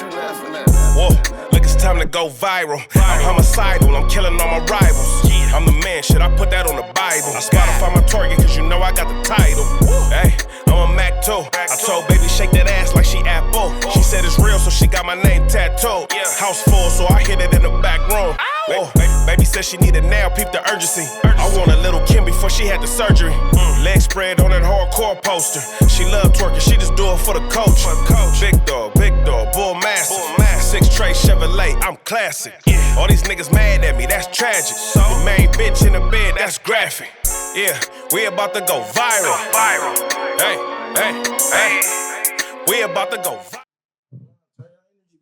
you laughing at? Whoa, look, it's time to go viral. I'm homicidal, I'm killing all my rivals. I'm the man, shit, I put that on the Bible. I Spotify my target, cause you know I got the title. Hey, I'm a Mac 2. I told baby shake that ass like she Apple. She said it's real, so she got my name tattooed. House full, so I hit it in the back room. Whoa, baby said she needed now, peep the urgency. I want a little Kim before she had the surgery. Leg spread on that hardcore poster. She love twerking, she just do it for the coach. Big dog, bull massive. 6 tray Chevrolet, I'm classic. All these niggas mad at me, that's tragic. The main bitch in the bed, that's graphic. Yeah, we about to go viral. Hey, we about to go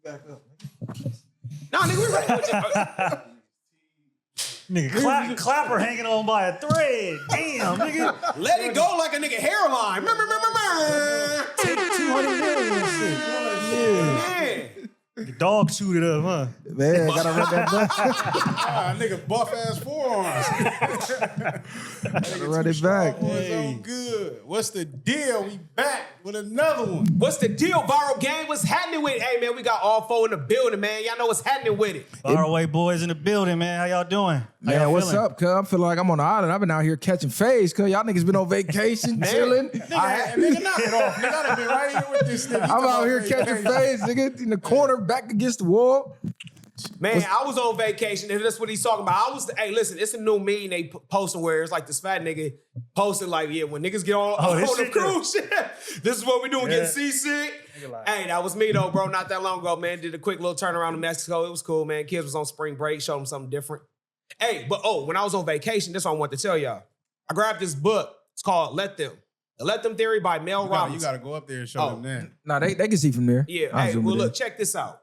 viral. Nah, nigga, we ready with you. Nigga, clapper hanging on by a thread. Damn, nigga. Let it go like a nigga hairline. 200 million shit. Man. The dog chewed it up, huh? Man, gotta run that back. Nigga buff ass forearms. Gotta run it back. Hey. Good. What's the deal? We back with another one. What's the deal, Viral Gang? What's happening with it? Hey, man, we got all 4 in the building, man. Y'all know what's happening with it. Faraway boys in the building, man. How y'all doing? Man, what's up, cuz? I'm feeling like I'm on the island. I've been out here catching phase, cuz. Y'all niggas been on vacation, chilling. Nigga, knock it off. Nigga, I done been right here with this nigga. I'm out here catching phase, nigga, in the corner, back against the wall. Man, I was on vacation, and that's what he's talking about. Hey, listen, it's a new meme they posting where it's like this fat nigga posted like, yeah, when niggas get on the cruise shit, this is what we doing, getting seasick. Hey, that was me though, bro, not that long ago, man. Did a quick little turnaround in Mexico. It was cool, man. Kids was on spring break, showed them something different. Hey, but when I was on vacation, this is what I want to tell y'all. I grabbed this book. It's called Let Them. The Let Them Theory by Mel Robbins. You got to go up there and show them that. Nah, they can see from there. Yeah, hey, well, look, check this out.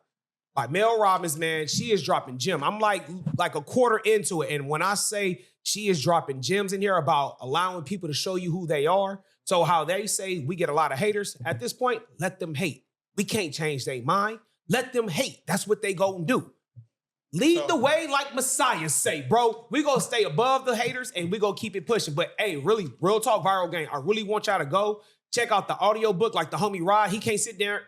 By Mel Robbins, man, she is dropping gems. I'm like a quarter into it. And when I say she is dropping gems in here about allowing people to show you who they are, so how they say we get a lot of haters, at this point, let them hate. We can't change their mind. Let them hate. That's what they go and do. Lead the way like Messiah say, bro. We gonna stay above the haters and we gonna keep it pushing. But hey, really, real talk, Viral Gang, I really want y'all to go check out the audio book like the homie Rod. He can't sit down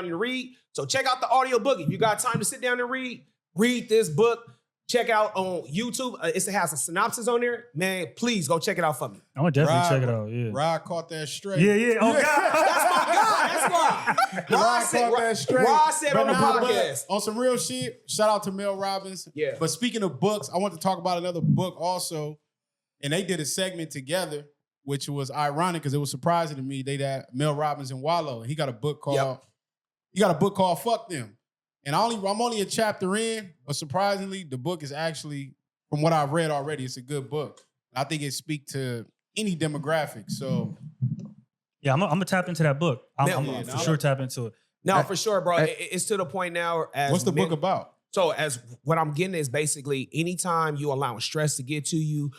and read. So check out the audio book. If you got time to sit down and read this book. Check out on YouTube. It has a synopsis on there. Man, please go check it out for me. I'm gonna definitely check it out. Yeah. Rod caught that straight. Yeah. Oh, God. That's my guy. Rod caught that straight. Rod said on the podcast. On some real shit, shout out to Mel Robbins. Yeah. But speaking of books, I want to talk about another book also. And they did a segment together, which was ironic because it was surprising to me. They had Mel Robbins and Wallow. He got a book called Fuck Them. And I'm only a chapter in, but surprisingly, the book is actually, from what I've read already, it's a good book. I think it speaks to any demographic. So, yeah, I'm gonna tap into that book. I'm for sure tap into it. No, for sure, bro. It's to the point now. What's the book about? So, as what I'm getting is basically anytime you allow stress to get to you,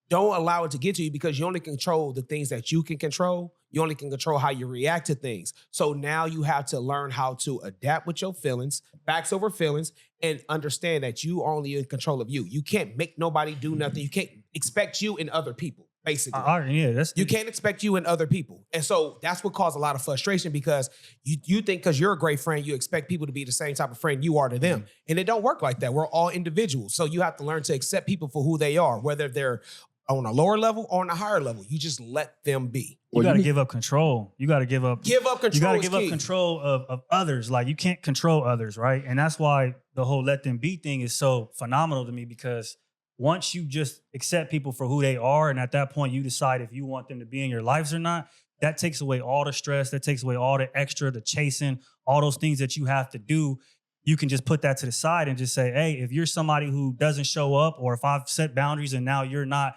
don't allow it to get to you because you only control the things that you can control. You only can control how you react to things. So now you have to learn how to adapt with your feelings, facts over feelings, and understand that you are only in control of you. You can't make nobody do nothing. You can't expect you in other people, basically. You can't expect you in other people. And so that's what caused a lot of frustration because you think because you're a great friend, you expect people to be the same type of friend you are to them. And it don't work like that. We're all individuals. So you have to learn to accept people for who they are, whether they're on a lower level or on a higher level. You just let them be. You got to give up control. You got to give up control. You got to give up control of others. Like you can't control others, right? And that's why the whole let them be thing is so phenomenal to me because once you just accept people for who they are, and at that point you decide if you want them to be in your lives or not, that takes away all the stress, that takes away all the extra, the chasing, all those things that you have to do. You can just put that to the side and just say, hey, if you're somebody who doesn't show up or if I've set boundaries and now you're not,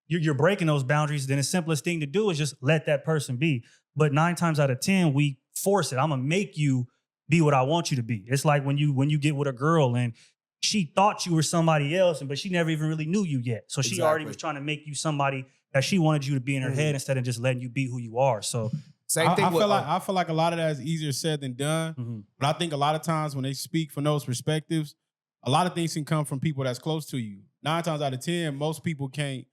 you're breaking those boundaries, then the simplest thing to do is just let that person be. But 9 times out of 10, we force it. I'm gonna make you be what I want you to be. It's like when you get with a girl and she thought you were somebody else, but she never even really knew you yet. So she already was trying to make you somebody that she wanted you to be in her head instead of just letting you be who you are. So same thing. I feel like a lot of that is easier said than done. But I think a lot of times when they speak from those perspectives, a lot of things can come from people that's close to you. 9 times out of 10, most people can't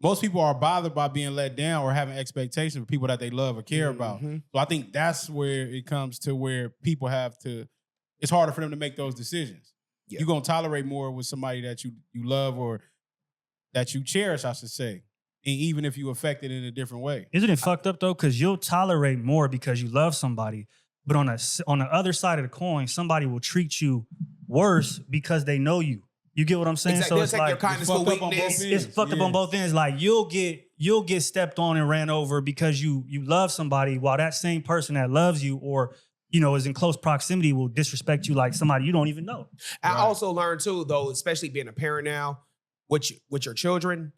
most people are bothered by being let down or having expectations for people that they love or care about. So I think that's where it comes to where people have to, it's harder for them to make those decisions. Yeah. You're going to tolerate more with somebody that you love or that you cherish, I should say. And even if you affect it in a different way. Isn't it fucked up though? Because you'll tolerate more because you love somebody. But on the other side of the coin, somebody will treat you worse because they know you. You get what I'm saying? Exactly. So it's like it's fucked up on both ends. Like you'll get stepped on and ran over because you love somebody, while that same person that loves you or is in close proximity will disrespect you like somebody you don't even know. I also learned too, though, especially being a parent now, with your children,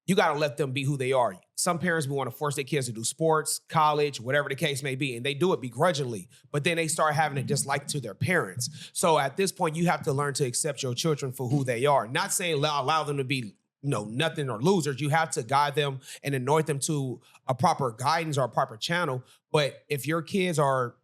you got to let them be who they are. Some parents want to force their kids to do sports, college, whatever the case may be, and they do it begrudgingly, but then they start having a dislike to their parents. So at this point, you have to learn to accept your children for who they are. Not saying allow them to be nothing or losers. You have to guide them and anoint them to a proper guidance or a proper channel. But if your kids are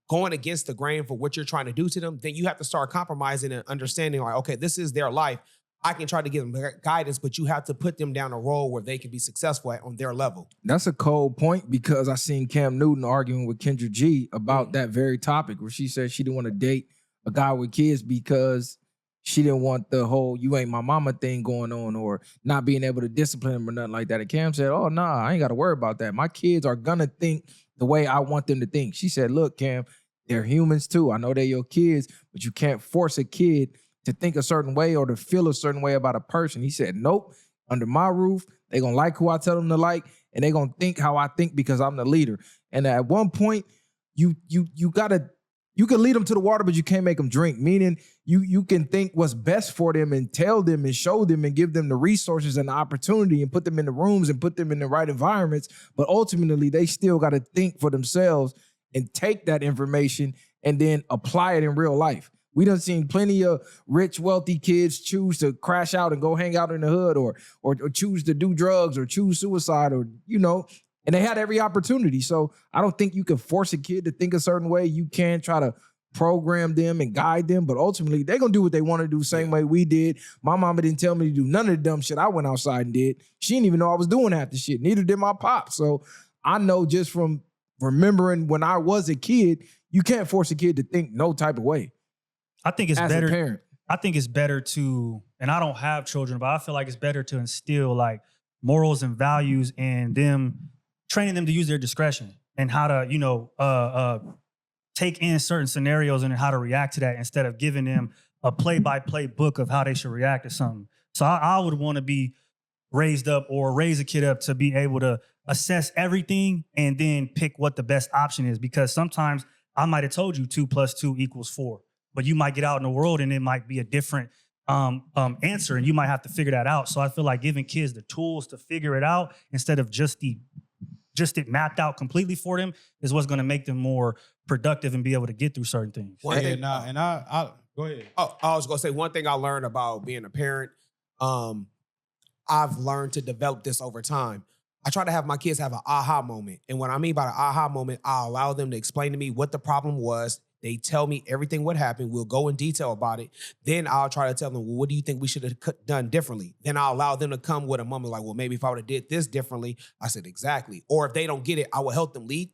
going against the grain for what you're trying to do to them, then you have to start compromising and understanding like, okay, this is their life. I can try to give them guidance, but you have to put them down a road where they can be successful on their level. That's a cold point because I seen Cam Newton arguing with Kendrick G about that very topic where she said she didn't want to date a guy with kids because she didn't want the whole you ain't my mama thing going on or not being able to discipline him or nothing like that. And Cam said, oh, nah, I ain't got to worry about that. My kids are going to think the way I want them to think. She said, look, Cam, they're humans too. I know they're your kids, but you can't force a kid to think a certain way or to feel a certain way about a person. He said, nope, under my roof, they're going to like who I tell them to like, and they're going to think how I think because I'm the leader. And at one point, you can lead them to the water, but you can't make them drink, meaning you can think what's best for them and tell them and show them and give them the resources and the opportunity and put them in the rooms and put them in the right environments. But ultimately, they still got to think for themselves and take that information and then apply it in real life. We done seen plenty of rich, wealthy kids choose to crash out and go hang out in the hood or choose to do drugs or choose suicide or, and they had every opportunity. So I don't think you can force a kid to think a certain way. You can try to program them and guide them, but ultimately they're going to do what they want to do, same way we did. My mama didn't tell me to do none of the dumb shit I went outside and did. She didn't even know I was doing half the shit. Neither did my pop. So I know just from remembering when I was a kid, you can't force a kid to think no type of way. I think it's better. As a parent. I think it's better to, and I don't have children, but I feel like it's better to instill like morals and values and training them to use their discretion and how to, take in certain scenarios and how to react to that instead of giving them a play-by-play book of how they should react to something. So I would want to be raised up or raise a kid up to be able to assess everything and then pick what the best option is, because sometimes I might have told you 2 + 2 = 4. But you might get out in the world and it might be a different answer and you might have to figure that out. So I feel like giving kids the tools to figure it out instead of just it mapped out completely for them is what's going to make them more productive and be able to get through certain things. I go ahead. Oh, I was going to say one thing I learned about being a parent. I've learned to develop this over time. I try to have my kids have an aha moment. And what I mean by an aha moment, I allow them to explain to me what the problem was. They tell me everything what happened. We'll go in detail about it. Then I'll try to tell them, well, what do you think we should have done differently? Then I'll allow them to come with a moment like, well, maybe if I would have did this differently. I said, exactly. Or if they don't get it, I will help them lead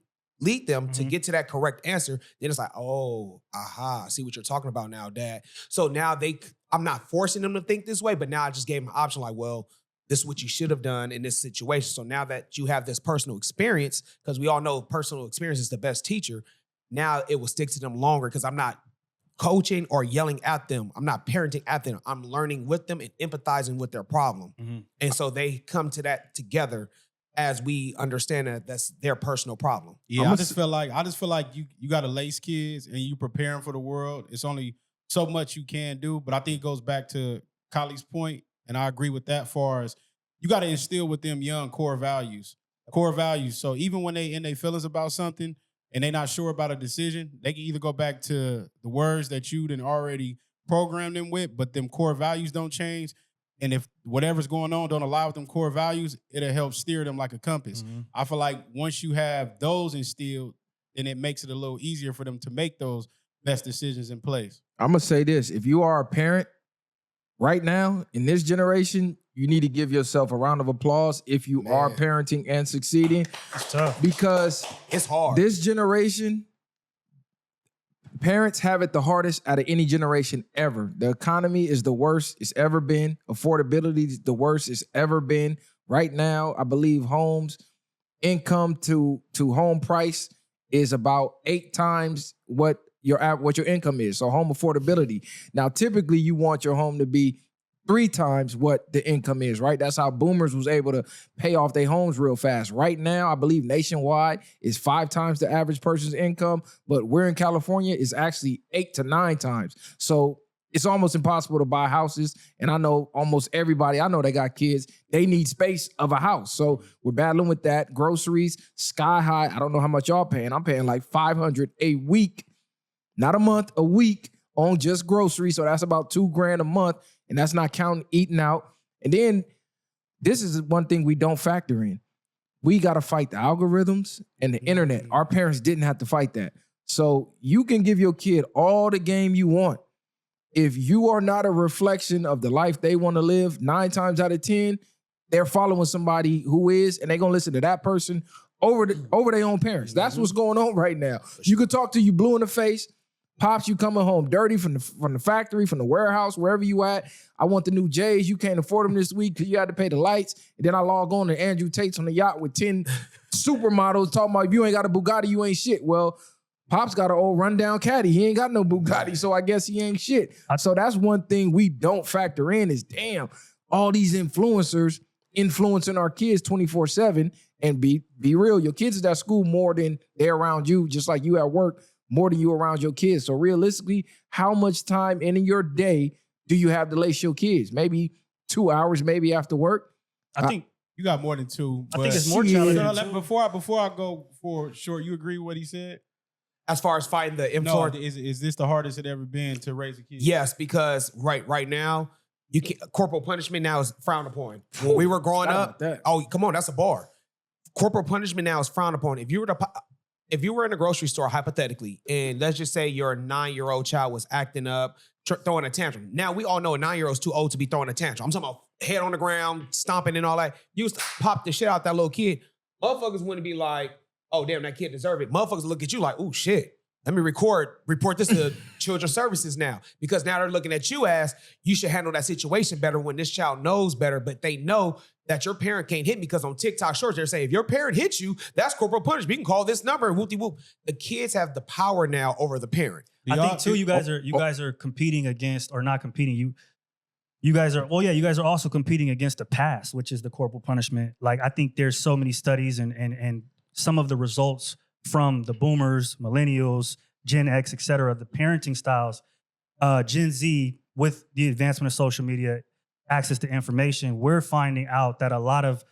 them to get to that correct answer. Then it's like, oh, aha, I see what you're talking about now, Dad. So now I'm not forcing them to think this way, but now I just gave them an option like, well, this is what you should have done in this situation. So now that you have this personal experience, because we all know personal experience is the best teacher, now it will stick to them longer because I'm not coaching or yelling at them. I'm not parenting at them. I'm learning with them and empathizing with their problem. Mm-hmm. And so they come to that together as we understand that that's their personal problem. Yeah, I just feel like you got to lace kids and you prepare them for the world. It's only so much you can do, but I think it goes back to Kali's point, and I agree with that. Far as you got to instill with them young core values. So even when they in their feelings about something and they're not sure about a decision, they can either go back to the words that you done already programmed them with, but them core values don't change. And if whatever's going on don't align with them core values, it'll help steer them like a compass. Mm-hmm. I feel like once you have those instilled, then it makes it a little easier for them to make those best decisions in place. I'm going to say this. If you are a parent right now in this generation, you need to give yourself a round of applause if you are parenting and succeeding. It's tough. Because it's hard. This generation, parents have it the hardest out of any generation ever. The economy is the worst it's ever been. Affordability is the worst it's ever been. Right now, I believe homes, income to home price is about 8 times what your income is. So home affordability. Now, typically you want your home to be 3 times what the income is, right? That's how boomers was able to pay off their homes real fast. Right now, I believe nationwide is 5 times the average person's income, but we're in California is actually 8 to 9 times. So it's almost impossible to buy houses. And I know almost everybody, I know they got kids, they need space of a house. So we're battling with that. Groceries, sky high. I don't know how much y'all paying. I'm paying like $500 a week, not a month, a week on just groceries. So that's about $2,000 a month. And that's not counting eating out. And then this is one thing we don't factor in. We got to fight the algorithms and the internet. Our parents didn't have to fight that. So you can give your kid all the game you want. If you are not a reflection of the life they want to live, 9 times out of 10, they're following somebody who is, and they're going to listen to that person over their own parents. That's what's going on right now. You could talk to you blue in the face. Pops, you coming home dirty from the factory, from the warehouse, wherever you at. I want the new J's. You can't afford them this week because you had to pay the lights. And then I log on to Andrew Tate's on the yacht with 10 supermodels talking about if you ain't got a Bugatti, you ain't shit. Well, Pops got an old rundown caddy. He ain't got no Bugatti, so I guess he ain't shit. So that's one thing we don't factor in is, damn, all these influencers influencing our kids 24/7. And be real, your kids is at school more than they're around you, just like you at work more than you around your kids. So realistically, how much time in your day do you have to lace your kids? Maybe 2 hours, maybe after work. I think you got more than 2. I think it's more challenging. No, before I go for short, you agree with what he said? As far as fighting the influence, is this the hardest it ever been to raise a kid? Yes, because right now, you can corporal punishment now is frowned upon. When we were growing up, come on, that's a bar. Corporal punishment now is frowned upon. If you were in a grocery store, hypothetically, and let's just say your 9-year-old child was acting up, throwing a tantrum. Now, we all know a 9-year-old's too old to be throwing a tantrum. I'm talking about head on the ground, stomping and all that. You used to pop the shit out that little kid. Motherfuckers wouldn't be like, oh, damn, that kid deserve it. Motherfuckers look at you like, oh, shit. Let me report this to children's services now. Because now they're looking at you as, you should handle that situation better when this child knows better, but they know that your parent can't hit me because on TikTok shorts, they're saying, if your parent hits you, that's corporal punishment. You can call this number and whoop-de-whoop. The kids have the power now over the parent. I think too, you guys are competing against, or not competing. You guys are also competing against the past, which is the corporal punishment. Like, I think there's so many studies and some of the results from the boomers, millennials, Gen X, et cetera, the parenting styles, Gen Z, with the advancement of social media, access to information, we're finding out that a lot of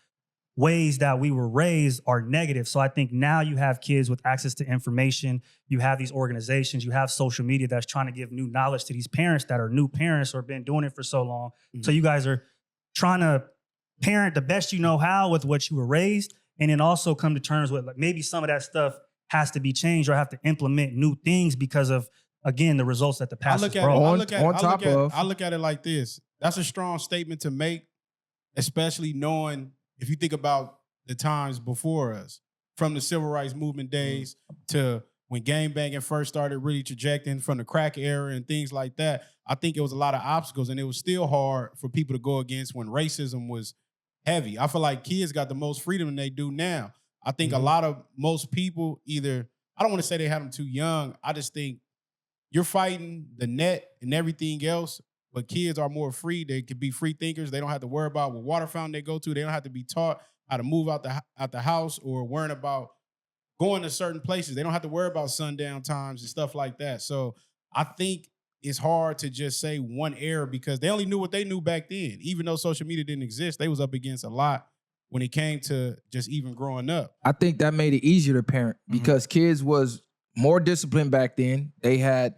ways that we were raised are negative. So I think now you have kids with access to information, you have these organizations, you have social media that's trying to give new knowledge to these parents that are new parents or been doing it for so long. Mm-hmm. So you guys are trying to parent the best you know how with what you were raised, and then also come to terms with, like, maybe some of that stuff has to be changed or have to implement new things because of, again, the results that the past has brought. I look at it like this. That's a strong statement to make, especially knowing, if you think about the times before us, from the civil rights movement days to when gangbanging first started really trajecting, from the crack era and things like that. I think it was a lot of obstacles, and it was still hard for people to go against when racism was heavy. I feel like kids got the most freedom than they do now. I think most people either, I don't want to say they had them too young. I just think you're fighting the net and everything else, but kids are more free. They could be free thinkers. They don't have to worry about what water fountain they go to. They don't have to be taught how to move out the house or worrying about going to certain places. They don't have to worry about sundown times and stuff like that. So I think it's hard to just say one era because they only knew what they knew back then. Even though social media didn't exist, they was up against a lot when it came to just even growing up. I think that made it easier to parent because kids was more disciplined back then. They had,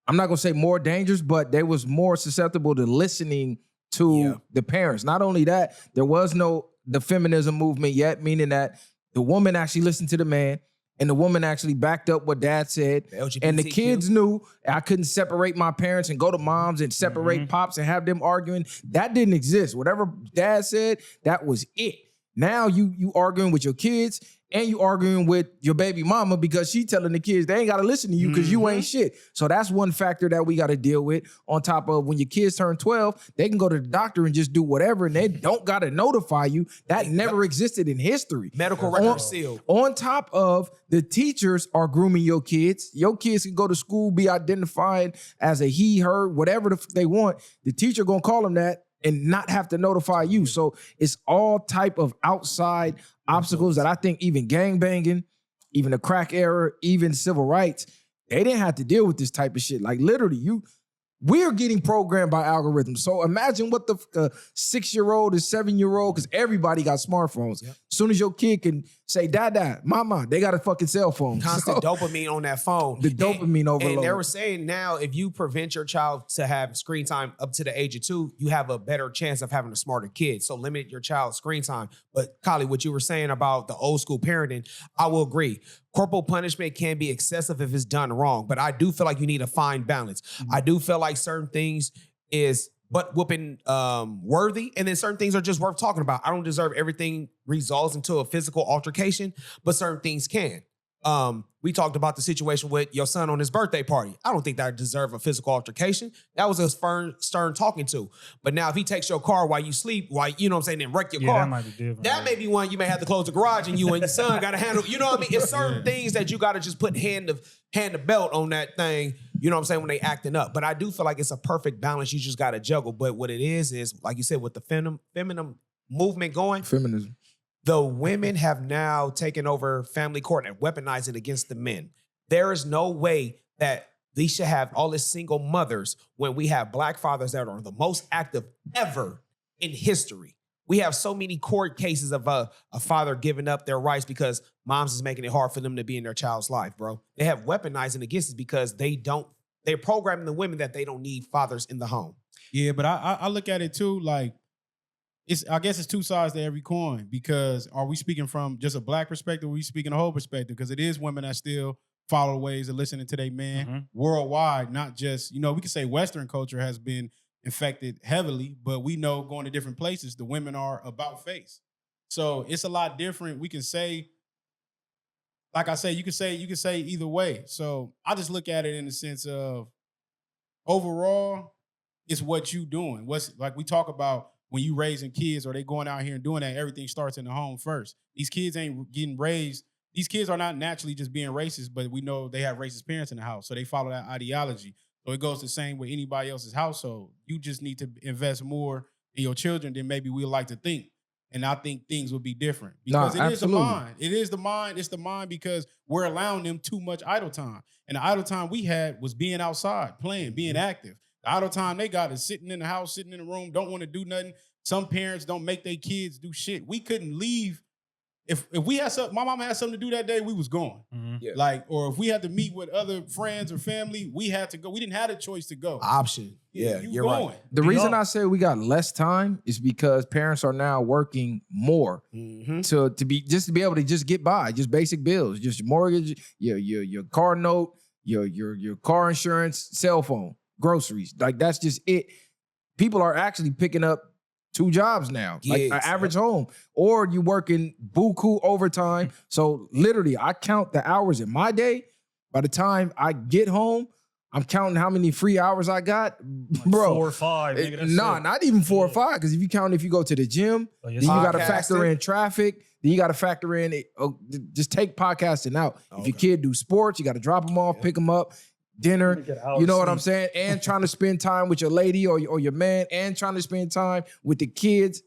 I'm not going to say more dangerous, but they was more susceptible to listening to the parents. Not only that, there was no the feminism movement yet, meaning that the woman actually listened to the man And the woman actually backed up what dad said. And the kids knew I couldn't separate my parents and go to moms and separate pops and have them arguing. That didn't exist. Whatever dad said, that was it. Now you arguing with your kids and you arguing with your baby mama because she telling the kids they ain't got to listen to you because you ain't shit. So that's one factor that we got to deal with. On top of when your kids turn 12, they can go to the doctor and just do whatever and they don't got to notify you. That never existed in history. Medical record sealed. On top of the teachers are grooming your kids. Your kids can go to school, be identified as a he, her, whatever they want. The teacher gonna call them that and not have to notify you. So it's all type of outside obstacles that I think even gangbanging, even the crack era, even civil rights, they didn't have to deal with this type of shit. Like literally, we're getting programmed by algorithms. So imagine what the 6-year-old and 7-year-old, because everybody got smartphones. Yep. As soon as your kid can say, dada, mama, they got a fucking cell phone. Constant dopamine on that phone. The dopamine overload. And they were saying now, if you prevent your child to have screen time up to the age of 2, you have a better chance of having a smarter kid. So limit your child's screen time. But Kali, what you were saying about the old school parenting, I will agree. Corporal punishment can be excessive if it's done wrong, but I do feel like you need a fine balance. I do feel like certain things is butt whooping worthy, and then certain things are just worth talking about. I don't deserve everything resolves into a physical altercation, but certain things can. We talked about the situation with your son on his birthday party. I don't think that deserve a physical altercation. That was a stern talking to. But now if he takes your car while you sleep, you know what I'm saying, then wreck your car. That might be different. That may be one you may have to close the garage and you and your son got to handle. You know what I mean? It's certain things that you got to just put hand to belt on that thing. You know what I'm saying? When they acting up. But I do feel like it's a perfect balance. You just got to juggle. But what it is like you said, with the feminine movement going. Feminism. The women have now taken over family court and weaponized it against the men. There is no way that we should have all these single mothers when we have black fathers that are the most active ever in history. We have so many court cases of a father giving up their rights because moms is making it hard for them to be in their child's life, bro. They have weaponizing against it because they're programming the women that they don't need fathers in the home. Yeah, but I look at it too, like, I guess it's two sides to every coin, because are we speaking from just a black perspective, or are we speaking a whole perspective? Because it is women that still follow the ways of listening to their man worldwide, not just, we can say Western culture has been infected heavily, but we know going to different places, the women are about face. So it's a lot different. We can say, like I say, you can say either way. So I just look at it in the sense of overall, it's what you doing. What's like we talk about when you raising kids or they going out here and doing that, everything starts in the home first. These kids ain't getting raised. These kids are not naturally just being racist, but we know they have racist parents in the house. So they follow that ideology. So it goes the same with anybody else's household. You just need to invest more in your children than maybe we like to think. And I think things will be different. Because it is the mind. It is the mind. It's the mind because we're allowing them too much idle time. And the idle time we had was being outside, playing, being active. The idle time they got is sitting in the house, sitting in the room, don't want to do nothing. Some parents don't make their kids do shit. We couldn't leave. If we had something, my mama had something to do that day, we was going. Yeah. Or if we had to meet with other friends or family, we had to go. We didn't have a choice to go. Option. Yeah, you're going. right. The reason I say we got less time is because parents are now working more to be able to just get by, just basic bills, just your mortgage, your car note, your car insurance, cell phone, groceries. Like that's just it. People are actually picking up 2 jobs now, like an average home, or you working buku overtime. So literally, I count the hours in my day. By the time I get home, I'm counting how many free hours I got, bro. 4 or 5. Not even 4 or 5. Because if you go to the gym, then you got to factor in traffic. Then you got to factor in it. Just take podcasting out. If your kid do sports, you got to drop them off, pick them up. Dinner, you know what I'm saying? And trying to spend time with your lady or your man, and trying to spend time with the kids,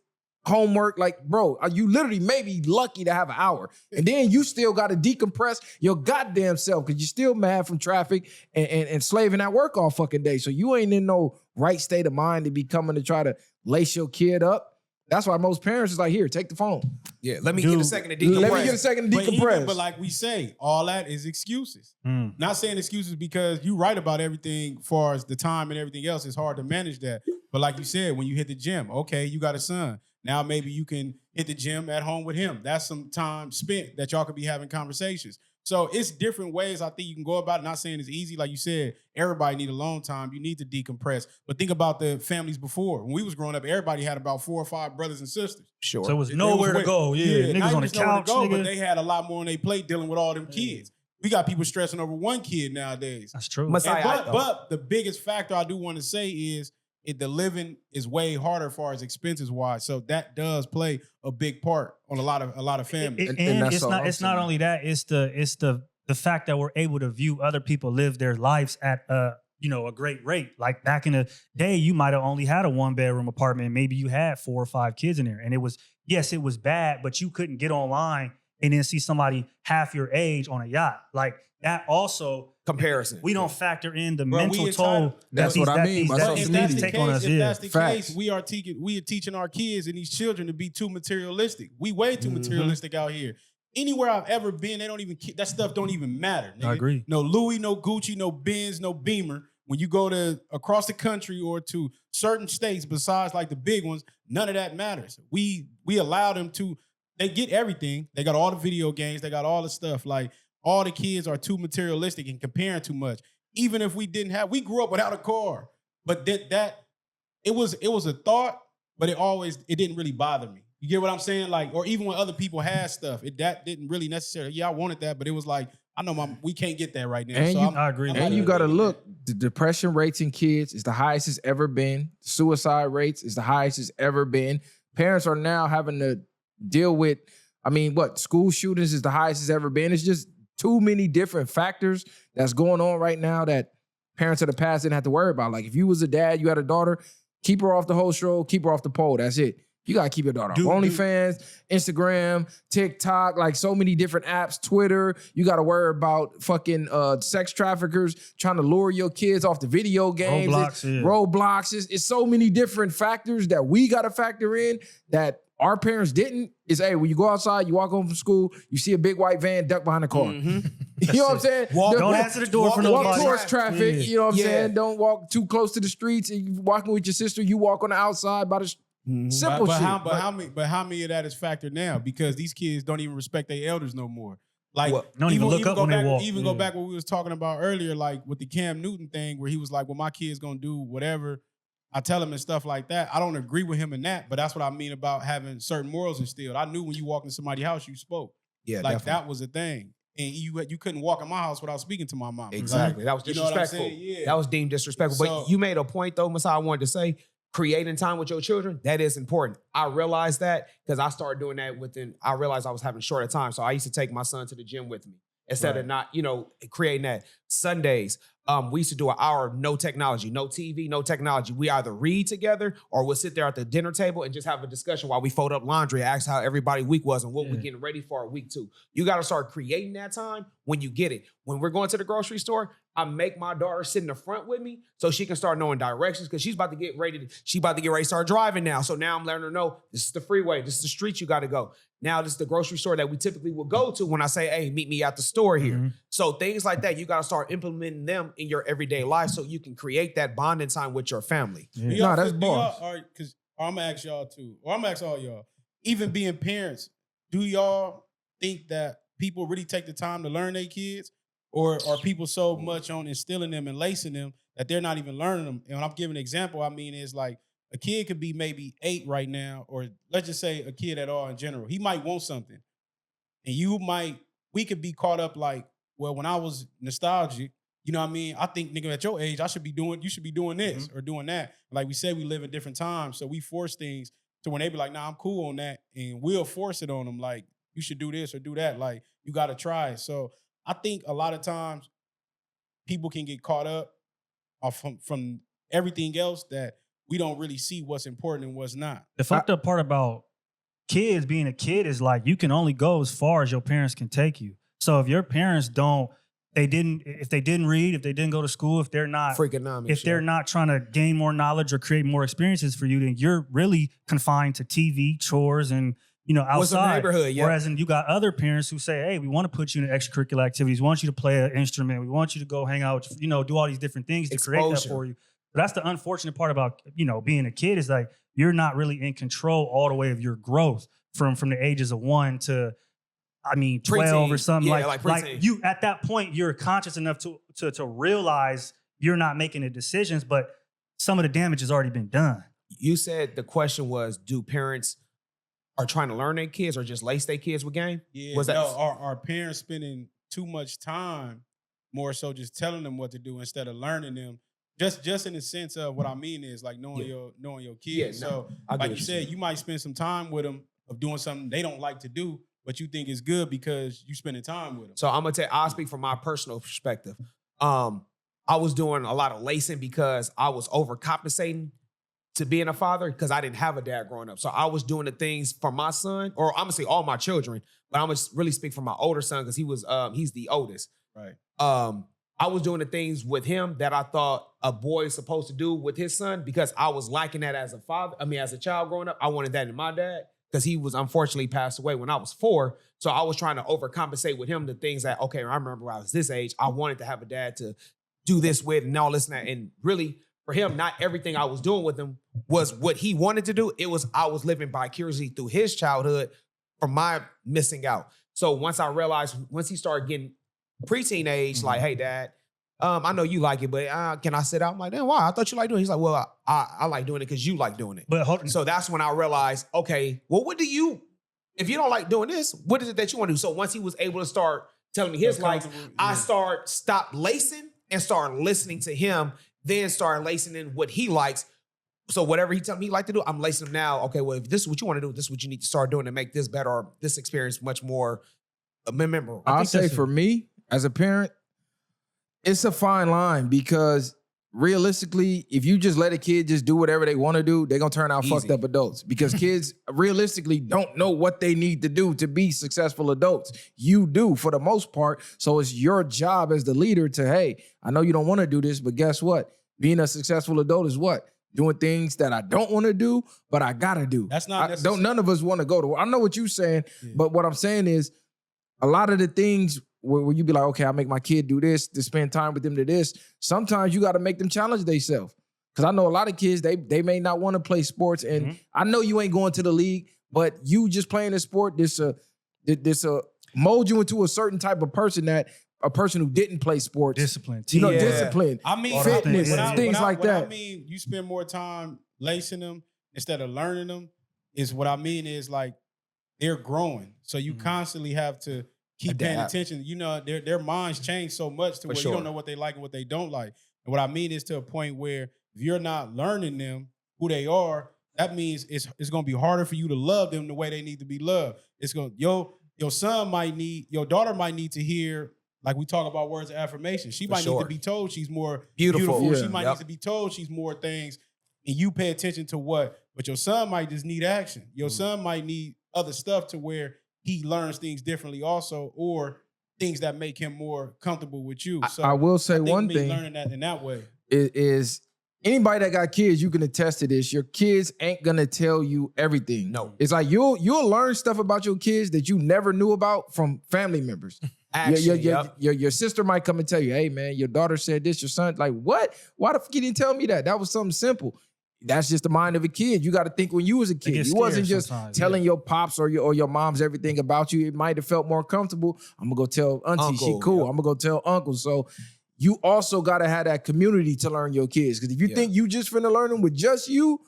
homework. Like, bro, you literally may be lucky to have an hour. And then you still got to decompress your goddamn self because you're still mad from traffic and slaving at work all fucking day. So you ain't in no right state of mind to be coming to try to lace your kid up. That's why most parents is like, here, take the phone. Yeah, let me get a second to decompress. But like we say, all that is excuses. Not saying excuses because you right about everything as far as the time and everything else. It's hard to manage that. But like you said, when you hit the gym, okay, you got a son. Now maybe you can hit the gym at home with him. That's some time spent that y'all could be having conversations. So it's different ways I think you can go about it. Not saying it's easy. Like you said, everybody need alone time. You need to decompress. But think about the families before. When we was growing up, everybody had about 4 or 5 brothers and sisters. Sure. So it was nowhere to go. Yeah, niggas on the couch, nigga. But they had a lot more on their plate dealing with all them kids. We got people stressing over one kid nowadays. That's true. But the biggest factor I do want to say is the living is way harder as far as expenses wise. So that does play a big part on a lot of families. And it's not only that, it's the fact that we're able to view other people live their lives at a great rate. Like back in the day, you might have only had a 1-bedroom apartment. Maybe you had 4 or 5 kids in there. And it was bad, but you couldn't get online and then see somebody half your age on a yacht. Like that also comparison. We don't factor in the mental toll. That's what I mean. If that's the case, we are teaching our kids and these children to be too materialistic. We way too materialistic out here. Anywhere I've ever been, that stuff don't even matter. Nigga. I agree. No Louis, no Gucci, no Benz, no Beamer. When you go to across the country or to certain states besides like the big ones, none of that matters. We allow them to. They get everything. They got all the video games. They got all the stuff. Like all the kids are too materialistic and comparing too much. Even if we we grew up without a car, but that it was a thought, but it didn't really bother me. You get what I'm saying? Like, or even when other people had stuff, that didn't really necessarily. Yeah, I wanted that, but it was like I know we can't get that right now. And I agree. And you got to look. The depression rates in kids is the highest it's ever been. Suicide rates is the highest it's ever been. Parents are now having to deal with, school shootings is the highest it's ever been. It's just too many different factors that's going on right now that parents of the past didn't have to worry about. Like if you was a dad, you had a daughter, keep her off the whole show, keep her off the pole. That's it. You got to keep your daughter off OnlyFans, Instagram, TikTok, like so many different apps, Twitter. You got to worry about fucking sex traffickers trying to lure your kids off the video games. Roblox. It's so many different factors that we got to factor in that our parents didn't. Is, hey, when you go outside, you walk home from school, you see a big white van, duck behind the car. Mm-hmm. You know what I'm saying? Don't answer the door for nobody. Walk towards traffic. Yeah. You know what I'm saying? Don't walk too close to the streets. And you walking with your sister, you walk on the outside by the simple shit. But how many of that is factored now? Because these kids don't even respect their elders no more. Like, don't even look up when they walk. Even go back what we was talking about earlier, like with the Cam Newton thing, where he was like, well, my kid's gonna do whatever I tell him and stuff like that. I don't agree with him in that, but that's what I mean about having certain morals instilled. I knew when you walked in somebody's house, you spoke. Yeah, like definitely. that was a thing. And you couldn't walk in my house without speaking to my mom. Exactly. That was disrespectful. Yeah. That was deemed disrespectful. So, but you made a point though, Masai, I wanted to say, creating time with your children, that is important. I realized that because I started doing that I realized I was having shorter time. So I used to take my son to the gym with me instead of not, creating that. Sundays, we used to do an hour of no technology, no TV, no technology. We either read together or we'll sit there at the dinner table and just have a discussion while we fold up laundry, ask how everybody's week was and what we're getting ready for week 2. You got to start creating that time when you get it. When we're going to the grocery store, I make my daughter sit in the front with me so she can start knowing directions because she's about to get ready to start driving now. So now I'm letting her know this is the freeway, this is the street you got to go. Now this is the grocery store that we typically will go to when I say, hey, meet me at the store here. Mm-hmm. So things like that, you got to start implementing them in your everyday life so you can create that bonding time with your family. Yeah. That's boss. Because I'm going to ask y'all too, or I'm going to ask all y'all, even being parents, do y'all think that people really take the time to learn their kids? Or are people so much on instilling them and lacing them that they're not even learning them? And when I'm giving an example, I mean, is like a kid could be maybe 8 right now, or let's just say a kid at all in general. He might want something. And we could be caught up like, well, when I was nostalgic, you know what I mean? I think, nigga, at your age, you should be doing this or doing that. Like we said, we live in different times. So we force things to when they be like, nah, I'm cool on that. And we'll force it on them. Like, you should do this or do that. Like, you got to try it. So I think a lot of times people can get caught up from everything else that we don't really see what's important and what's not. The fucked up part about kids being a kid is like you can only go as far as your parents can take you. So if your parents if they didn't read, if they didn't go to school, if they're not they're not trying to gain more knowledge or create more experiences for you, then you're really confined to TV, chores, and outside. What's the neighborhood? Yeah. Whereas you got other parents who say, hey, we want to put you in extracurricular activities. We want you to play an instrument. We want you to go hang out, do all these different things to create that for you. But that's the unfortunate part about, being a kid is like, you're not really in control all the way of your growth from the ages of 1 to, 12 or something. Yeah, like you at that point, you're conscious enough to realize you're not making the decisions, but some of the damage has already been done. You said the question was, do parents are trying to learn their kids or just lace their kids with game? Yeah, are parents spending too much time more so just telling them what to do instead of learning them? Just in the sense of what I mean is like knowing your kids. Yeah, so like you said, you might spend some time with them of doing something they don't like to do, but you think is good because you spending time with them. So I'll speak from my personal perspective. I was doing a lot of lacing because I was overcompensating to being a father because I didn't have a dad growing up. So I was doing the things for my son, or I'm gonna say all my children, but I'm gonna really speak for my older son because he's the oldest. Right. I was doing the things with him that I thought a boy is supposed to do with his son because I was liking that as a father. As a child growing up, I wanted that in my dad because he was unfortunately passed away when I was 4. So I was trying to overcompensate with him the things that, okay, I remember when I was this age, I wanted to have a dad to do this with and all this and that. And really, for him, not everything I was doing with him was what he wanted to do. It was, I was living vicariously through his childhood from my missing out. So once I realized, once he started getting preteen age, like, hey, Dad, I know you like it, but can I sit out? I'm like, damn, why? I thought you like doing it. He's like, well, I like doing it because you like doing it. But so that's when I realized, okay, well, if you don't like doing this, what is it that you want to do? So once he was able to start telling me his likes, I stopped lacing and started listening to him, then started lacing in what he likes. So whatever he tells me he like to do, I'm lacing him now. Okay, well, if this is what you want to do, this is what you need to start doing to make this better or this experience much more memorable. I'll say for me, as a parent, it's a fine line because realistically, if you just let a kid just do whatever they want to do, they're going to turn out fucked up adults because kids realistically don't know what they need to do to be successful adults. You do for the most part. So it's your job as the leader to, hey, I know you don't want to do this, but guess what? Being a successful adult is what? Doing things that I don't want to do, but I got to do. That's not necessary. None of us want to go to. I know what you're saying, but what I'm saying is a lot of the things where you be like, okay, I'll make my kid do this, to spend time with them to this. Sometimes you got to make them challenge themselves. Because I know a lot of kids, they may not want to play sports. And I know you ain't going to the league, but you just playing a sport, this mold you into a certain type of person that a person who didn't play sports. Discipline. Discipline. I mean, fitness, things like that. I mean, you spend more time lacing them instead of learning them is what I mean is like they're growing. So you constantly have to keep paying attention. You know, their minds change so much to where you don't know what they like and what they don't like. And what I mean is to a point where if you're not learning them who they are, that means it's going to be harder for you to love them the way they need to be loved. It's going your daughter might need to hear, like we talk about words of affirmation. She might need to be told she's more beautiful. Yeah. She might need to be told she's more things. And you pay attention to what, but your son might just need action. Your son might need other stuff to where he learns things differently also, or things that make him more comfortable with you. So I will say one thing. Learning that in that way is anybody that got kids, you can attest to this. Your kids ain't gonna tell you everything. No. It's like you'll learn stuff about your kids that you never knew about from family members. Your sister might come and tell you, hey man, your daughter said this, your son, like what? Why the fuck you didn't tell me that? That was something simple. That's just the mind of a kid. You got to think when you was a kid. You wasn't just telling your pops or your moms everything about you. It might have felt more comfortable. I'm going to go tell auntie, she cool. I'm going to go tell uncle. So you also got to have that community to learn your kids. Because if you think you just finna learn them with just you,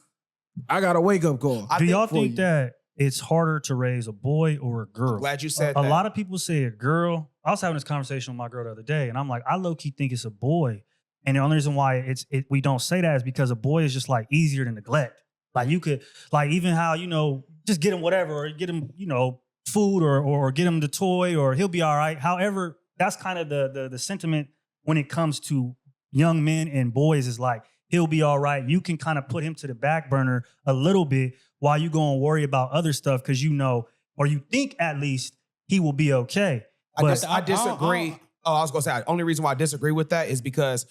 I got a wake-up call. Do y'all think that it's harder to raise a boy or a girl? I'm glad you said that. A lot of people say a girl. I was having this conversation with my girl the other day, and I'm like, I low-key think it's a boy. And the only reason why we don't say that is because a boy is just like easier to neglect. Like you could, like even how, just get him whatever, or get him, food or get him the toy or he'll be all right. However, that's kind of the sentiment when it comes to young men and boys is like, he'll be all right. You can kind of put him to the back burner a little bit while you go and worry about other stuff because or you think at least he will be okay. But I disagree. I was going to say, the only reason why I disagree with that is because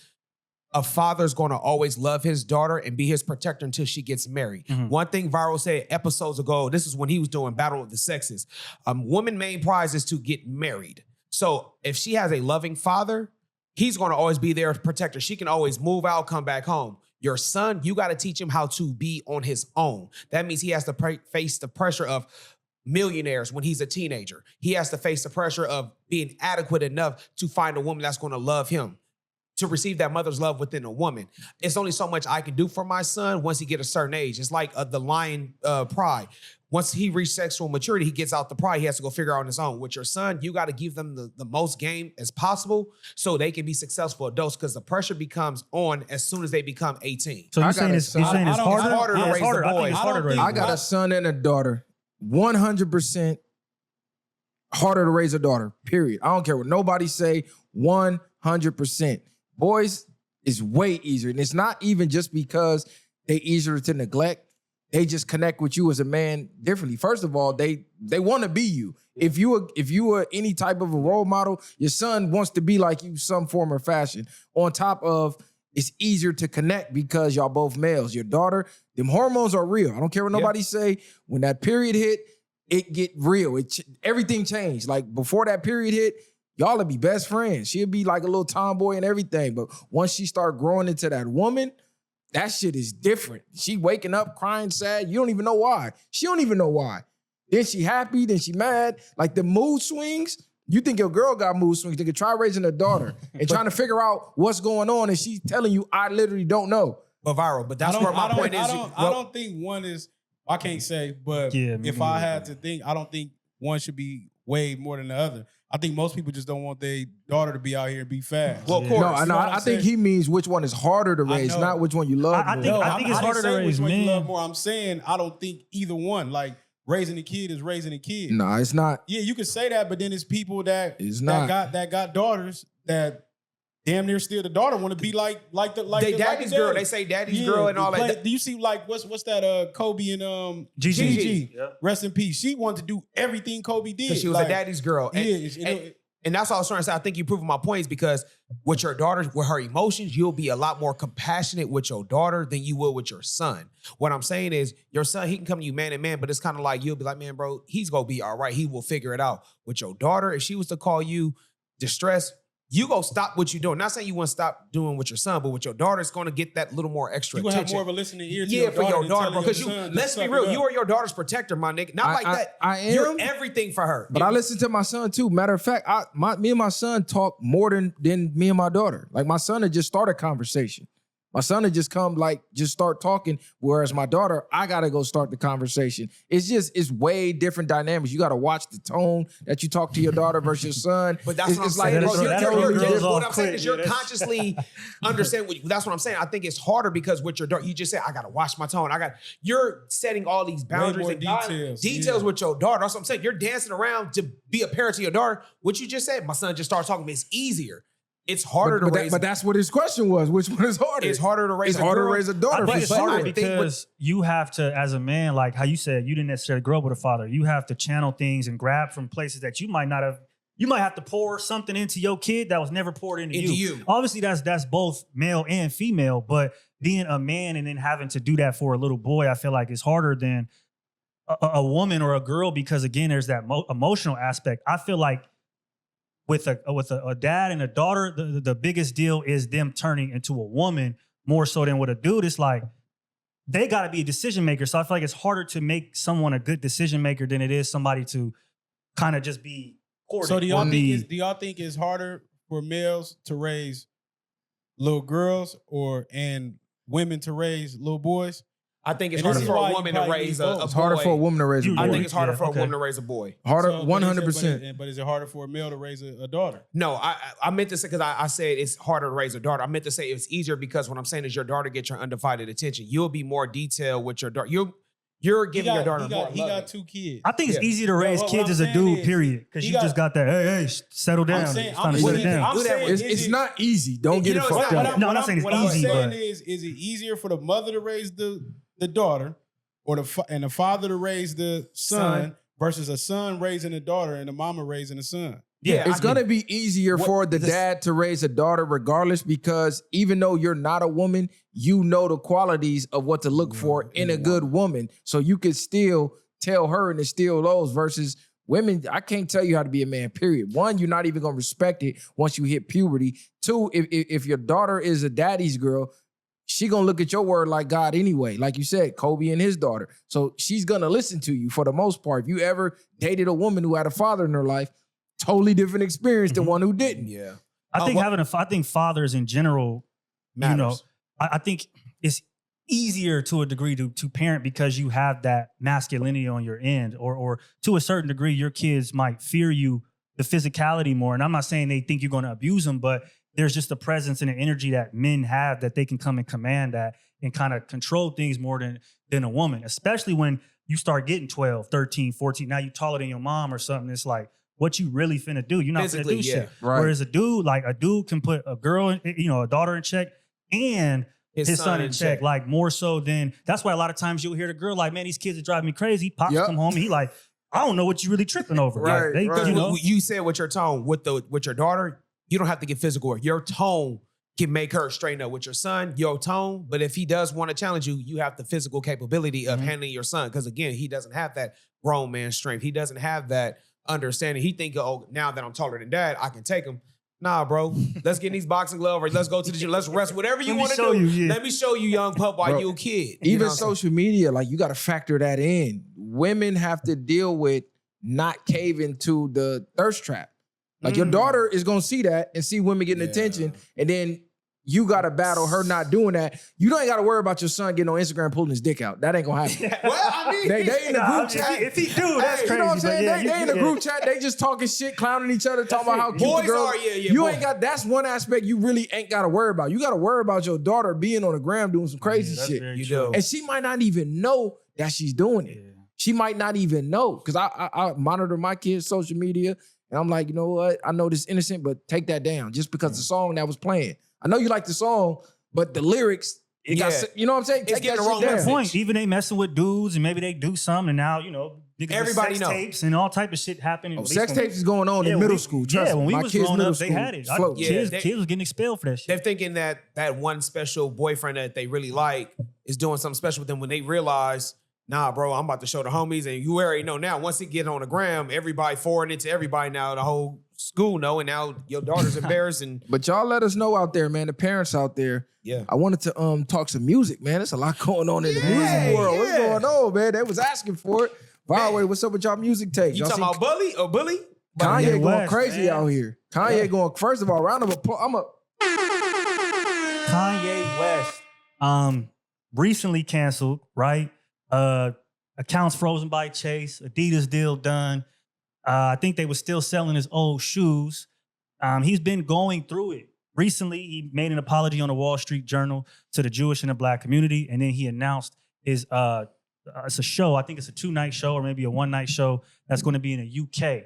a father's going to always love his daughter and be his protector until she gets married. One thing Viral said episodes ago, this is when he was doing Battle of the Sexes. Woman main prize is to get married. So if she has a loving father, he's going to always be there to protect her. She can always move out, come back home. Your son, you got to teach him how to be on his own. That means he has to face the pressure of millionaires when he's a teenager. He has to face the pressure of being adequate enough to find a woman that's going to love him, to receive that mother's love within a woman. It's only so much I can do for my son once he get a certain age. It's like the lion pride. Once he reaches sexual maturity, he gets out the pride. He has to go figure out on his own. With your son, you got to give them the most game as possible so they can be successful adults, because the pressure becomes on as soon as they become 18. So you're saying it's harder to raise the boys. I got a son and a daughter. 100% harder to raise a daughter, period. I don't care what nobody say, 100%. Boys is way easier. And it's not even just because they easier to neglect. They just connect with you as a man differently. First of all, they want to be you. If you are any type of a role model, your son wants to be like you some form or fashion. On top of, it's easier to connect because y'all both males. Your daughter, them hormones are real. I don't care what nobody say. When that period hit, it get real. Everything changed. Like before that period hit, y'all would be best friends. She'd be like a little tomboy and everything. But once she start growing into that woman, that shit is different. She waking up crying sad. You don't even know why. She don't even know why. Then she happy, then she mad. Like the mood swings. You think your girl got mood swings. They could try raising a daughter and trying to figure out what's going on, and she's telling you, I literally don't know. But viral. But that's where my point is. I don't think one is, I can't say, but if I had to think, I don't think one should be weighed more than the other. I think most people just don't want their daughter to be out here and be fast. Well, of course. No, I think he means which one is harder to raise, not which one you love more. I think it's harder to raise men. You love more. I'm saying I don't think either one. Like raising a kid is raising a kid. No, it's not. Yeah, you can say that, but then it's people that got daughters that damn near still the daughter want to be like daddy's girl. They say daddy's girl and all that. Do you see like what's that Kobe and Gigi. Yep. Rest in peace. She wanted to do everything Kobe did. Because she was a daddy's girl. And that's all I was trying to say. I think you proving my points, because with your daughter, with her emotions, you'll be a lot more compassionate with your daughter than you will with your son. What I'm saying is your son, he can come to you man and man, but it's kind of like you'll be like, man, bro, he's going to be all right. He will figure it out. With your daughter, if she was to call you distressed, you go stop what you're doing. Not saying you want to stop doing with your son, but with your daughter, it's going to get that little more extra attention. You have more of a listening ear to your daughter. For your daughter, bro. Because let's be real, you are your daughter's protector, my nigga. Not like that. I am. You're everything for her. But I listen to my son too. Matter of fact, me and my son talk more than me and my daughter. Like my son had just started a conversation. My son had just just start talking, whereas my daughter, I gotta go start the conversation. It's way different dynamics. You gotta watch the tone that you talk to your daughter versus your son. But that's what I'm saying. What I'm saying is you're consciously understand. That's what I'm saying. I think it's harder because with your daughter, you just say, I gotta watch my tone. you're setting all these boundaries and details with your daughter. That's what I'm saying. You're dancing around to be a parent to your daughter. What you just said, my son just started talking to me. It's easier. It's harder to raise. But that's what his question was. Which one is harder? It's harder to raise a girl. To raise a daughter. I think it's harder because you have to, as a man, like how you said, you didn't necessarily grow up with a father. You have to channel things and grab from places that you might not have. You might have to pour something into your kid that was never poured into you. Obviously, that's both male and female. But being a man and then having to do that for a little boy, I feel like is harder than a woman or a girl, because again, there's that emotional aspect. I feel like with a dad and a daughter, the biggest deal is them turning into a woman more so than with a dude. It's like they got to be a decision maker. So I feel like it's harder to make someone a good decision maker than it is somebody to kind of just be courted. So do y'all think it's harder for males to raise little girls and women to raise little boys? I think it's harder for a woman to raise a boy. It's harder for a woman to raise a boy. I think it's harder for a woman to raise a boy. Harder, 100%. But is it harder for a male to raise a daughter? No, I meant to say, because I said it's harder to raise a daughter. I meant to say it's easier because what I'm saying is your daughter gets your undivided attention. You'll be more detailed with your daughter. You're giving your daughter more. He got 2 kids. I think it's easier to raise kids as a dude, period. Because you just got that, hey, settle down. It's time to settle down. It's not easy. Don't get it fucked up. No, I'm not saying it's easy. What I'm saying is it easier for the mother to raise the daughter or the father to raise the son versus a son raising a daughter and a mama raising a son? Yeah, it's going to be easier for the dad to raise a daughter regardless, because even though you're not a woman, you know the qualities of what to look for in a good woman. So you could still tell her and instill those versus women. I can't tell you how to be a man, period. One, you're not even going to respect it once you hit puberty. Two, if your daughter is a daddy's girl, she gonna look at your word like God anyway. Like you said, Kobe and his daughter. So she's gonna listen to you for the most part. If you ever dated a woman who had a father in her life, totally different experience than one who didn't. Yeah. I think fathers in general, Matters. you know, I think it's easier to a degree to parent because you have that masculinity on your end, or to a certain degree, your kids might fear you, the physicality more. And I'm not saying they think you're going to abuse them, but there's just a presence and an energy that men have that they can come and command that and kind of control things more than a woman, especially when you start getting 12, 13, 14. Now you taller than your mom or something. It's like, what you really finna do? You're not finna do shit. Right. Whereas a dude can put a girl, a daughter in check and his son in check. Like more so than, that's why a lot of times you'll hear the girl like, man, these kids are driving me crazy. Pops come home and he like, I don't know what you really tripping over. Right, like, right. You said with your tone, with your daughter, you don't have to get physical. Your tone can make her straighten up. With your son, your tone. But if he does want to challenge you, you have the physical capability of handling your son. Because again, he doesn't have that grown man strength. He doesn't have that understanding. He think, oh, now that I'm taller than dad, I can take him. Nah, bro. Let's get in these boxing gloves or let's go to the gym. Let's rest. Whatever you want to do. Let me show you, young pup, while you a kid. Even social media, like you got to factor that in. Women have to deal with not caving to the thirst trap. Like your daughter is gonna see that and see women getting attention, and then you gotta battle her not doing that. You don't gotta worry about your son getting on Instagram pulling his dick out. That ain't gonna happen. Well, I mean, they in the group chat. If he do, that's crazy. You know what I'm saying? They in the group chat. They just talking shit, clowning each other, talking about how cute boys the girl. are. You ain't got. That's one aspect you really ain't gotta worry about. You gotta worry about your daughter being on the gram doing some crazy shit. You do, and she might not even know that she's doing it. Yeah. She might not even know, because I monitor my kids' social media. And I'm like, you know what? I know this is innocent, but take that down just because the song that was playing. I know you like the song, but the lyrics, got, you know what I'm saying? It's getting the wrong point. Even they messing with dudes and maybe they do something and now, everybody sex knows. Tapes and all type of shit happening. Sex tapes is going on in middle school. Trust me. When we My was kids' growing middle up, they school had it. Kids was getting expelled for that shit. They're thinking that one special boyfriend that they really like is doing something special with them when they realize, nah, bro, I'm about to show the homies. And you already know now, once it get on the gram, everybody forwarding it to everybody now, the whole school know, and now your daughter's embarrassed. But y'all let us know out there, man, the parents out there. Yeah. I wanted to talk some music, man. There's a lot going on in the music world. What's going on, man? They was asking for it. VwP, what's up with y'all music takes? You talking about Bully or Bully? Kanye going West, crazy man. out here. Kanye going, first of all, round of applause. Kanye West recently canceled, right? Accounts frozen by Chase, Adidas deal done. I think they were still selling his old shoes. He's been going through it. Recently, he made an apology on the Wall Street Journal to the Jewish and the Black community, and then he announced his it's a show. I think it's a 2-night show or maybe a 1-night show that's going to be in the UK.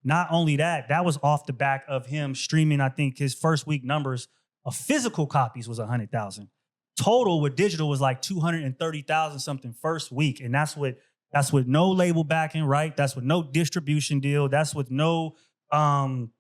Not only that, that was off the back of him streaming. I think his first week numbers of physical copies was 100,000. Total with digital was like 230,000 something first week, and that's with no label backing, right? That's with no distribution deal. That's with no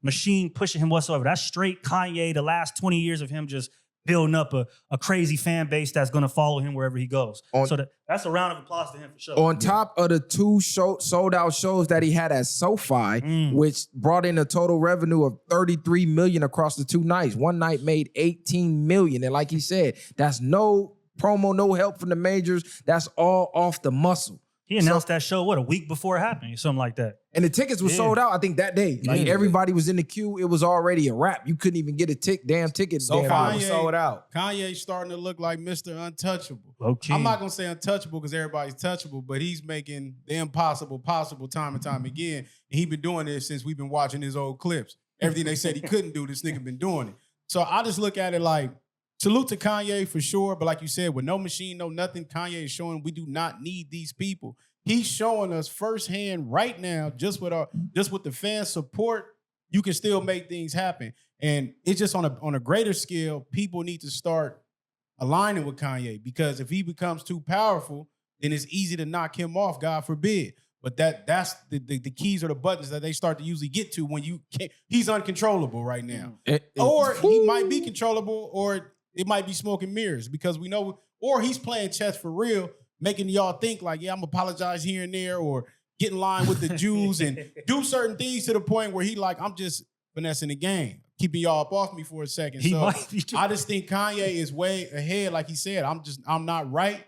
machine pushing him whatsoever. That's straight Kanye, the last 20 years of him just building up a crazy fan base that's going to follow him wherever he goes. So that's a round of applause to him for sure. On top of the 2 sold out shows that he had at SoFi, which brought in a total revenue of $33 million across the 2 nights. One night made $18 million. And like he said, that's no promo, no help from the majors. That's all off the muscle. He announced that show, a week before it happened, something like that. And the tickets were sold out, I think, that day. Like everybody was in the queue. It was already a wrap. You couldn't even get a damn ticket. So Kanye sold out. Kanye's starting to look like Mr. Untouchable. Okay. I'm not going to say untouchable because everybody's touchable, but he's making the impossible possible time and time again. And he's been doing this since we've been watching his old clips. Everything they said he couldn't do, this nigga been doing it. So I just look at it like, salute to Kanye for sure. But like you said, with no machine, no nothing, Kanye is showing we do not need these people. He's showing us firsthand right now, just with the fan support, you can still make things happen. And it's just on a greater scale, people need to start aligning with Kanye, because if he becomes too powerful, then it's easy to knock him off, God forbid. But that's the keys or the buttons that they start to usually get to when you can't. He's uncontrollable right now. Or he might be controllable, or it might be smoke and mirrors, because we know, or he's playing chess for real, making y'all think like, yeah, I'm gonna apologize here and there, or get in line with the Jews and do certain things to the point where he like, I'm just finessing the game. keeping y'all up off me for a second. I just think Kanye is way ahead. Like he said, I'm not right.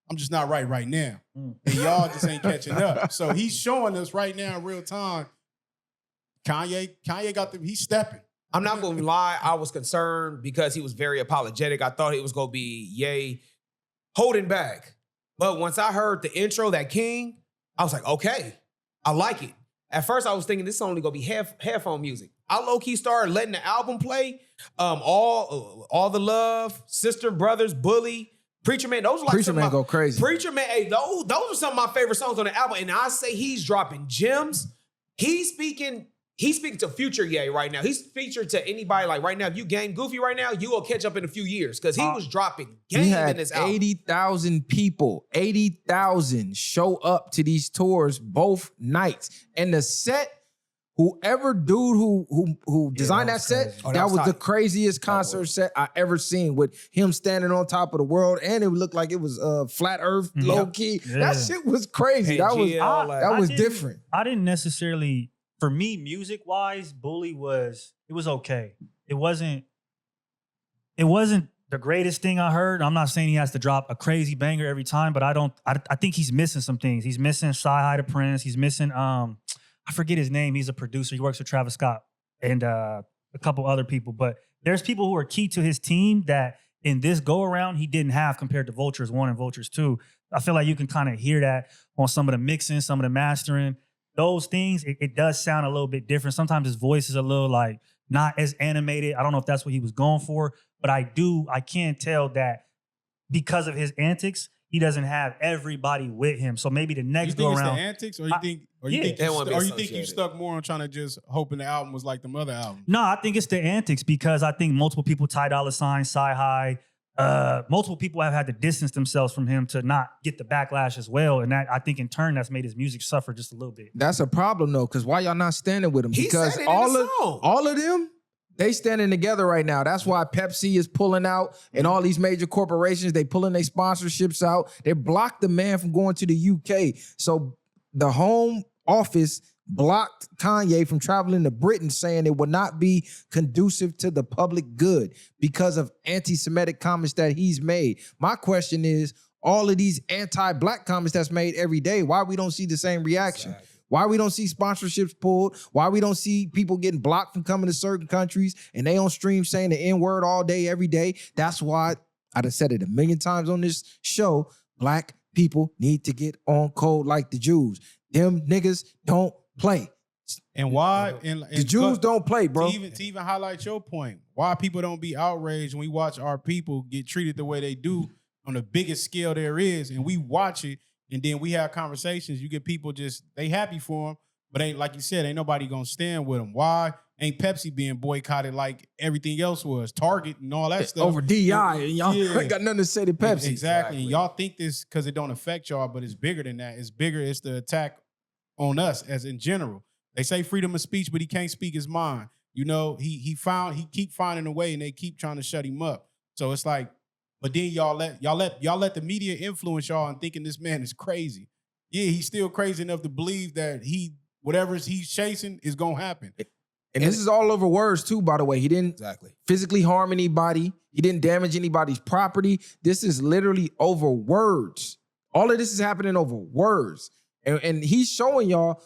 I'm just not right now. And y'all just ain't catching up. So he's showing us right now in real time. Kanye he's stepping. I'm not going to lie. I was concerned because he was very apologetic. I thought it was going to be Ye holding back. But once I heard the intro, that King, I was like, okay, I like it. At first, I was thinking this is only going to be headphone music. I low-key started letting the album play. All the Love, Sister, Brothers, Bully, Preacher Man. Those are like Preacher Man go crazy. Preacher Man, hey, those are some of my favorite songs on the album. And I say he's dropping gems. He's speaking to future Ye right now. He's featured to anybody like right now. If you gang Goofy right now, you will catch up in a few years because he was dropping game in this album. 80,000 people, 80,000 show up to these tours both nights. And the set, whoever dude who designed that set, that was the craziest concert set I ever seen with him standing on top of the world. And it looked like it was flat earth, low key. Yeah. That shit was crazy. That was different. I didn't necessarily, for me, music wise, Bully was okay. It wasn't the greatest thing I heard. I'm not saying he has to drop a crazy banger every time, but I think he's missing some things. He's missing Sci-Hi the Prince. He's missing I forget his name. He's a producer. He works with Travis Scott and a couple other people. But there's people who are key to his team that in this go-around he didn't have compared to Vultures 1 and Vultures 2. I feel like you can kind of hear that on some of the mixing, some of the mastering. Those things, it does sound a little bit different. Sometimes his voice is a little like not as animated. I don't know if that's what he was going for, but I can tell that because of his antics, he doesn't have everybody with him. So maybe the next go around. You think it's the antics, or you think you stuck more on trying to just hoping the album was like the other album? No, I think it's the antics because I think multiple people, Ty Dolla $ign, Sci-Hi, multiple people have had to distance themselves from him to not get the backlash as well. And that, I think in turn, that's made his music suffer just a little bit. That's a problem though, because why y'all not standing with him? Because all of them, they standing together right now. That's why Pepsi is pulling out and all these major corporations, they pulling their sponsorships out. They blocked the man from going to the UK. So the Home Office blocked Kanye from traveling to Britain, saying it would not be conducive to the public good because of anti-Semitic comments that he's made. My question is, all of these anti-black comments that's made every day, why we don't see the same reaction? Exactly. Why we don't see sponsorships pulled? Why we don't see people getting blocked from coming to certain countries and they on stream saying the N-word all day, every day? That's why I done said it a million times on this show. Black people need to get on code like the Jews. Them niggas don't play. And why? And the Jews don't play, bro. To even highlight your point, why people don't be outraged when we watch our people get treated the way they do on the biggest scale there is, and we watch it. And then we have conversations. You get people they happy for them, but ain't, like you said, ain't nobody gonna stand with them. Why ain't Pepsi being boycotted like everything else was? Target and all that stuff. Over DI, and y'all ain't got nothing to say to Pepsi. Exactly. And y'all think this because it don't affect y'all, but it's bigger than that. It's bigger. It's the attack on us as in general. They say freedom of speech, but he can't speak his mind. You know, he keep finding a way, and they keep trying to shut him up. So it's like, but then y'all let the media influence y'all and thinking this man is crazy. Yeah, he's still crazy enough to believe that whatever he's chasing is gonna happen. And this is all over words too, by the way. He didn't physically harm anybody. He didn't damage anybody's property. This is literally over words. All of this is happening over words. And he's showing y'all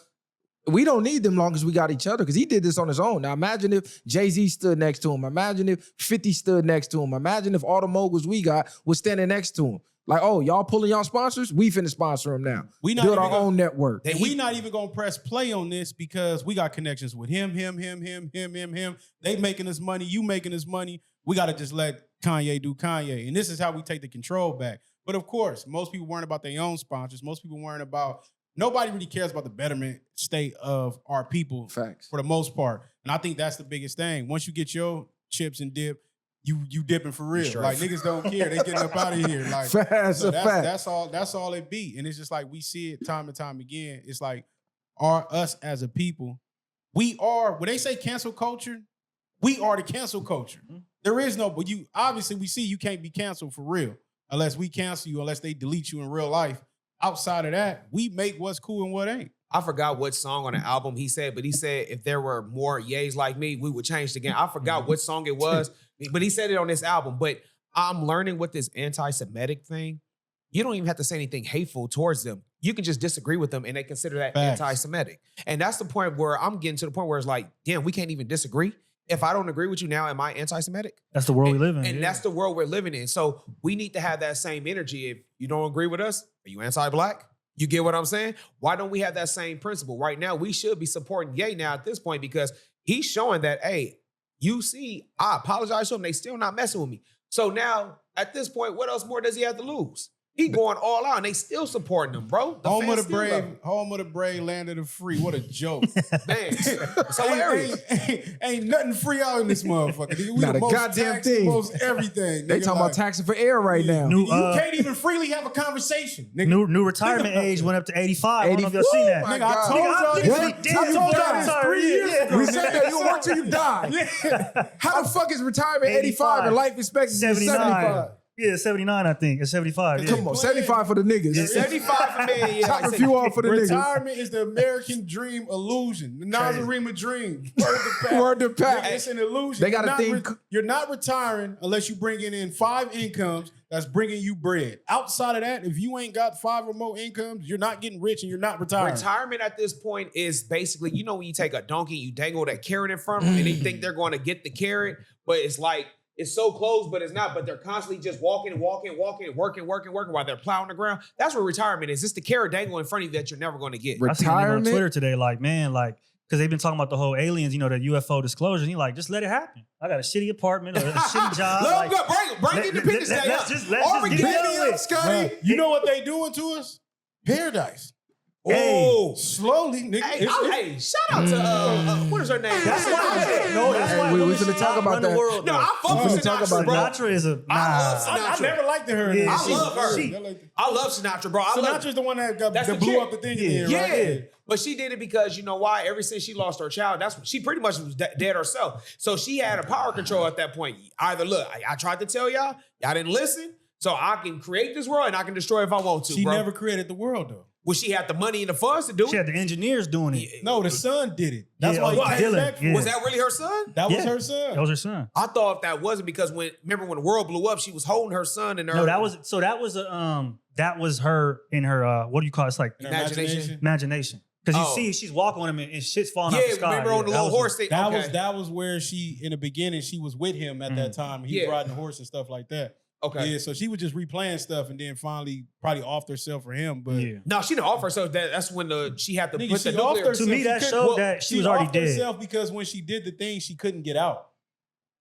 we don't need them long as we got each other, because he did this on his own. Now imagine if Jay-Z stood next to him. Imagine if 50 stood next to him. Imagine if all the moguls we got was standing next to him. Like, oh, y'all pulling y'all sponsors? We finna sponsor them now. We build our own network. And we not even gonna press play on this because we got connections with him. They making us money. You making us money. We gotta just let Kanye do Kanye. And this is how we take the control back. But of course, most people weren't about their own sponsors. Most people weren't about... Nobody really cares about the betterment state of our people. Facts. For the most part. And I think that's the biggest thing. Once you get your chips and dip, you dipping for real. Sure. Like niggas don't care. They getting up out of here. Like that's all it be. And it's just like we see it time and time again. It's like us as a people, we are, when they say cancel culture, we are the cancel culture. Mm-hmm. There is no, but you obviously we see you can't be canceled for real unless we cancel you, unless they delete you in real life. Outside of that, we make what's cool and what ain't. I forgot what song on the album he said, but he said if there were more yays like me, we would change the game. I forgot what song it was, but he said it on this album. But I'm learning with this anti-Semitic thing. You don't even have to say anything hateful towards them. You can just disagree with them and they consider that anti-Semitic. And that's the point where I'm getting to the point where it's like, damn, we can't even disagree. If I don't agree with you now, am I anti-Semitic? That's the world we live in. And that's the world we're living in. So we need to have that same energy. If you don't agree with us, are you anti-black? You get what I'm saying? Why don't we have that same principle? Right now, we should be supporting Ye now at this point because he's showing that, hey, you see, I apologize to him. They still not messing with me. So now, at this point, what else more does he have to lose? He going all out, and they still supporting him, bro. Home of the brave, land of the free. What a joke, man! It's hilarious. Ain't nothing free out in this motherfucker. We Not the a most goddamn taxed, thing. Most everything. They talking about taxing for air right now. You can't even freely have a conversation. Nigga. New retirement age went up to 85. I don't know if y'all seen that. Nigga, I told y'all 3 years ago. We said that you work till you die. How the fuck is retirement 85 and life expectancy 75? Yeah, 79, I think. It's 75. Yeah. Come on, 75 for the niggas. Yeah, 75 for me. Yeah, Top a few off for the niggas. Retirement is the American dream illusion. The Nazarene dream. Word to pack. It's an illusion. They got a thing. You're not retiring unless you bringing in 5 incomes that's bringing you bread. Outside of that, if you ain't got 5 or more incomes, you're not getting rich and you're not retiring. Retirement at this point is basically, you know, when you take a donkey, you dangle that carrot in front of them and they think they're going to get the carrot, but it's like, it's so close, but it's not. But they're constantly just walking, working while they're plowing the ground. That's what retirement is. It's the carrot dangle in front of you that you're never going to get. I seen on Twitter today, like, man, like, because they've been talking about the whole aliens, you know, the UFO disclosure. And he like, just let it happen. I got a shitty apartment or a shitty job. Let them go. Bring Independence Day up. Let's just get it up, Scotty. You know what they doing to us? Paradise. Oh, slowly, nigga. Hey, shout out to what is her name? That's why we was gonna talk about that. No, I fuck with Sinatra, bro. Sinatra is a. I never liked her. Yeah, I love her. I love Sinatra, bro. Sinatra's the one that blew up the thing. Yeah. But she did it because, you know why? Ever since she lost her child, she pretty much was dead herself. So she had a power control at that point. Either look, I tried to tell y'all didn't listen. So I can create this world and I can destroy it if I want to. She never created the world though. Well, she had the money and the funds to do it. She had the engineers doing it. No, the son did it. That's why he came back. Was that really her son? That was her son. That was her son. I thought that wasn't because remember when the world blew up, she was holding her son in her. No, that was her in her what do you call it? It's like imagination. Because you see, she's walking on him and shit's falling out the sky. Yeah, remember on the little horse thing. That was where she, in the beginning, she was with him at that time. He was riding the horse and stuff like that. Okay. Yeah, so she was just replaying stuff and then finally probably offed herself for him. But no, she didn't off herself. That's when she had to put the nuclear. To me, that showed that she was already dead. Herself because when she did the thing, she couldn't get out.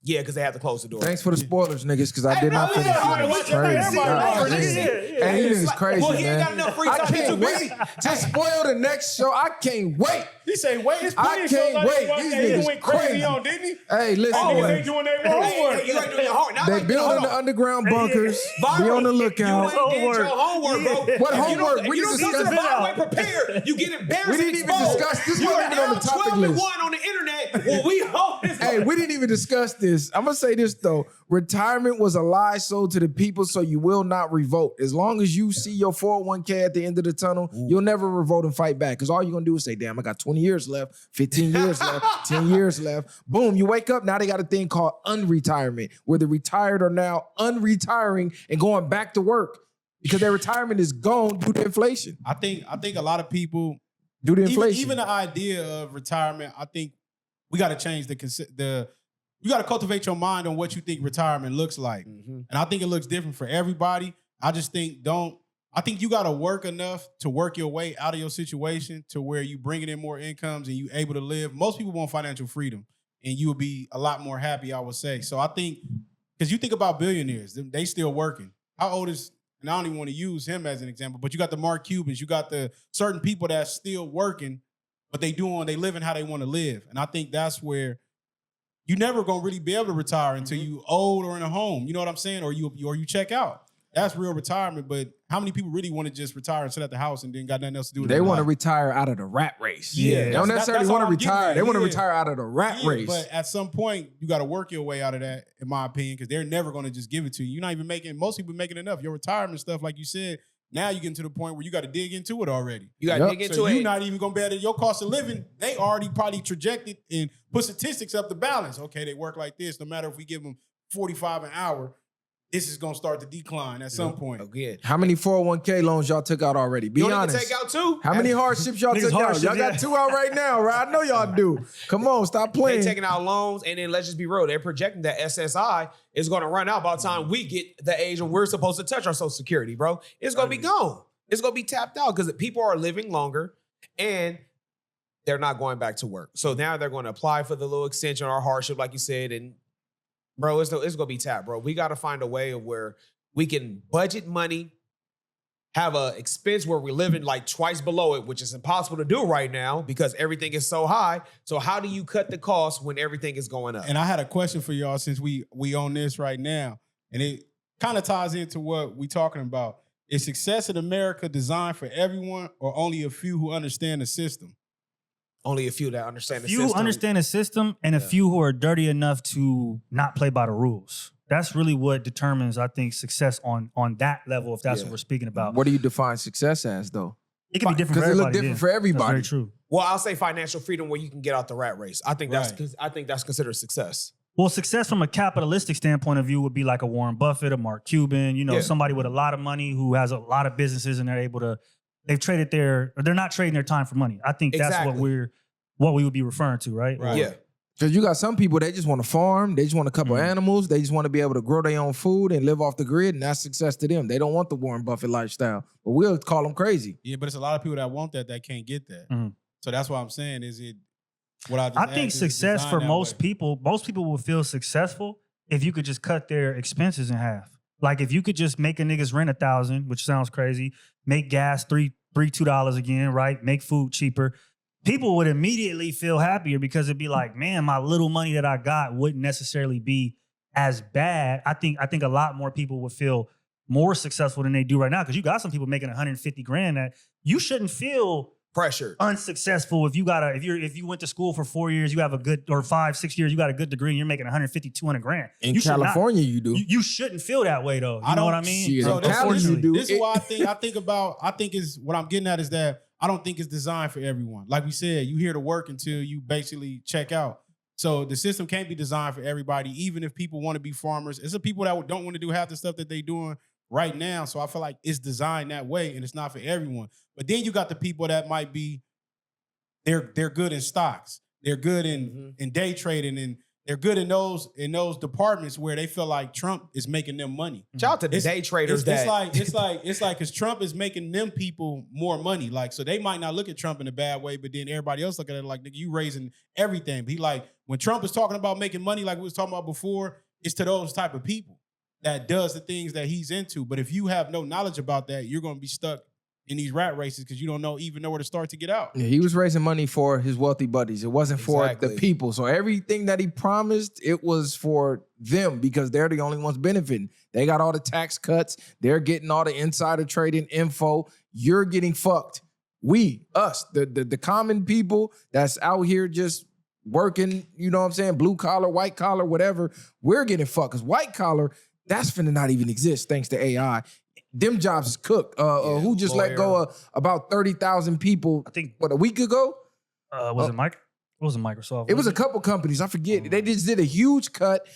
Yeah, because they had to close the door. Thanks for the spoilers, niggas, because I did not finish it. Hey, you niggas crazy, well, he ain't got enough free time. I can't wait to spoil the next show. I can't wait. He say, wait, I can't wait. These niggas went crazy on, didn't he? Hey, listen, niggas ain't doing their homework. You ain't doing your homework. They building the underground bunkers. Be on the lookout. You ain't did your homework, bro. What homework? We just discussed it. Prepared. You get embarrassed. We didn't even discuss this. Wasn't even on the topic list. 12-1 on the internet. Well, we hope this. Hey, we didn't even discuss this. I'm gonna say this though. Retirement was a lie sold to the people, so you will not revolt. As long as you see your 401k at the end of the tunnel, you'll never revolt and fight back. Because all you're gonna do is say, damn, I got 20 years left, 15 years left, 10 years left. Boom, you wake up, now they got a thing called unretirement, where the retired are now unretiring and going back to work because their retirement is gone due to inflation. I think a lot of people due to inflation. Even the idea of retirement, I think we got to change you got to cultivate your mind on what you think retirement looks like. Mm-hmm. And I think it looks different for everybody. I just think I think you got to work enough to work your way out of your situation to where you bringing in more incomes and you able to live. Most people want financial freedom and you will be a lot more happy, I would say. So I think, because you think about billionaires, they still working. How old is, and I don't even want to use him as an example, but you got the Mark Cubans, you got the certain people that's still working, but they living how they want to live. And I think that's where you never gonna really be able to retire until you old or in a home. You know what I'm saying? Or you check out. That's real retirement. But how many people really want to just retire and sit at the house and then got nothing else to do? They want to retire out of the rat race. Yeah, they don't necessarily want to retire. They want to retire out of the rat race. But at some point, you got to work your way out of that, in my opinion, because they're never going to just give it to you. You're not even making. Most people making enough. Your retirement stuff, like you said, Now you get to the point where you got to dig into it already. You got to dig into it. You're not even going to be able to, your cost of living, they already probably trajected and put statistics up the balance. Okay, they work like this. No matter if we give them 45 an hour, this is going to start to decline at some point. Again. How many 401k loans y'all took out already? Be honest. Take out 2? How many hardships y'all took out? Y'all got 2 out right now, right? I know y'all do. Come on, stop playing. They taking out loans, and then let's just be real. They're projecting that SSI is going to run out by the time we get the age when we're supposed to touch our Social Security, bro. It's going to be gone. It's going to be tapped out because people are living longer, and they're not going back to work. So now they're going to apply for the little extension or hardship, like you said, and bro, it's going to be tapped, bro. We got to find a way of where we can budget money, have a expense where we're living like twice below it, which is impossible to do right now because everything is so high. So how do you cut the cost when everything is going up? And I had a question for y'all since we on this right now, and it kind of ties into what we talking about. Is success in America designed for everyone or only a few who understand the system? Only a few that understand the system. system. Few understand the system, and a few who are dirty enough to not play by the rules. That's really what determines, I think, success on that level, if that's what we're speaking about. What do you define success as, though? It can be different for everybody. Because it look different for everybody. That's very true. Well, I'll say financial freedom where you can get out the rat race. I think that's considered success. Well, success from a capitalistic standpoint of view would be like a Warren Buffett, a Mark Cuban, somebody with a lot of money who has a lot of businesses and they're able to, they're not trading their time for money. I think that's what we would be referring to, right? Yeah. Because you got some people, they just want to farm, they just want a couple animals, they just want to be able to grow their own food and live off the grid, and that's success to them. They don't want the Warren Buffett lifestyle, but we'll call them crazy. Yeah, but it's a lot of people that want that can't get that. Mm-hmm. So that's what I'm saying. Is it I think success for most people will feel successful if you could just cut their expenses in half. Like if you could just make a nigga's rent $1,000, which sounds crazy, make gas $2 again, right? Make food cheaper. People would immediately feel happier because it'd be like, man, my little money that I got wouldn't necessarily be as bad. I think a lot more people would feel more successful than they do right now because you got some people making 150 grand that you shouldn't feel pressure unsuccessful if you went to school for 4 years, you have a good, or 5-6 years, you got a good degree and you're making 150, 200 grand. In California, you do. You shouldn't feel that way though. You know what I mean? So this is why I think is what I'm getting at is that I don't think it's designed for everyone. Like we said, you here to work until you basically check out. So the system can't be designed for everybody, even if people want to be farmers. It's the people that don't want to do half the stuff that they're doing right now. So I feel like it's designed that way and it's not for everyone. But then you got the people that might be, they're good in stocks. They're good in day trading, and they're good in those departments where they feel like Trump is making them money. Shout out to the day traders. It's like because Trump is making them people more money. Like, so they might not look at Trump in a bad way, but then everybody else look at it like, nigga, you raising everything. But he like, when Trump is talking about making money, like we was talking about before, it's to those type of people that does the things that he's into. But if you have no knowledge about that, you're going to be stuck in these rat races because you don't even know where to start to get out. Yeah, he was raising money for his wealthy buddies. It wasn't for the people. So everything that he promised, it was for them because they're the only ones benefiting. They got all the tax cuts. They're getting all the insider trading info. You're getting fucked. Us, the common people that's out here just working, you know what I'm saying, blue collar, white collar, whatever, we're getting fucked. Because white collar, that's finna not even exist thanks to AI. Them jobs is cooked. Who just let go of about 30,000 people, I think, a week ago? Was it Mike? It wasn't Microsoft. It was a couple companies. I forget. They just did a huge cut.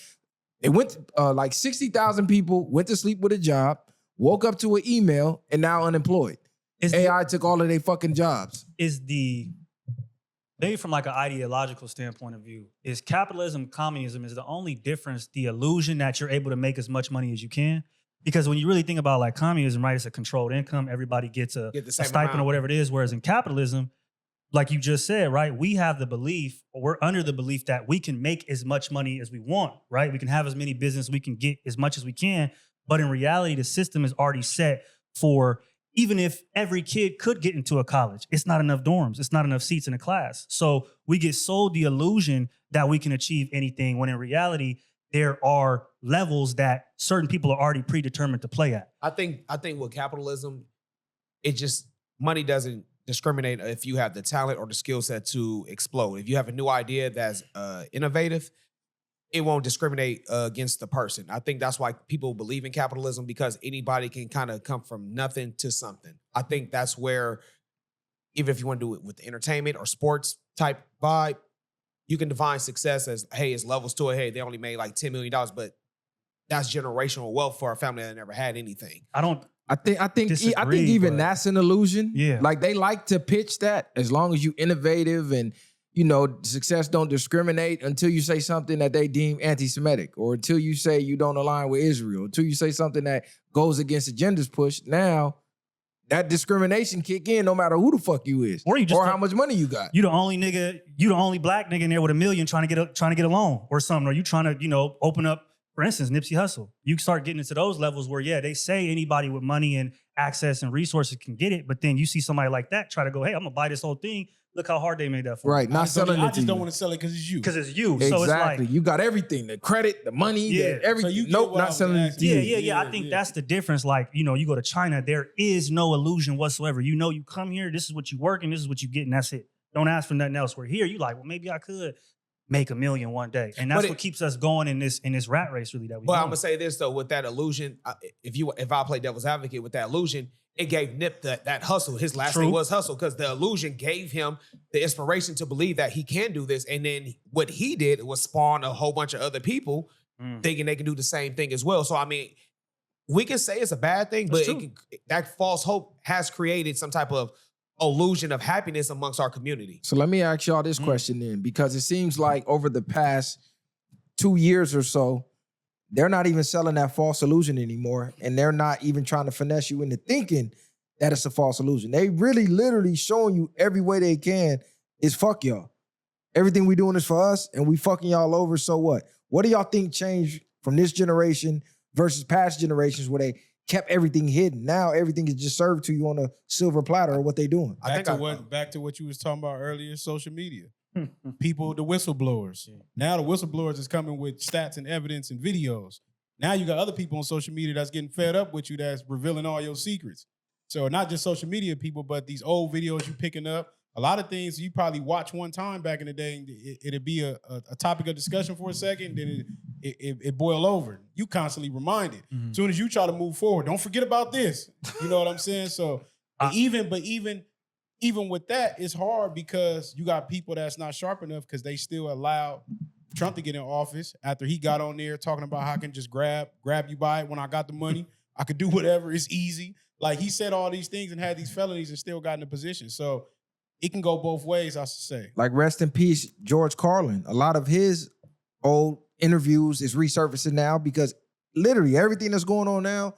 They went, like 60,000 people went to sleep with a job, woke up to an email, and now unemployed. AI took all of their fucking jobs. Maybe from like an ideological standpoint of view, is capitalism, communism is the only difference, the illusion that you're able to make as much money as you can. Because when you really think about like communism, right, it's a controlled income. Everybody gets a stipend or whatever it is. Whereas in capitalism, like you just said, right, we have the belief, or we're under the belief that we can make as much money as we want, right? We can have as many business, we can get as much as we can. But in reality, the system is already set for, even if every kid could get into a college, it's not enough dorms. It's not enough seats in a class. So we get sold the illusion that we can achieve anything when in reality, there are levels that certain people are already predetermined to play at. I think with capitalism, money doesn't discriminate if you have the talent or the skill set to explode. If you have a new idea that's innovative, it won't discriminate against the person. I think that's why people believe in capitalism, because anybody can kind of come from nothing to something. I think that's where, even if you want to do it with entertainment or sports type vibe, you can define success as, hey, it's levels to it. Hey, they only made like $10 million, but that's generational wealth for a family that never had anything. I think disagree, even but that's an illusion. Yeah. Like they like to pitch that as long as you innovative and success don't discriminate, until you say something that they deem anti-Semitic, or until you say you don't align with Israel, until you say something that goes against the gender's push. Now that discrimination kick in no matter who the fuck you is, or how much money you got. You the only black nigga in there with $1 million trying to get a loan or something, or you trying to open up. For instance, Nipsey Hussle. You start getting into those levels where, they say anybody with money and access and resources can get it, but then you see somebody like that try to go, hey, I'm gonna buy this whole thing. Look how hard they made that for. Right, not selling it. I just don't want to sell it because it's you. Because it's you. Exactly. So it's like, you got everything, the credit, the money, everything. So not selling it to you. Yeah. I think that's the difference. Like, you go to China, there is no illusion whatsoever. You come here, this is what you work and this is what you get, and that's it. Don't ask for nothing else. We're here, you like, well, maybe I could make $1 million one day. And that's what keeps us going in this rat race, really, that we But I'm gonna say this though, with that illusion, if I play devil's advocate with that illusion, it gave Nip that hustle. His last name was Hustle, because the illusion gave him the inspiration to believe that he can do this. And then what he did was spawn a whole bunch of other people thinking they can do the same thing as well. So I mean, we can say it's a bad thing, but that false hope has created some type of illusion of happiness amongst our community. So let me ask y'all this question then, because it seems like over the past 2 years or so, they're not even selling that false illusion anymore, and they're not even trying to finesse you into thinking that it's a false illusion. They really literally showing you every way they can is fuck y'all. Everything we doing is for us, and we fucking y'all over, so what? What do y'all think changed from this generation versus past generations where they kept everything hidden? Now everything is just served to you on a silver platter of what they doing. Back to what you was talking about earlier, social media. People, the whistleblowers. Yeah. Now the whistleblowers is coming with stats and evidence and videos. Now you got other people on social media that's getting fed up with you, that's revealing all your secrets. So not just social media people, but these old videos you picking up. A lot of things you probably watch one time back in the day, and it'd be a topic of discussion for a second, then it boil over. You constantly reminded. As soon as you try to move forward, don't forget about this. You know what I'm saying? So even with that, it's hard because you got people that's not sharp enough because they still allowed Trump to get in office after he got on there talking about how I can just grab you by it when I got the money. I could do whatever. It's easy. Like he said all these things and had these felonies and still got in the position. So it can go both ways, I should say. Like rest in peace, George Carlin. A lot of his old interviews is resurfacing now because literally everything that's going on now,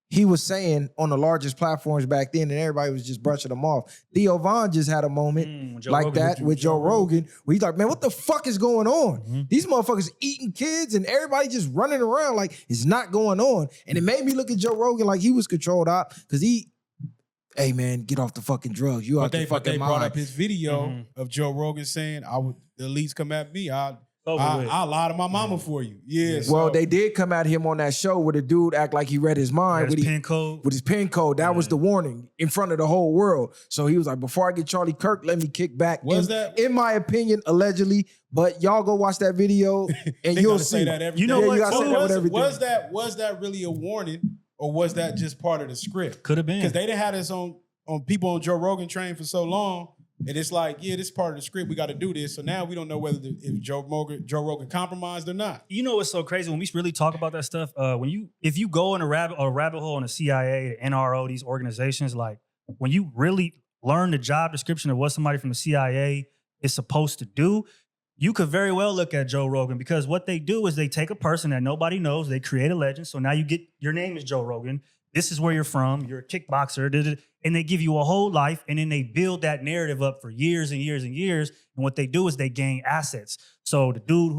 he was saying on the largest platforms back then, and everybody was just brushing them off. Theo Von just had a moment like that with Joe Rogan, where he's like, man, what the fuck is going on? These motherfuckers eating kids and everybody just running around like it's not going on. And it made me look at Joe Rogan like he was controlled out because hey man, get off the fucking drugs. You out the fucking mind. They brought up his video of Joe Rogan saying, the elites come at me, I'll lie to my mama for you. Yeah. Well, they did come at him on that show where the dude act like he read his mind with his pin code. That was the warning in front of the whole world. So he was like, before I get Charlie Kirk, let me kick back. In my opinion, allegedly, but y'all go watch that video and you'll see. You know what? Was that really a warning, or was that just part of the script? Could have been. Because they done had us on people on Joe Rogan train for so long. And it's like, yeah, this is part of the script. We got to do this. So now we don't know whether if Joe Rogan compromised or not. You know what's so crazy when we really talk about that stuff? If you go in a rabbit hole in the CIA, the NRO, these organizations, like when you really learn the job description of what somebody from the CIA is supposed to do, you could very well look at Joe Rogan, because what they do is they take a person that nobody knows, they create a legend. So now you get, your name is Joe Rogan. This is where you're from. You're a kickboxer. And they give you a whole life, and then they build that narrative up for years and years and years. And what they do is they gain assets. So the dude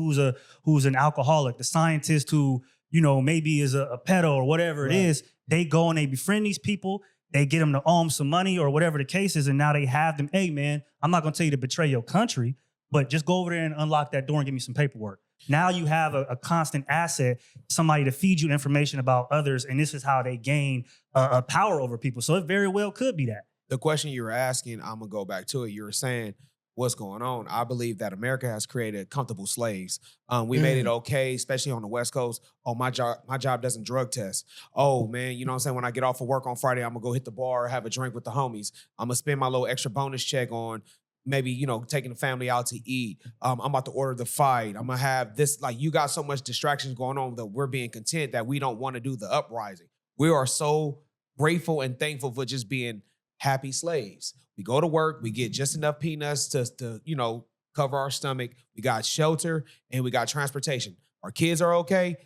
who's an alcoholic, the scientist who, maybe is a pedo or whatever it is, they go and they befriend these people. They get them to owe them some money or whatever the case is. And now they have them, hey man, I'm not going to tell you to betray your country, but just go over there and unlock that door and give me some paperwork. Now you have a constant asset, somebody to feed you information about others, and this is how they gain a power over people. So it very well could be that. The question you were asking, I'm going to go back to it. You were saying, what's going on. I believe that America has created comfortable slaves. We made it okay, especially on the West Coast. Oh, my job doesn't drug test. Oh man, you know what I'm saying? When I get off of work on Friday, I'm gonna go hit the bar, have a drink with the homies. I'm gonna spend my little extra bonus check on maybe, you know, taking the family out to eat. I'm about to order the fight. I'm gonna have this, like, you got so much distractions going on that we're being content that we don't want to do the uprising. We are so grateful and thankful for just being happy slaves. We go to work, we get just enough peanuts to you know, cover our stomach. We got shelter and we got transportation. Our kids are okay.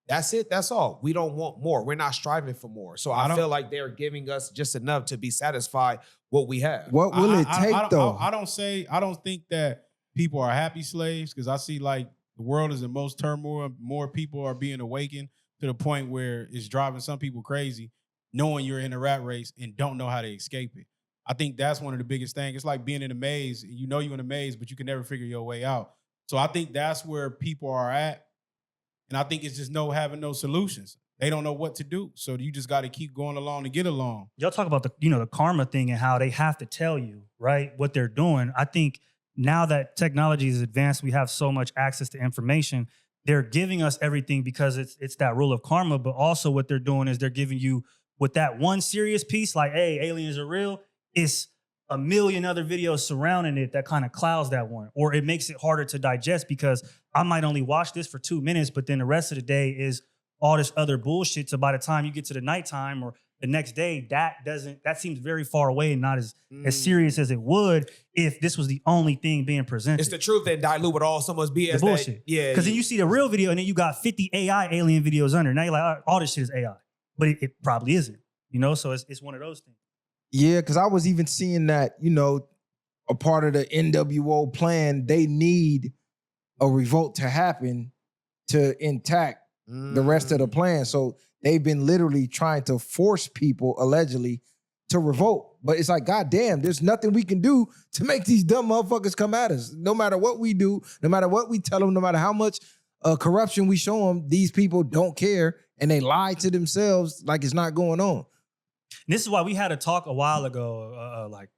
That's it. That's all. We don't want more. We're not striving for more. So I feel like they're giving us just enough to be satisfied what we have. What will it take though? I don't think that people are happy slaves, because I see like the world is in most turmoil. More people are being awakened to the point where it's driving some people crazy, knowing you're in a rat race and don't know how to escape it. I think that's one of the biggest things. It's like being in a maze. You know you're in a maze, but you can never figure your way out. So I think that's where people are at. And I think it's just having no solutions. They don't know what to do. So you just got to keep going along to get along. Y'all talk about the karma thing and how they have to tell you, right, what they're doing. I think now that technology is advanced, we have so much access to information. They're giving us everything because it's that rule of karma. But also what they're doing is they're giving you with that one serious piece, like, hey, aliens are real. It's a million other videos surrounding it that kind of clouds that one, or it makes it harder to digest because I might only watch this for 2 minutes, but then the rest of the day is all this other bullshit. So by the time you get to the nighttime or the next day, that seems very far away and not as serious as it would if this was the only thing being presented. It's the truth that dilute with all so much BS. The bullshit. Yeah. Because then you see the real video and then you got 50 AI alien videos under. Now you're like, all this shit is AI. But it probably isn't, you know? So it's one of those things. Yeah, because I was even seeing that, you know, a part of the NWO plan, they need a revolt to happen to intact the rest of the plan. So they've been literally trying to force people, allegedly, to revolt. But it's like, goddamn, there's nothing we can do to make these dumb motherfuckers come at us. No matter what we do, no matter what we tell them, no matter how much corruption we show them, these people don't care and they lie to themselves like it's not going on. And this is why we had a talk a while ago, like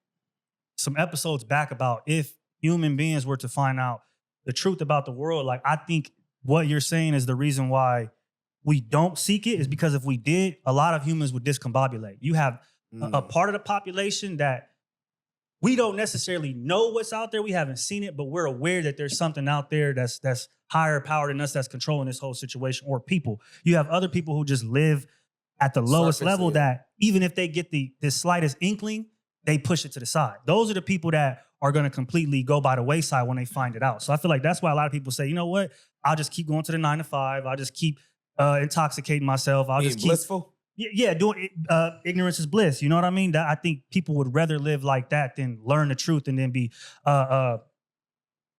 some episodes back, about if human beings were to find out the truth about the world. Like, I think what you're saying is the reason why we don't seek it is because if we did, a lot of humans would discombobulate. You have a part of the population that we don't necessarily know what's out there. We haven't seen it, but we're aware that there's something out there that's higher power than us that's controlling this whole situation, or people. You have other people who just live at the lowest level that even if they get the slightest inkling, they push it to the side. Those are the people that are going to completely go by the wayside when they find it out. So I feel like that's why a lot of people say, you know what? I'll just keep going to the 9 to 5. I'll just keep intoxicating myself. I'll just keep blissful. Yeah, doing ignorance is bliss. You know what I mean? That I think people would rather live like that than learn the truth and then be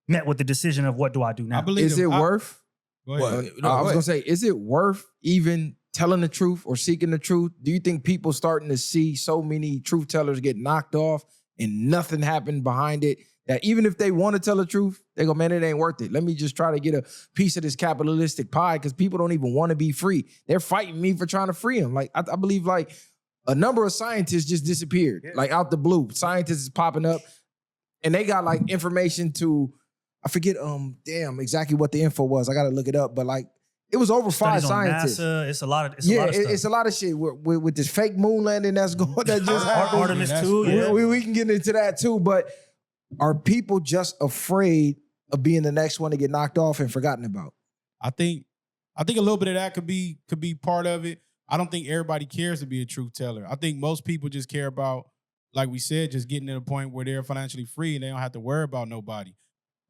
met with the decision of what do I do now? I believe is it worth? Go ahead. I was gonna say, is it worth even telling the truth or seeking the truth? Do you think people starting to see so many truth tellers get knocked off and nothing happened behind it, that even if they want to tell the truth, they go, man, it ain't worth it. Let me just try to get a piece of this capitalistic pie, because people don't even want to be free. They're fighting me for trying to free them. Like, I believe like a number of scientists just disappeared, like out the blue. Scientists is popping up and they got like information to, I forget exactly what the info was. I got to look it up, but like, it was over 5 scientists. NASA, it's a lot of stuff. It's a lot of shit with this fake moon landing that's going, that just happened. Artemis 2, yeah. We can get into that too, but are people just afraid of being the next one to get knocked off and forgotten about? I think a little bit of that could be part of it. I don't think everybody cares to be a truth teller. I think most people just care about, like we said, just getting to the point where they're financially free and they don't have to worry about nobody,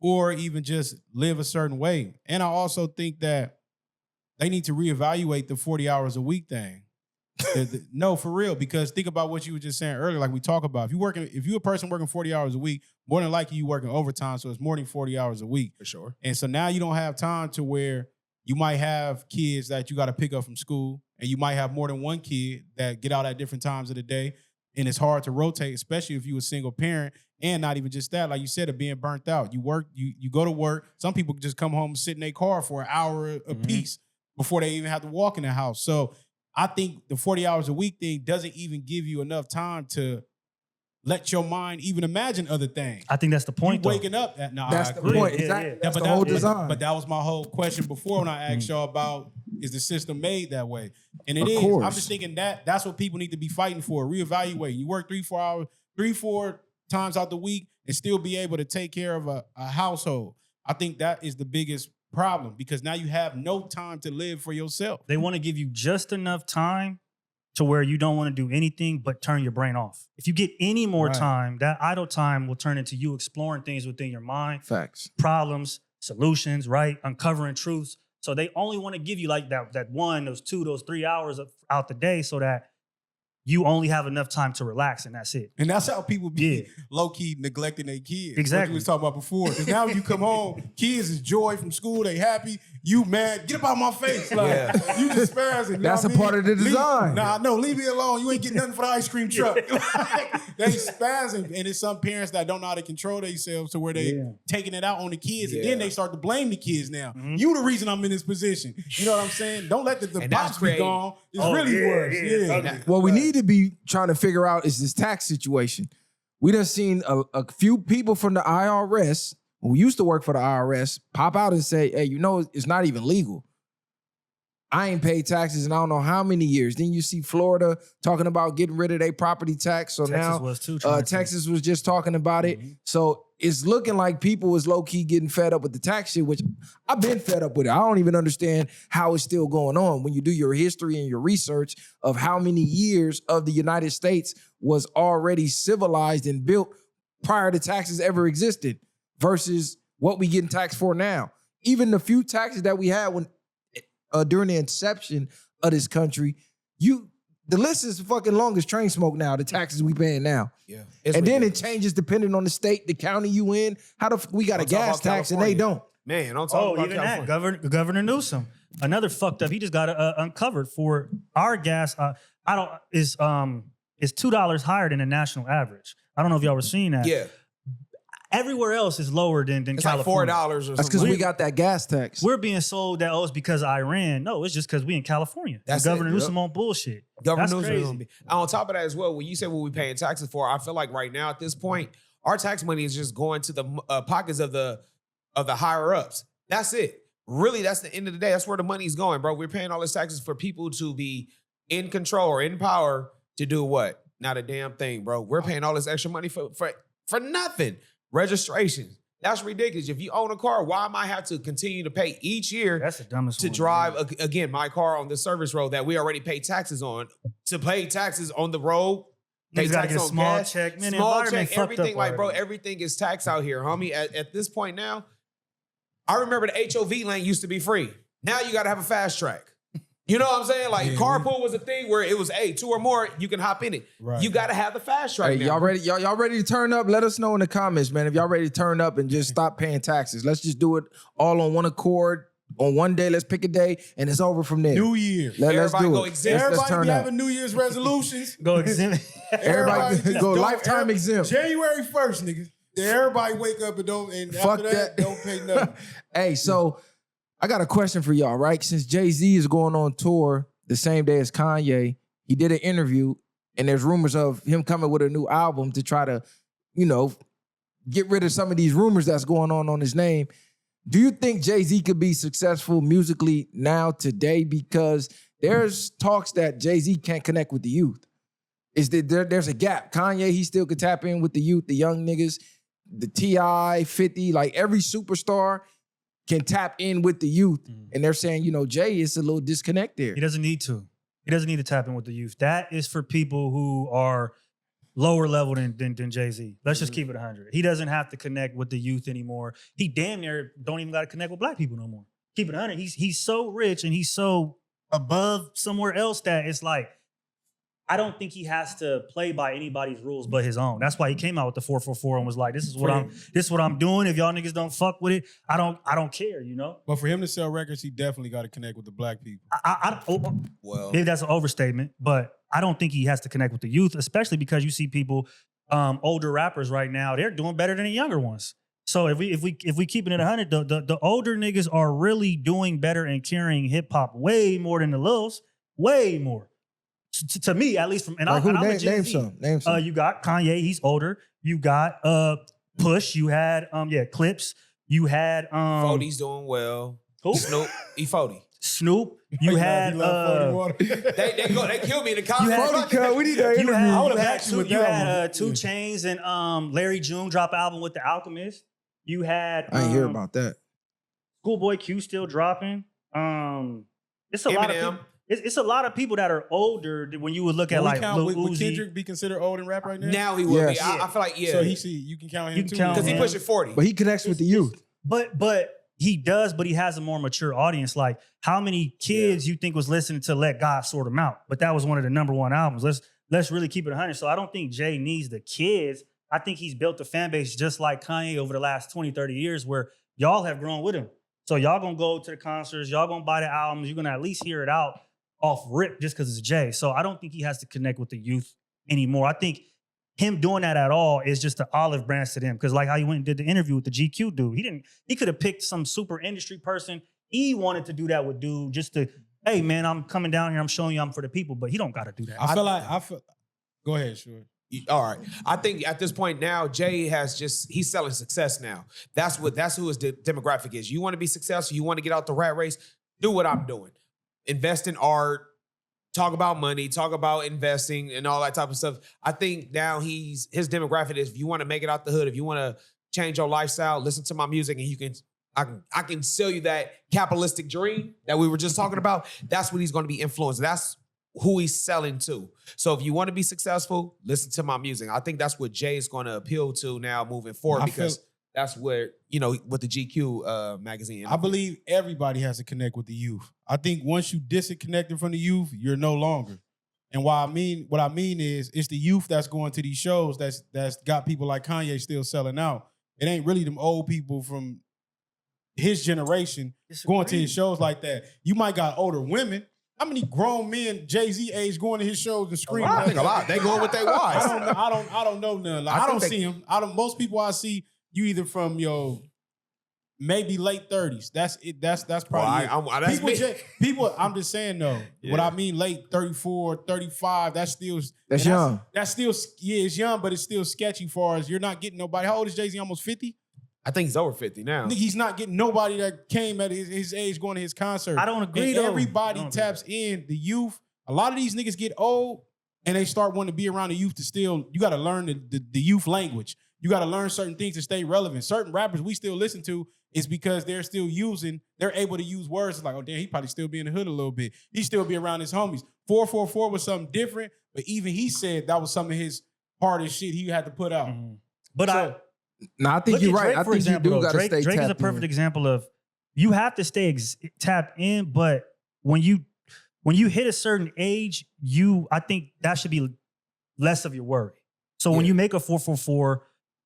or even just live a certain way. And I also think that they need to reevaluate the 40 hours a week thing. No, for real, because think about what you were just saying earlier, like we talk about. If you're a person working 40 hours a week, more than likely you working overtime, so it's more than 40 hours a week. For sure. And so now you don't have time to where you might have kids that you got to pick up from school, and you might have more than one kid that get out at different times of the day, and it's hard to rotate, especially if you're a single parent, and not even just that, like you said, of being burnt out. You work, you go to work. Some people just come home and sit in their car for an hour a piece before they even have to walk in the house. So I think the 40 hours a week thing doesn't even give you enough time to let your mind even imagine other things. I think that's the point. You waking up at that's the point. Exactly. That's the whole design. But that was my whole question before when I asked y'all about, is the system made that way? And it is. Course. I'm just thinking that's what people need to be fighting for. Reevaluate. You work 3-4 hours, 3-4 times out the week, and still be able to take care of a household. I think that is the biggest problem, because now you have no time to live for yourself. They want to give you just enough time to where you don't want to do anything but turn your brain off. If you get any more time, that idle time will turn into you exploring things within your mind. Facts. Problems, solutions, right? Uncovering truths. So they only want to give you like that 1, those 2, those 3 hours out the day so that you only have enough time to relax, and that's it. And that's how people be low-key neglecting their kids. Exactly. What we was talking about before. Because now you come home, kids is joy from school, they happy, you mad, get up out my face. Like, you just spazzing. That's a part of the design. Leave me alone. You ain't getting nothing for the ice cream truck. They spazzing. And it's some parents that don't know how to control themselves to where they taking it out on the kids. And then they start to blame the kids now. Mm-hmm. You the reason I'm in this position. You know what I'm saying? Don't let the box be gone. It's really worse. Yeah. What we need to be trying to figure out is this tax situation. We done seen a few people from the IRS who used to work for the IRS pop out and say, hey, you know, it's not even legal. I ain't paid taxes in I don't know how many years. Then you see Florida talking about getting rid of their property tax. So Texas was just talking about it. Mm-hmm. So it's looking like people is low-key getting fed up with the tax shit, which I've been fed up with it. I don't even understand how it's still going on when you do your history and your research of how many years of the United States was already civilized and built prior to taxes ever existed versus what we getting taxed for now. Even the few taxes that we had during the inception of this country, the list is fucking long as train smoke now, the taxes we paying now. Yeah. And then it changes depending on the state, the county you in. How we got a gas tax and they don't. Man, don't talk about even California. that. Governor Newsom, another fucked up. He just got uncovered for our gas. Is $2 higher than the national average. I don't know if y'all were seeing that. Yeah. Everywhere else is lower than it's California. Like $4 or something. That's because we got that gas tax. We're being sold that, it's because of Iran. No, it's just because we in California. That's Governor Newsom on bullshit. Governor Newsom. On top of that as well, when you say what we paying taxes for, I feel like right now at this point, our tax money is just going to the pockets of the higher ups. That's it. Really, that's the end of the day. That's where the money's going, bro. We're paying all this taxes for people to be in control or in power to do what? Not a damn thing, bro. We're paying all this extra money for nothing. Registration. That's ridiculous. If you own a car, why am I have to continue to pay each year? That's the dumbest to drive again my car on the service road that we already pay taxes on, to pay taxes on the road. Pay taxes on small gas, check, man, small check, everything. Like, bro, everything is taxed out here, homie. At this point now, I remember the HOV lane used to be free. Now you got to have a fast track. You know what I'm saying? Like, carpool was a thing where it was, 2 or more, you can hop in it. Right. You got to have the fast track. Hey, y'all ready? Y'all ready to turn up? Let us know in the comments, man. If y'all ready to turn up and just stop paying taxes, let's just do it all on one accord on one day. Let's pick a day and it's over from there. New Year. Let's do go it. Exempt. Everybody be having New Year's resolutions. Go exempt. Everybody go lifetime exempt. January 1st, nigga. Everybody wake up and fuck after that, don't pay nothing. Hey, so I got a question for y'all, right? Since Jay-Z is going on tour the same day as Kanye, he did an interview and there's rumors of him coming with a new album to try to, get rid of some of these rumors that's going on his name. Do you think Jay-Z could be successful musically now, today? Because there's talks that Jay-Z can't connect with the youth. Is that there's a gap. Kanye, he still could tap in with the youth, the young niggas, the T.I., 50, like every superstar can tap in with the youth. And they're saying, Jay, it's a little disconnect there. He doesn't need to. He doesn't need to tap in with the youth. That is for people who are lower level than Jay-Z. Let's just keep it 100. He doesn't have to connect with the youth anymore. He damn near don't even got to connect with black people no more. Keep it 100. He's so rich and he's so above somewhere else that it's like, I don't think he has to play by anybody's rules but his own. That's why he came out with the 444 and was like, this is what I'm doing. If y'all niggas don't fuck with it, I don't care, But for him to sell records, he definitely got to connect with the black people. Well, maybe that's an overstatement, but I don't think he has to connect with the youth, especially because you see people, older rappers right now, they're doing better than the younger ones. So if we keeping it 100, the older niggas are really doing better and carrying hip hop way more than the littles, way more. to me, at least from and, Like I'm a name Gen Z. some. Name some. You got Kanye, he's older. You got Push. You had Clips. You had 40's doing well. Who? Snoop, E40. Snoop. You had they killed me in the comments. We need that you interview. had 2 Chainz and Larry June drop album with The Alchemist. You had I ain't hear about that. Schoolboy Q still dropping. It's a lot of people. It's a lot of people that are older when you would look at like Lil Uzi. Would Kendrick be considered old in rap right now? Now he will be. Yes. I feel like So you can count him too. because he pushing 40. But he connects with the youth. But he does, but he has a more mature audience. Like, how many kids you think was listening to Let God Sort Them Out? But that was one of the #1 albums. Let's really keep it 100. So I don't think Jay needs the kids. I think he's built a fan base just like Kanye over the last 20, 30 years where y'all have grown with him. So y'all gonna go to the concerts, y'all gonna buy the albums, you're gonna at least hear it out off rip just because it's Jay. So I don't think he has to connect with the youth anymore. I think him doing that at all is just the olive branch to them. Because like how he went and did the interview with the GQ dude, he could have picked some super industry person. He wanted to do that with dude just to, hey man, I'm coming down here, I'm showing you I'm for the people, but he don't gotta do that. I feel go ahead, sure. All right. I think at this point now, Jay he's selling success now. That's who his demographic is. You want to be successful, you want to get out the rat race, do what I'm doing. Invest in art, talk about money, talk about investing and all that type of stuff. I think now his demographic is if you want to make it out the hood, if you want to change your lifestyle, listen to my music and I can sell you that capitalistic dream that we were just talking about. That's what he's going to be influenced. That's who he's selling to. So if you want to be successful, listen to my music. I think that's what Jay is going to appeal to now moving forward because that's where, with the GQ magazine. I believe everybody has to connect with the youth. I think once you disconnected from the youth, you're no longer. And what I mean is it's the youth that's going to these shows that's got people like Kanye still selling out. It ain't really them old people from his generation going to his shows like that. You might got older women. How many grown men Jay-Z age going to his shows and screaming? I think a lot. They going with their wives. I don't know none. Like, I don't see them. Most people I see, you either from maybe late 30s. That's it. That's probably people. I'm just saying though. Yeah. What I mean, late 34, 35. That's young. That's still it's young, but it's still sketchy. Far as you're not getting nobody. How old is Jay-Z? Almost 50. I think he's over 50 now. I think he's not getting nobody that came at his age going to his concert. I don't agree. And everybody taps in the youth. A lot of these niggas get old and they start wanting to be around the youth to still. You got to learn the youth language. You got to learn certain things to stay relevant. Certain rappers we still listen to is because they're able to use words. It's like, oh damn, he probably still be in the hood a little bit. He still be around his homies. 444 was something different, but even he said that was some of his hardest shit he had to put out. Mm-hmm. But I think you're right. I think you do got to stay tapped in. Drake is a perfect example of you have to stay tapped in, but when you hit a certain age, I think that should be less of your worry. So when you make a 444,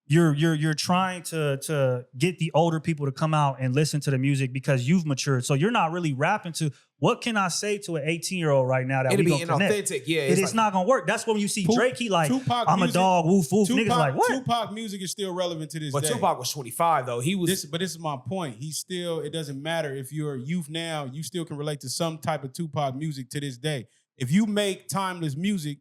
you're trying to get the older people to come out and listen to the music because you've matured. So you're not really rapping to what can I say to an 18-year-old right now that it'll we be gonna connect? Inauthentic. Yeah, it's not gonna work. That's when you see Drake. He like Tupac I'm music, a dog. Woof woof. Niggas like what? Tupac music is still relevant to this day. But Tupac was 25 though. He was. But this is my point. It doesn't matter if you're a youth now. You still can relate to some type of Tupac music to this day. If you make timeless music,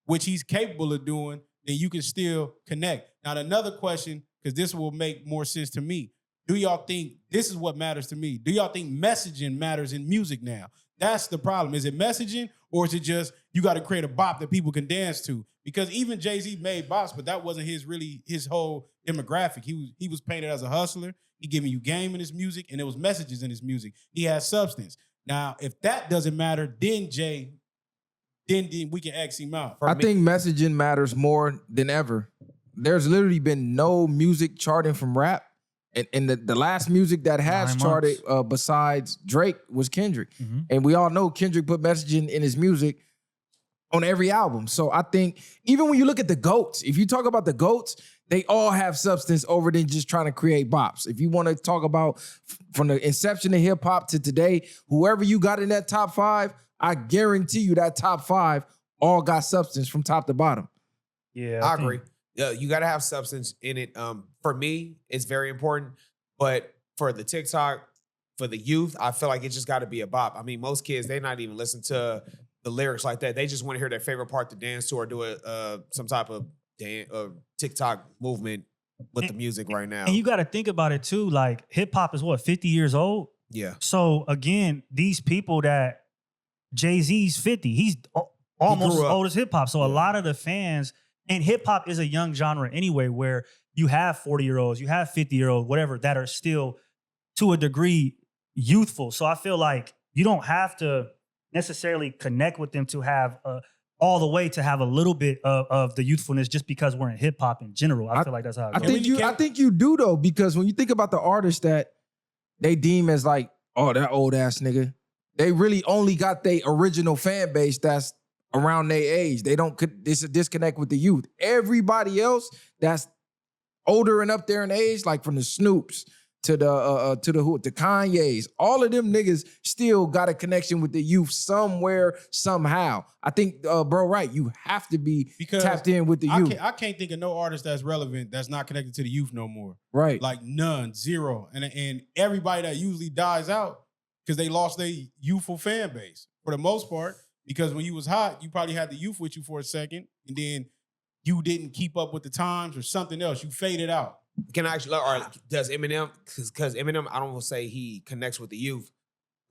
which he's capable of doing, then you can still connect. Now another question, because this will make more sense to me. Do y'all think this is what matters to me? Do y'all think messaging matters in music now? That's the problem. Is it messaging or is it just you got to create a bop that people can dance to? Because even Jay-Z made bops, but that wasn't his whole demographic. He was painted as a hustler. He giving you game in his music, and there was messages in his music. He had substance. Now, if that doesn't matter, then we can X him out. I think messaging matters more than ever. There's literally been no music charting from rap. And the last music that has charted besides Drake was Kendrick. Mm-hmm. And we all know Kendrick put messaging in his music on every album. So I think even when you look at the GOATs, if you talk about the GOATs, they all have substance over than just trying to create bops. If you want to talk about from the inception of hip hop to today, whoever you got in that top 5, I guarantee you that top 5 all got substance from top to bottom. Yeah, I agree. You got to have substance in it. For me, it's very important. But for the TikTok, for the youth, I feel like it just got to be a bop. I mean, most kids, they not even listen to the lyrics like that. They just want to hear their favorite part to dance to or do some type of TikTok movement with the music right now. And you got to think about it too. Like hip hop is what, 50 years old? Yeah. So again, these people that Jay-Z's 50, he's almost as old as hip hop. So a lot of the fans, and hip hop is a young genre anyway, where you have 40-year-olds, you have 50-year-olds, whatever, that are still to a degree youthful. So I feel like you don't have to necessarily connect with them to have all the way to have a little bit of the youthfulness just because we're in hip hop in general. I feel like that's how it goes. I think you do though, because when you think about the artists that they deem as like, oh, that old ass nigga, they really only got their original fan base that's around their age. They don't disconnect with the youth. Everybody else that's older and up there in age, like from the Snoops to the Kanye's, all of them niggas still got a connection with the youth somewhere, somehow. I think, bro, right, you have to be tapped in with the youth. I can't think of no artist that's relevant that's not connected to the youth no more. Right. Like none, zero. And everybody that usually dies out because they lost their youthful fan base for the most part, because when you was hot, you probably had the youth with you for a second, and then you didn't keep up with the times or something else. You faded out. Can I actually, or does Eminem, because Eminem, I don't want to say he connects with the youth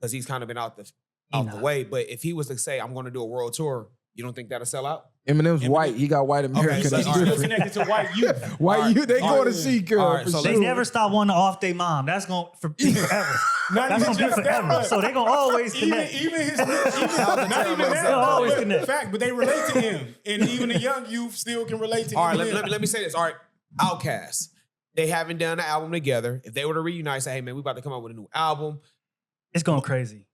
because he's kind of been out the way, but if he was to say, I'm going to do a world tour, you don't think that'll sell out? Eminem's white. He got white America. Okay, so he's still connected to white youth. White youth, they going to see girl. Right, so they never stop wanting to off their mom. That's going to be forever. That's going to be forever. So they going to always connect. Even his, not even that. They'll always connect. Fact, but they relate to him. And even the young youth still can relate to him. All right, let me say this. All right, Outkast. They haven't done an album together. If they were to reunite, say, hey, man, we about to come out with a new album. It's going crazy.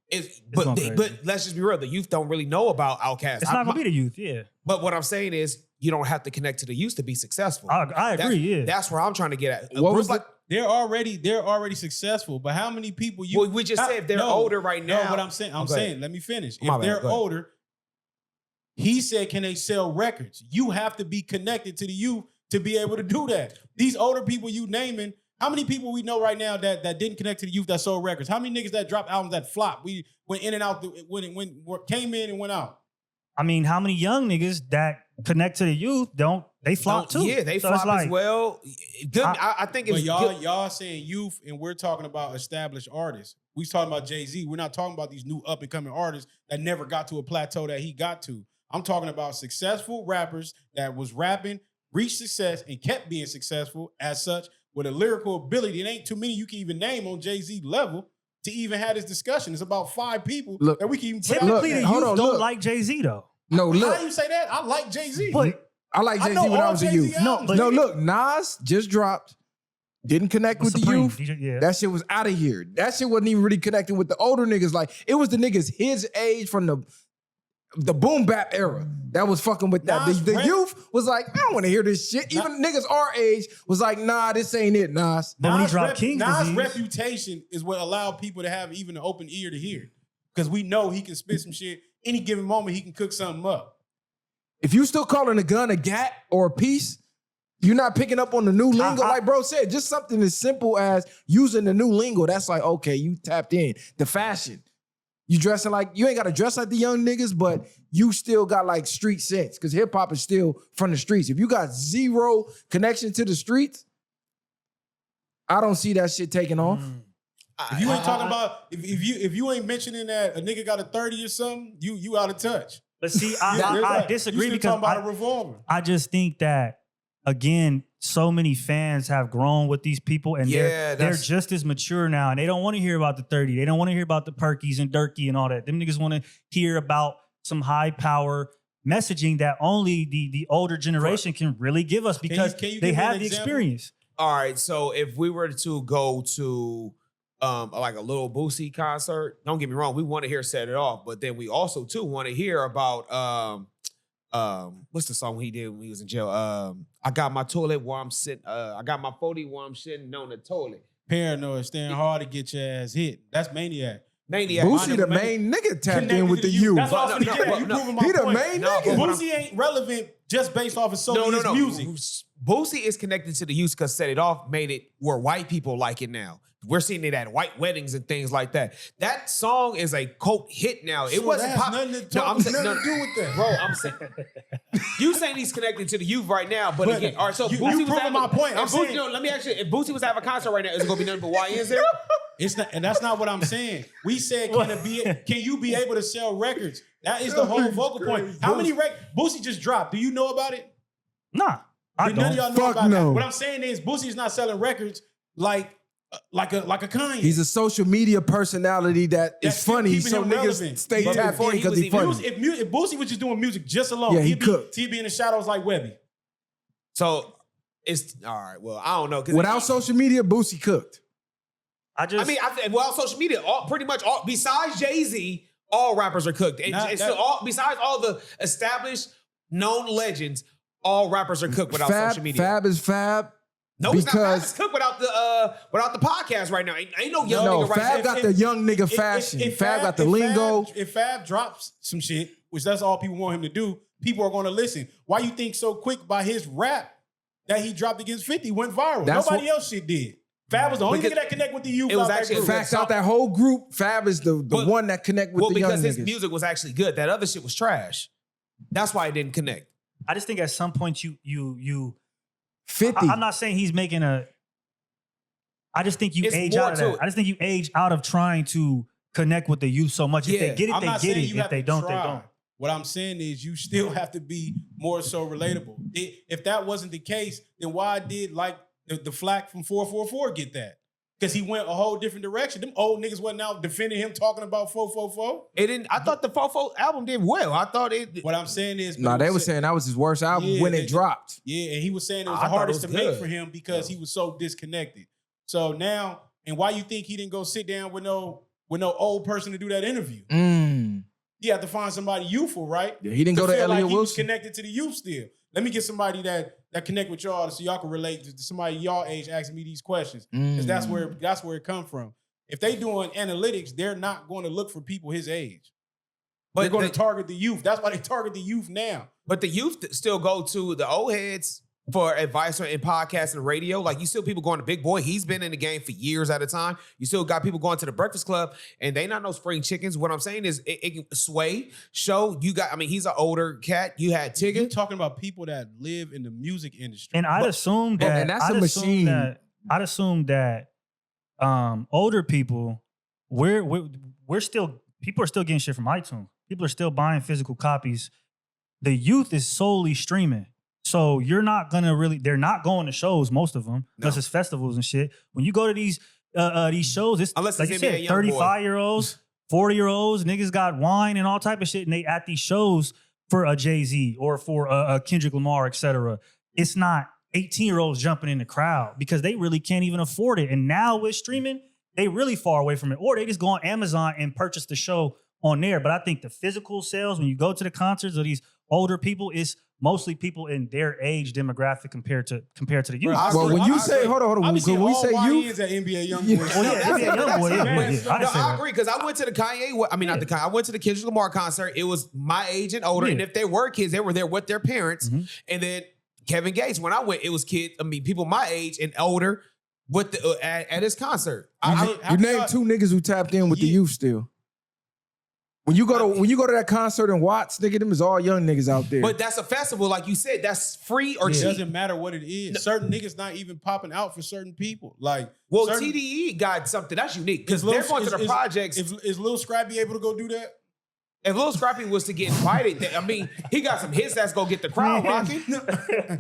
But let's just be real. The youth don't really know about Outkast. It's not going to be the youth, yeah. But what I'm saying is, you don't have to connect to the youth to be successful. I agree, yeah. That's where I'm trying to get at. What was They're already successful, but how many people you? Well, we just said if they're older right now. No, but I'm saying, let me finish. If they're older, he said, can they sell records? You have to be connected to the youth to be able to do that. These older people you naming, how many people we know right now that didn't connect to the youth that sold records? How many niggas that dropped albums that flopped? We went in and out, came in and went out. I mean, how many young niggas that connect to the youth they flop too? Yeah, they flop as well. Good. I think it's y'all saying youth, and we're talking about established artists. We talking about Jay-Z. We're not talking about these new up and coming artists that never got to a plateau that he got to. I'm talking about successful rappers that was rapping, reached success, and kept being successful as such with a lyrical ability. It ain't too many you can even name on Jay-Z level to even have this discussion. It's about 5 people that we can even put typically the youth don't like Jay-Z though. No, look. How you say that? I like Jay-Z. But I like Jay-Z when I was a youth. No, look, Nas just dropped. Didn't connect with Supreme, the youth. yeah. That shit was out of here. That shit wasn't even really connecting with the older niggas. Like, it was the niggas his age from the boom bap era that was fucking with that. The youth was like, I don't want to hear this shit. Even niggas our age was like, nah, this ain't it, Nas. But when he dropped King's Nas' Disease, reputation is what allowed people to have even an open ear to hear. Because we know he can spit some shit. Any given moment, he can cook something up. If you still calling a gun a gat or a piece, you're not picking up on the new lingo. Like bro said, just something as simple as using the new lingo. That's like, okay, you tapped in. The fashion. You dressing like, you ain't got to dress like the young niggas, but you still got like street sense because hip hop is still from the streets. If you got zero connection to the streets, I don't see that shit taking off. If you ain't talking about, if you ain't mentioning that a nigga got a 30 or something, you out of touch. But see, I disagree because about a revolver. I just think that, again, so many fans have grown with these people and they're just as mature now and they don't want to hear about the 30. They don't want to hear about the Perkies and Durkee and all that. Them niggas want to hear about some high power messaging that only the older generation can really give us because they have the experience. All right, so if we were to go to like a Lil Boosie concert, don't get me wrong, we want to hear Set It Off, but then we also too want to hear about what's the song he did when he was in jail? I got my toilet while I'm sitting. I got my 40 while I'm sitting on the toilet. Paranoid, staying hard to get your ass hit. That's Maniac. Maniac. Boosie the main nigga tapped in with the youth. That's what I was gonna get at. You proving my He the point. main No, nigga. Boosie ain't relevant just based off of solely his music. Boosie is connected to the youth because Set It Off made it where white people like it now. We're seeing it at white weddings and things like that. That song is a cult hit now. It wasn't pop. Nothing to do with that, bro. I'm saying you saying he's connected to the youth right now, but again, all right. So you Boosie was proving my point. I'm saying, let me ask you: if Boosie was to have a concert right now, is it gonna be nothing but YNs there? It's not, and that's not what I'm saying. We said, can you be able to sell records? That is the whole vocal point. How many records? Boosie just dropped. Do you know about it? Nah, I None of y'all don't. know about that. What I'm saying is, Boosie's not selling records like a Kanye. He's a social media personality that That's is funny, keeping so him niggas relevant. stay But tapped before in he because was he's even- funny. If Boosie was just doing music just alone, Yeah, he he'd cooked. be in the shadows like Webby. So it's all right. Well, I don't know because Without social media, Boosie cooked. social media, pretty much all besides Jay-Z, all rappers are cooked. Besides all the established known legends, all rappers are cooked without social media. Fab is Fab. No, he's not. Fab is cooked without the podcast right now. Ain't no young nigga right Fab now. got the young nigga fashion. Fab got the lingo. If Fab drops some shit, which that's all people want him to do, people are going to listen. Why you think so quick by his rap that he dropped against 50 went viral? Nobody else shit did. Fab was the only nigga that connect with the youth. It was actually Facts out that whole group. Fab is the one that connect with the young niggas. because his music was actually good. That other shit was trash. That's why it didn't connect. I just think at some point you 50. I'm not saying he's making a. I just think you It's age more out of to that. it. I just think you age out of trying to connect with the youth so much. If Yeah, they get it, I'm they not get saying it. you If have they to don't, they try. don't. What I'm saying is you still have to be more so relatable. If that wasn't the case, then why did like the flack from 444 get that? Because he went a whole different direction. Them old niggas wasn't out defending him talking about 444. It didn't. I thought the Fofo album did well. I thought it. What I'm saying is, Nah, they were saying that was his worst album when it dropped. Yeah, and he was saying it was I the thought hardest it to was make good. for him because he was so disconnected. So now, and why you think he didn't go sit down with no old person to do that interview? He had to find somebody youthful, right? Yeah, he didn't go to feel Elliot like he was Wilson. connected to the youth still. Let me get somebody that connect with y'all so y'all can relate to somebody y'all age asking me these questions. Because that's where it come from. If they doing analytics, they're not going to look for people his age. But they're going to target the youth. That's why they target the youth now. But the youth still go to the old heads for advice in podcasts and radio. Like you still people going to Big Boy. He's been in the game for years at a time. You still got people going to the Breakfast Club, and they not no spring chickens. What I'm saying is, it can sway show. You got. I mean, he's an older cat. You had Tigger. You're talking about people that live in the music industry. And I'd assume that. and that's a machine. I'd assume that older people, we're still people are still getting shit from iTunes. People are still buying physical copies. The youth is solely streaming. So you're not gonna really, they're not going to shows, most of them, unless it's festivals and shit. When you go to these shows, it's Unless like it's you NBA said, young boy. 35-year-olds, 40-year-olds, niggas got wine and all type of shit, and they at these shows for a Jay-Z or for a Kendrick Lamar, etc. It's not 18-year-olds jumping in the crowd because they really can't even afford it. And now with streaming, they really far away from it. Or they just go on Amazon and purchase the show on there. But I think the physical sales, when you go to the concerts of these older people, is mostly people in their age demographic compared to the youth. Well, when you say, hold on, when we say youth, at NBA young boys. Oh yeah, NBA young boy. Yeah. I agree because I went to the Kanye. I mean, not the Kanye. I went to the Kendrick Lamar concert. It was my age and older, and if they were kids, they were there with their parents. And then Kevin Gates, when I went, it was kids. I mean, people my age and older with the at his concert. you named two niggas who tapped in with the youth still. When you go to that concert in Watts, nigga, them is all young niggas out there. But that's a festival, like you said. That's free or It cheap. doesn't matter what it is. Certain niggas not even popping out for certain people. Like, Well, certain, TDE got something that's unique because they're going to the projects. Is Lil Scrappy able to go do that? If Lil Scrappy was to get invited, I mean, he got some hits that's gonna get the crowd rocking.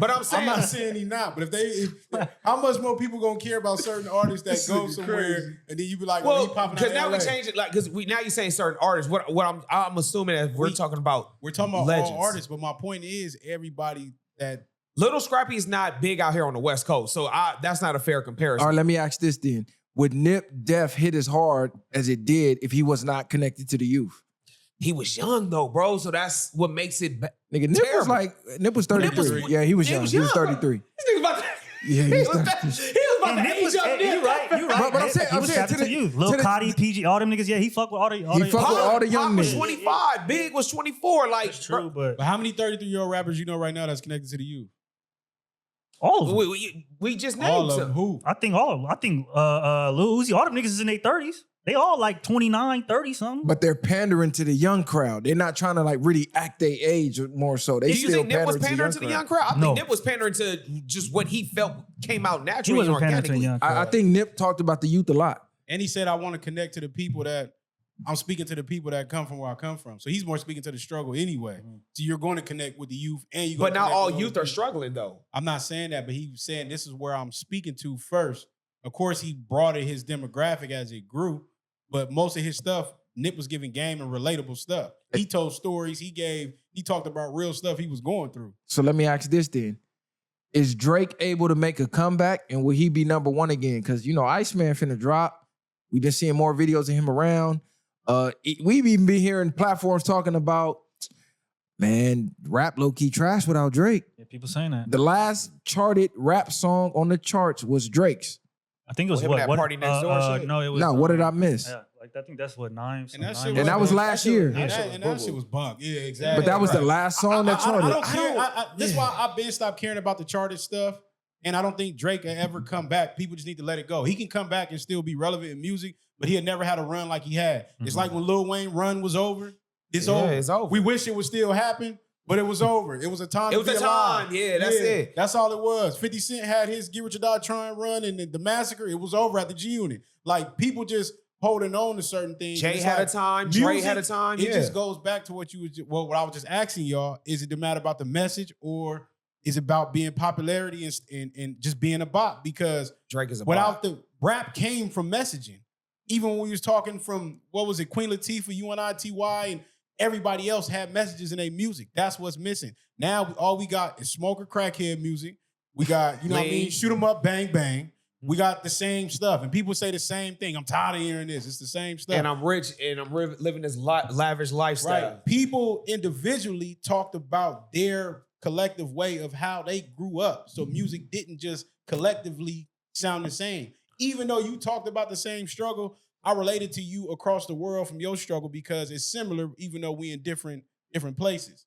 But I'm saying, I'm not saying he not, but how much more people gonna care about certain artists that go somewhere and then you be like, well, he popping out because now LA. we change it, like, because now you're saying certain artists. What I'm assuming that we're talking about. We're talking about legends. all artists, but my point is everybody that Little Scrappy is not big out here on the West Coast, so that's not a fair comparison. All right, let me ask this then: would Nip Def hit as hard as it did if he was not connected to the youth? He was young though, bro. So that's what makes it. Nigga, Nip was 33. Yeah, he was young. He was 33. This nigga about to, Yeah, he was about about the age of Nip. You right. But I'm saying, he was tapping to you. Lil Cotty, PG, all them niggas. Yeah, he fuck with all the. He fuck with all the young was niggas. 25. Big was 24. Like, That's true, but But how many 33-year-old rappers you know right now that's connected to the youth? all of them. we just All named of them. some. Who? I think Lil Uzi, all them niggas is in their 30s. They all like 29, 30 something. But they're pandering to the young crowd. They're not trying to like really act their age more so. They Did you still think Nip was pandering pandering to the young crowd? I No. think Nip was pandering to just what he felt came out He naturally and wasn't pandering to the organically. young I crowd. think Nip talked about the youth a lot. And he said, I want to connect to the people that I'm speaking to the people that come from where I come from. So he's more speaking to the struggle anyway. So you're going to connect with the youth and you. But not all youth are struggling though. I'm not saying that, but he was saying this is where I'm speaking to first. Of course, he broadened his demographic as it grew, but most of his stuff, Nip was giving game and relatable stuff. He told stories. He talked about real stuff he was going through. So let me ask this then. Is Drake able to make a comeback and will he be number one again? Because, you know, Iceman finna drop. We've been seeing more videos of him around. We've even been hearing platforms talking about, man, rap low-key trash without Drake. Yeah, people saying that. The last charted rap song on the charts was Drake's. I think it was Him what? and that What? Party Next Door shit? No, it was. No, what did I miss? Yeah, like I think that's what 9. And that some shit nine- And that was last year. And that shit was bunk. Yeah, exactly. But that was the last song that charted. I don't care. This is why I've been stopped caring about the charted stuff. And I don't think Drake can ever come back. People just need to let it go. He can come back and still be relevant in music, but he had never had a run like he had. It's like when Lil Wayne run was over. It's over. It's over. We wish it would still happen, but it was over. It was a time. It was to a be alive. time. Yeah, that's it. That's all it was. 50 Cent had his Get Rich or Die Trying run, and the massacre. It was over at the G Unit. Like people just holding on to certain things. Jay It's had like a time. Dre music, had a time. It Yeah. just goes back to what what I was just asking y'all. Is it the matter about the message, or is it about being popularity and just being a bop? Because Drake is a without bop. the rap came from messaging. Even when we was talking from, what was it, Queen Latifah, UNITY, and everybody else had messages in their music. That's what's missing. Now all we got is smoker crackhead music. We got, you know what I mean, shoot 'em up, bang, bang. We got the same stuff. And people say the same thing. I'm tired of hearing this. It's the same stuff. And I'm rich and I'm living this lavish lifestyle. Right. People individually talked about their collective way of how they grew up. So music didn't just collectively sound the same. Even though you talked about the same struggle, I related to you across the world from your struggle because it's similar, even though we in different places.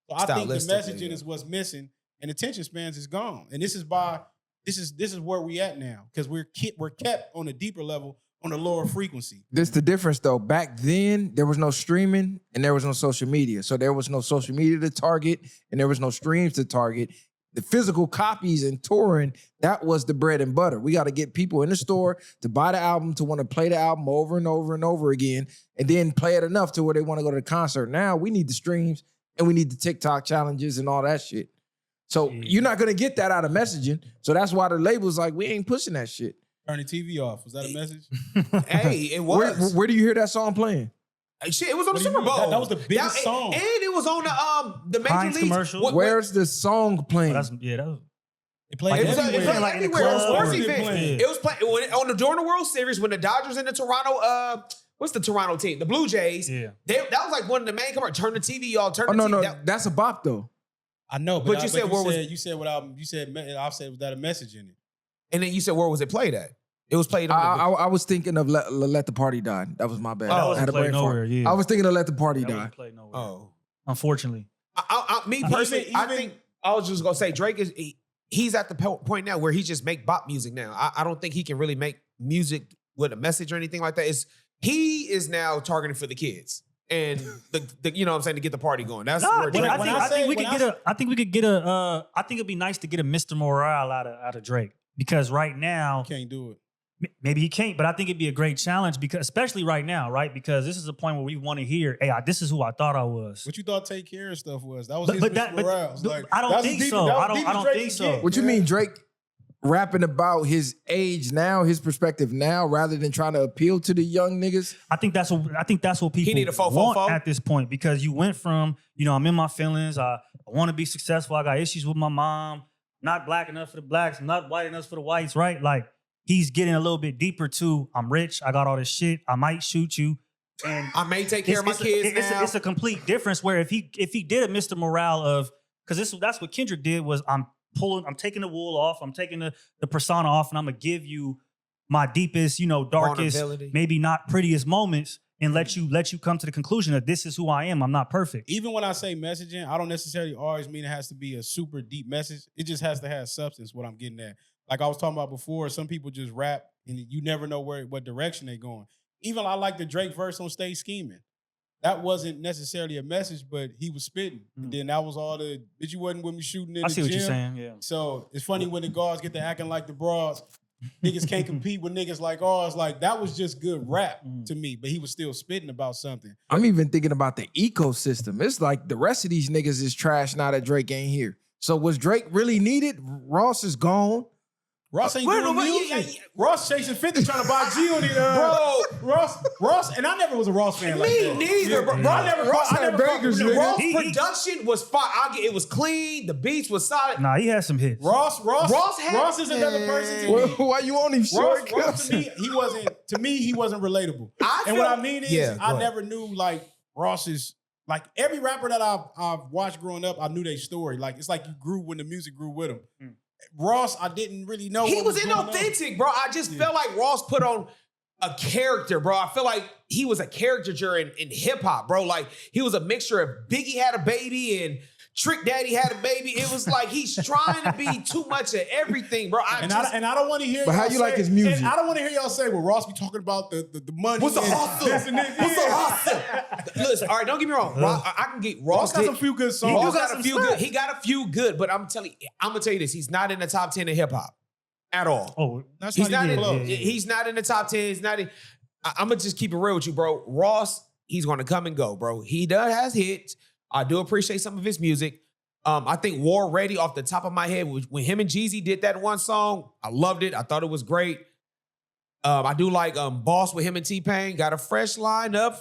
So I think the messaging is what's missing, and attention spans is gone. And this is where we at now, because we're kept on a deeper level, on a lower frequency. This the difference though. Back then, there was no streaming and there was no social media. So there was no social media to target and there was no streams to target. The physical copies and touring, that was the bread and butter. We got to get people in the store to buy the album, to want to play the album over and over and over again, and then play it enough to where they want to go to the concert. Now we need the streams and we need the TikTok challenges and all that shit. So you're not going to get that out of messaging. So that's why the label's like, we ain't pushing that shit. Turn the TV off. Was that a message? Hey, it was. Where do you hear that song playing? Shit, it was on the What do you Super mean? Bowl. That was the biggest song. And it was on the Major Heinz Leagues commercial. Where's the song playing? That was. It played Like, It was everywhere. like in the everywhere. It was club sports or- events. Yeah. It was playing during the World Series when the Dodgers and the Toronto what's the Toronto team? The Blue Jays. Yeah. That was like one of the main commercials. Turn the TV off. Turn Oh, the no, TV. no. That- That's a bop, though. I know, But you said where was- you said I said was that a message in it? and then you said, where was it played at? It was played on I was thinking of Let the Party Die. That was my bad. Oh, I wasn't had a played brain fart. nowhere, yeah. I was thinking of Let the Party That Die. wasn't played nowhere. Oh. Unfortunately. Me personally, I think I was just gonna say Drake he's at the point now where he just make bop music now. I don't think he can really make music with a message or anything like that. He is now targeting for the kids and the you know what I'm saying, to get the party going. That's No, where but Drake. I think we could get a. I think it'd be nice to get a Mr. Morale out of Drake, because right now Can't do it. maybe he can't, but I think it'd be a great challenge, because especially right now, right? Because this is a point where we want to hear, hey, this is who I thought I was. What you thought Take Care of stuff was? That was But- his but Mr. that- but- Morales. but Like, I don't that's think the so. deep- I that's don't- the I don't Drake think can so. get, What you man. mean, Drake rapping about his age now, his perspective now, rather than trying to appeal to the young niggas? I think that's what people need a fo- want fo- fo? at this point, because you went from, I'm in my feelings, I want to be successful, I got issues with my mom, not black enough for the blacks, I'm not white enough for the whites, right? Like, he's getting a little bit deeper to, I'm rich, I got all this shit, I might shoot you. And I may take care of my kids now. it's a complete difference, where if he did a Mr. Morale of, because that's what Kendrick did, was I'm taking the wool off, I'm taking the persona off, and I'm gonna give you my deepest, darkest, maybe not prettiest moments, and let you come to the conclusion that this is who I am. I'm not perfect. Even when I say messaging, I don't necessarily always mean it has to be a super deep message. It just has to have substance, what I'm getting at. Like I was talking about before, some people just rap and you never know what direction they're going. Even I like the Drake verse on Stay Scheming. That wasn't necessarily a message, but he was spitting. And then that was all the, bitch, you wasn't with me shooting in the gym. I see what you're saying, yeah. So it's funny when the guards get to acting like the bras. Niggas can't compete with niggas like ours. Like, that was just good rap to me, but he was still spitting about something. I'm even thinking about the ecosystem. It's like the rest of these niggas is trash now that Drake ain't here. So was Drake really needed? Ross is gone. Ross ain't doing music. Ross chasing 50 trying to buy G on it. Bro, Ross, and I never was a Ross fan like that. Me neither, bro. I never Ross He- production was fire. It was clean. The beats was solid. Nah, he had some hits. Ross is another person to me. Why you on him short? Ross to me, he wasn't relatable. And what I mean is, I never knew like Ross's, like every rapper that I've watched growing up, I knew their story. Like, it's like you grew when the music grew with him. Ross, I didn't really know. He was inauthentic, bro. I just felt like Ross put on a character, bro. I feel like he was a caricature in hip hop, bro. Like he was a mixture of Biggie had a baby and Trick Daddy had a baby. It was like he's trying to be too much of everything, bro. I don't want to hear. But how you like his music? And I don't want to hear y'all say, "Well, Ross be talking about the money." What's the hustle? What's the hustle? Listen, all right, don't get me wrong. I can get Ross got some few good songs. Ross got a few good. He got a few good, but I'm gonna tell you this: he's not in the top 10 of hip hop at all. Oh, that's he's not not even in. close. He's not in the top 10. He's not in. I'm gonna just keep it real with you, bro. Ross, he's gonna come and go, bro. He does has hits. I do appreciate some of his music. I think War Ready off the top of my head, when him and Jeezy did that one song, I loved it. I thought it was great. I do like Boss with him and T-Pain. Got a fresh lineup,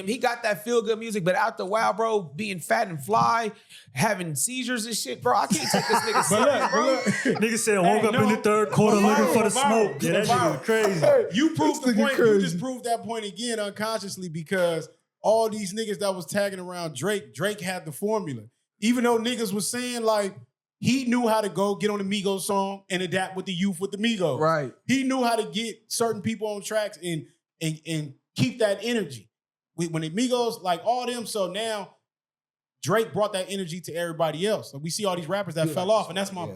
he got that feel good music, but after a while, bro, being fat and fly, having seizures and shit, bro, I can't take this nigga serious, bro. Nigga said woke up in the third quarter looking for the smoke. Yeah, that shit was crazy. You proved the point. You just proved that point again unconsciously because all these niggas that was tagging around Drake had the formula. Even though niggas was saying like he knew how to go get on the Migos song and adapt with the youth with the Migos. Right. He knew how to get certain people on tracks and keep that energy. When the Migos, like all them, so now Drake brought that energy to everybody else. Like we see all these rappers that fell off, and that's my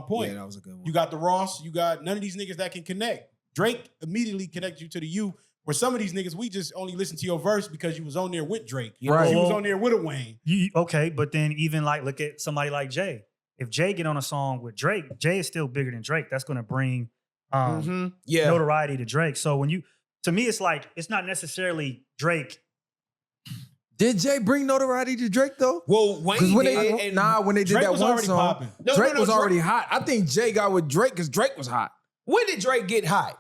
point. Yeah, that was a good one. You got the Ross, you got none of these niggas that can connect. Drake immediately connected you to the youth. Where some of these niggas, we just only listen to your verse because you was on there with Drake. Right. You was on there with a Wayne. Okay, but then even like look at somebody like Jay. If Jay get on a song with Drake, Jay is still bigger than Drake. That's going to bring notoriety to Drake. So to me, it's like it's not necessarily Drake. Did Jay bring notoriety to Drake though? Well, Wayne when did. they did Drake that was one already song, popping. Drake was already hot. I think Jay got with Drake because Drake was hot. When did Drake get hot?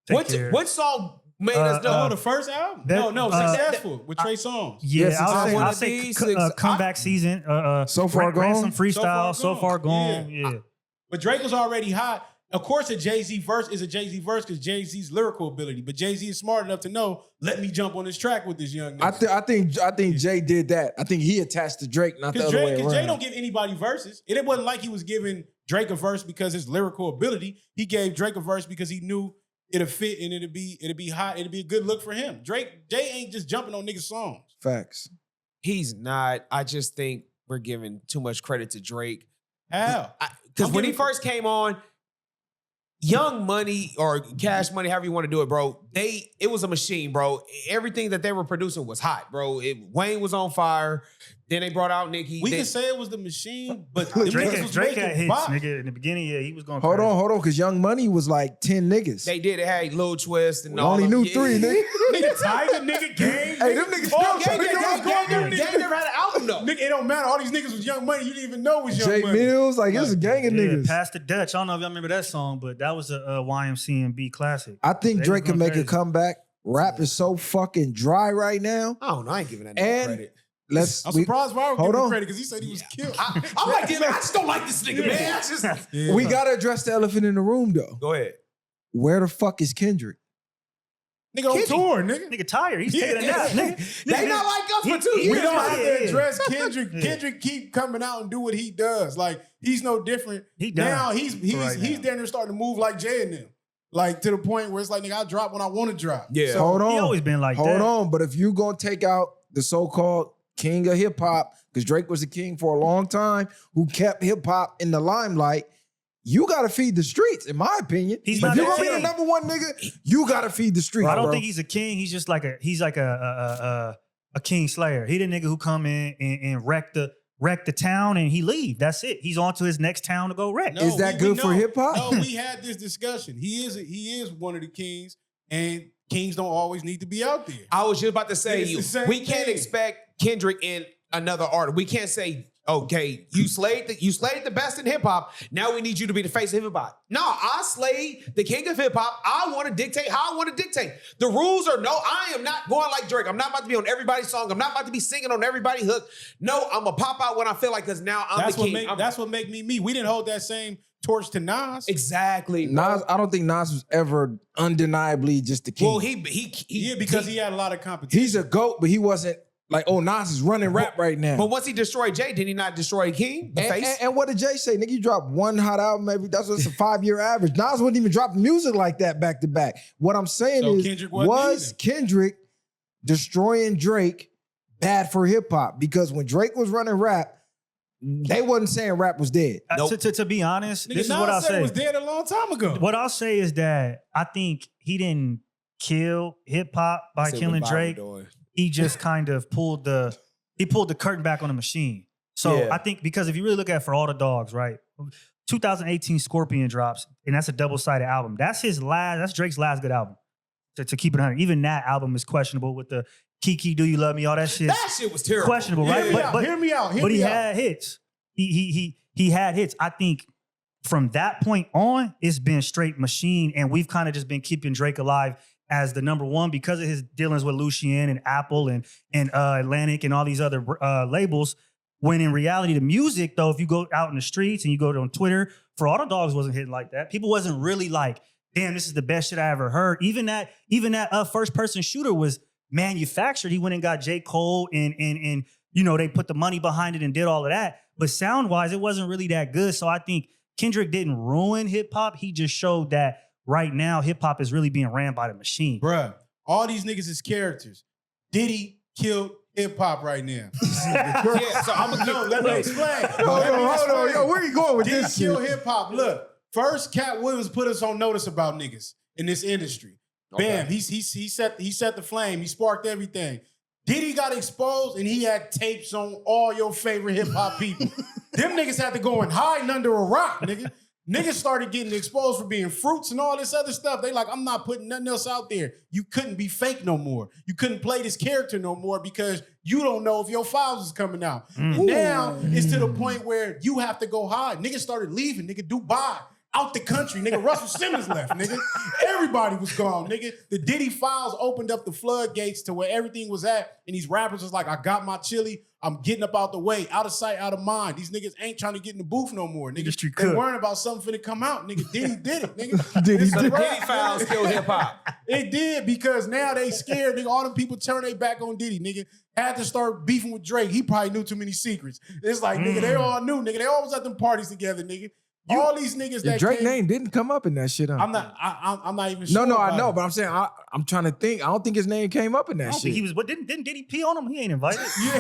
What song made us know? The first album? No, Successful with Trey Songz. Yeah, Yes, I'll say comeback season. So Far Gone? Ransom freestyle. So far gone. Yeah. But Drake was already hot. Of course, a Jay-Z verse is a Jay-Z verse because Jay-Z's lyrical ability. But Jay-Z is smart enough to know, let me jump on this track with this young nigga. I think Jay did that. I think he attached to Drake, not the other way around. Because Jay don't give anybody verses. It wasn't like he was giving Drake a verse because his lyrical ability. He gave Drake a verse because he knew it'll fit and it'll be hot. It'll be a good look for him. Jay ain't just jumping on niggas' songs. Facts. He's not. I just think we're giving too much credit to Drake. How? Because when he first came on, Young Money or Cash Money, however you want to do it, bro, it was a machine, bro. Everything that they were producing was hot, bro. Wayne was on fire. Then they brought out Nicki. We can say it was the machine, but Drake had hits, bop. nigga. In the beginning, yeah, he was going Hold crazy. on, because Young Money was like 10 niggas. They did. It had Lil Twist and We all only of knew them. 3, nigga. Nigga Tiger, nigga Game. Hey, them niggas Oh, still Gang never had an album though. Nigga, it don't matter. All these niggas was Young Money. You didn't even know it was Young Jay Money. Mills, like it's a gang of Yeah, niggas. Past the Dutch. I don't know if y'all remember that song, but that was a YMCMB classic. I think They Drake was can going make a crazy. comeback. Rap is so fucking dry right now. I don't know. I ain't giving that nigga And credit. I'm surprised Viral hold gave him on. credit because he said he was killed. I'm like, damn, I just don't like this nigga, man. I just We gotta address the elephant in the room though. go ahead. Where the fuck is Kendrick? Nigga on tour, nigga. Nigga tired. He's taking a nap. Nigga. They not like was for 2 years. We don't have to address Kendrick. Kendrick keep coming out and do what he does. Like, he's no different. Now he's down there starting to move like Jay and them. Like, to the point where it's like, nigga, I drop when I want to drop. Yeah. So, hold on. He always been like that. Hold on. But if you gonna take out the so-called king of hip hop, because Drake was the king for a long time, who kept hip hop in the limelight, you gotta feed the streets, in my opinion. He's if not you're the gonna be the king. number one nigga, you gotta feed the streets. Bro, I don't bro. think he's a king. He's just like a king slayer. He the nigga who come in and wreck the town and he leave. That's it. He's on to his next town to go wreck. No, Is that good for hip hop? No, we had this discussion. He is one of the kings, and kings don't always need to be out there. I was just about to say, It's the same we can't thing. expect Kendrick in another artist. We can't say, okay, you slayed the best in hip hop. Now we need you to be the face of hip hop. No, I slayed the king of hip hop. I want to dictate how I want to dictate. The rules are no. I am not going like Drake. I'm not about to be on everybody's song. I'm not about to be singing on everybody's hook. No, I'm gonna pop out when I feel like, because now I'm the king. That's what make me me. We didn't hold that same torch to Nas. Exactly. Nas, I don't think Nas was ever undeniably just the king. Well, because he had a lot of competition. He's a GOAT, but he wasn't like, oh, Nas is running rap right now. But once he destroyed Jay, did he not destroy King? The face? And what did Jay say? Nigga, you dropped one hot album, maybe that's what's a 5-year average. Nas wouldn't even drop music like that back to back. What I'm saying So is, Kendrick wasn't was either. Kendrick destroying Drake bad for hip hop? Because when Drake was running rap, they wasn't saying rap was dead. Nope. To be honest, Nigga, this is Nas what I'll said say. it was dead a long time ago. What I'll say is that I think he didn't kill hip hop by killing Drake. He just kind of pulled the curtain back on the machine. So Yeah. I think, because if you really look at For All the Dogs, right? 2018 Scorpion drops, and that's a double-sided album. That's Drake's last good album. To keep it 100. Even that album is questionable with the Kiki, Do You Love Me, all that shit. That shit was terrible. Questionable, right? Hear me out. But he had hits. He had hits. I think from that point on, it's been straight machine, and we've kind of just been keeping Drake alive as the number one because of his dealings with Lucien and Apple and Atlantic and all these other labels. When in reality, the music, though, if you go out in the streets and you go on Twitter, For All the Dogs wasn't hitting like that. People wasn't really like, damn, this is the best shit I ever heard. Even that first person shooter was manufactured. He went and got J. Cole and you know, they put the money behind it and did all of that. But sound-wise, it wasn't really that good. So I think Kendrick didn't ruin hip-hop. He just showed that right now hip-hop is really being ran by the machine. Bruh, all these niggas is characters. Diddy killed hip-hop right now. Yeah, so I'm gonna No, let me explain. Hold on. Yo, where you going with Diddy this killed shit? hip-hop. Look, first Cat Williams put us on notice about niggas in this industry. Bam, he set the flame. He sparked everything. Diddy got exposed and he had tapes on all your favorite hip-hop people. Them niggas had to go and hide under a rock, nigga. Niggas started getting exposed for being fruits and all this other stuff. They like, I'm not putting nothing else out there. You couldn't be fake no more. You couldn't play this character no more because you don't know if your files is coming out. Now it's to the point where you have to go hide. Niggas started leaving, nigga, Dubai, out the country, nigga. Russell Simmons left, nigga. Everybody was gone, nigga. The Diddy files opened up the floodgates to where everything was at, and these rappers was like, I got my chili. I'm getting up out the way, out of sight, out of mind. These niggas ain't trying to get in the booth no more, nigga. Industry They cook. worrying about something finna come out, nigga. Diddy did it, nigga. Diddy It's a did it. wrap, Diddy files nigga. kill hip hop. It did because now they scared, nigga. All them people turn their back on Diddy, nigga. Had to start beefing with Drake. He probably knew too many secrets. It's like, nigga, they all knew, nigga. They always at them parties together, nigga. All these niggas The that Drake came, name didn't come up in that shit. Huh? I'm not even sure. No, I about know, it. but I'm saying I'm trying to think. I don't think his name came up in I that don't think shit. he was, but didn't Diddy pee on him? He ain't invited. Yeah.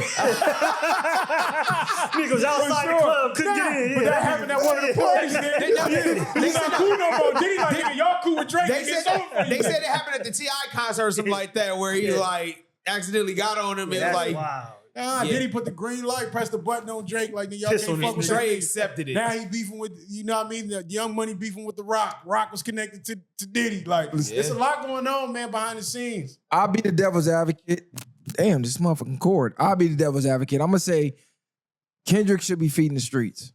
Nigga was outside the club, couldn't get in. But that happened at one of the parties, nigga. He's not cool no more. Diddy like, nigga, y'all cool with Drake. They Nigga, it's said, over for they you. said it happened at the T.I. concert or something like that, where he like accidentally got on him and That's like wild. Yeah. Diddy put the green light, pressed the button on Drake, like, nigga, y'all Piss can't on fuck with this Dre Drake. accepted it. Now he beefing with, you know what I mean? The Young Money beefing with the Rock. Rock was connected to Diddy. Like, it's a lot going on, man, behind the scenes. I'll be the devil's advocate. Damn, this motherfucking cord. I'll be the devil's advocate. I'm gonna say Kendrick should be feeding the streets.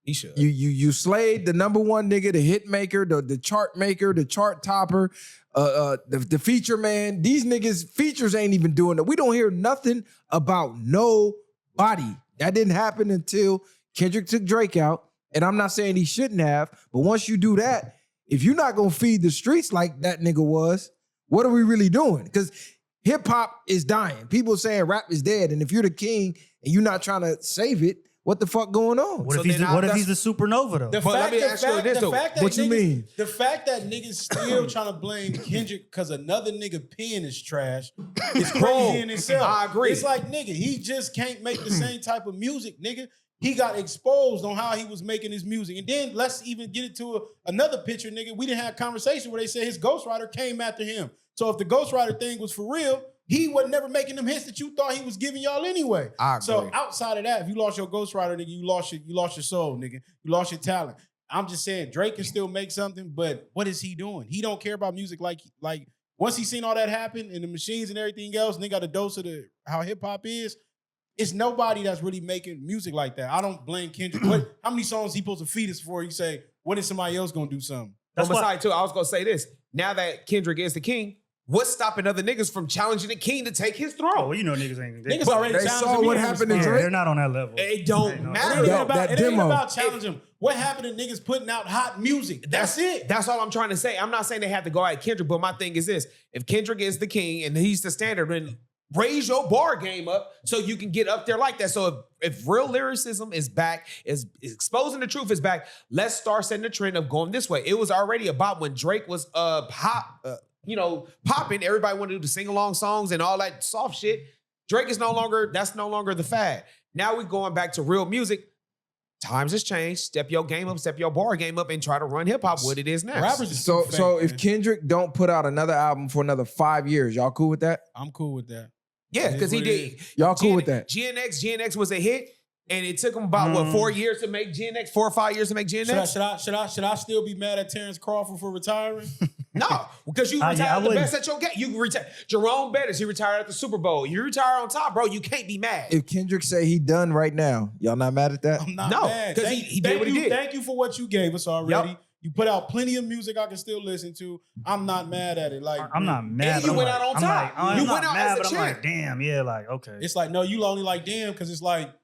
He should. You slayed the number one nigga, the hit maker, the chart maker, the chart topper, the feature man. These niggas features ain't even doing it. We don't hear nothing about nobody. That didn't happen until Kendrick took Drake out. And I'm not saying he shouldn't have, but once you do that, if you're not gonna feed the streets like that nigga was, what are we really doing? Because hip hop is dying. People saying rap is dead, and if you're the king and you're not trying to save it, what the fuck going on? What if he's the supernova though? The fact that niggas still trying to blame Kendrick because another nigga pen is trash is crazy in itself. I agree. It's like, nigga, he just can't make the same type of music, nigga. He got exposed on how he was making his music. And then let's even get it to another picture, nigga. We didn't have a conversation where they said his ghostwriter came after him. So if the ghostwriter thing was for real, he was never making them hits that you thought he was giving y'all anyway. I agree. So outside of that, if you lost your ghostwriter, nigga, you lost your soul, nigga. You lost your talent. I'm just saying Drake can still make something, but what is he doing? He don't care about music like once he seen all that happen and the machines and everything else, and they got a dose of how hip hop is. It's nobody that's really making music like that. I don't blame Kendrick. How many songs he supposed to feed us before you say, when is somebody else gonna do something? That's besides too, I was gonna say this. Now that Kendrick is the king, what's stopping other niggas from challenging the king to take his throne? Oh, well, you know niggas ain't. Niggas already they saw what happened to Drake. They're not on that level. It don't matter. It ain't about challenging them. What happened to niggas putting out hot music? That's it. That's all I'm trying to say. I'm not saying they have to go at Kendrick, but my thing is this. If Kendrick is the king and he's the standard, then raise your bar game up so you can get up there like that. So if real lyricism is back, is exposing the truth is back, let's start setting the trend of going this way. It was already about when Drake was popping. Everybody wanted to do the sing-along songs and all that soft shit. Drake is that's no longer the fad. Now we're going back to real music. Times has changed. Step your game up, step your bar game up, and try to run hip-hop what it is now. So if Kendrick don't put out another album for another 5 years, y'all cool with that? I'm cool with that. Yeah, because he did. Y'all cool with that? GNX was a hit, and it took him about 4 years to make GNX, 4 or 5 years to make GNX. Should I still be mad at Terrence Crawford for retiring? No, because you retired the best at your game. You retired. Jerome Bettis, he retired at the Super Bowl. You retire on top, bro. You can't be mad. If Kendrick say he done right now, y'all not mad at that? I'm not mad. Because he did what he did. Thank you for what you gave us already. Yep. You put out plenty of music I can still listen to. I'm not mad at it. Like I'm not mad. And you went out on top. You went out as a champ. I'm like, damn, yeah, like okay. It's like, no, you only like damn because it's like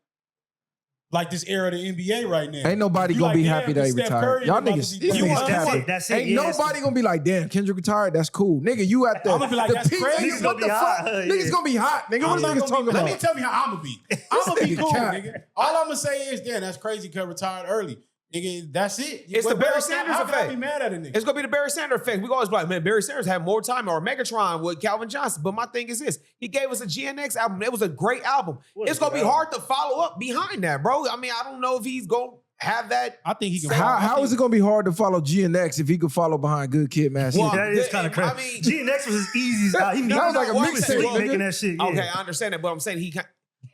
this era of the NBA right now. Ain't nobody gonna be happy that he retired. Y'all niggas, that's it. Ain't nobody gonna be like, damn, Kendrick retired. That's cool, nigga. You at the? I'm gonna be like, that's crazy. What the fuck? Niggas gonna be hot, nigga. What niggas talking about? Let me tell you how I'm gonna be. I'm gonna be cool, nigga. All I'm gonna say is, damn, that's crazy because retired early. Nigga, that's it. It's the Barry Sanders effect. How can I be mad at a nigga? It's gonna be the Barry Sanders effect. We always be like, man, Barry Sanders had more time, or Megatron with Calvin Johnson. But my thing is this: he gave us a GNX album. It was a great album. It's gonna be hard to follow up behind that, bro. I mean, I don't know if he's gonna have that. I think he can. How is it gonna be hard to follow GNX if he could follow behind Good Kid, Mad City? Well, that is kind of crazy. I mean, GNX was as easy as that was like a mixtape making that shit. Yeah. Okay, I understand that, but I'm saying he can't.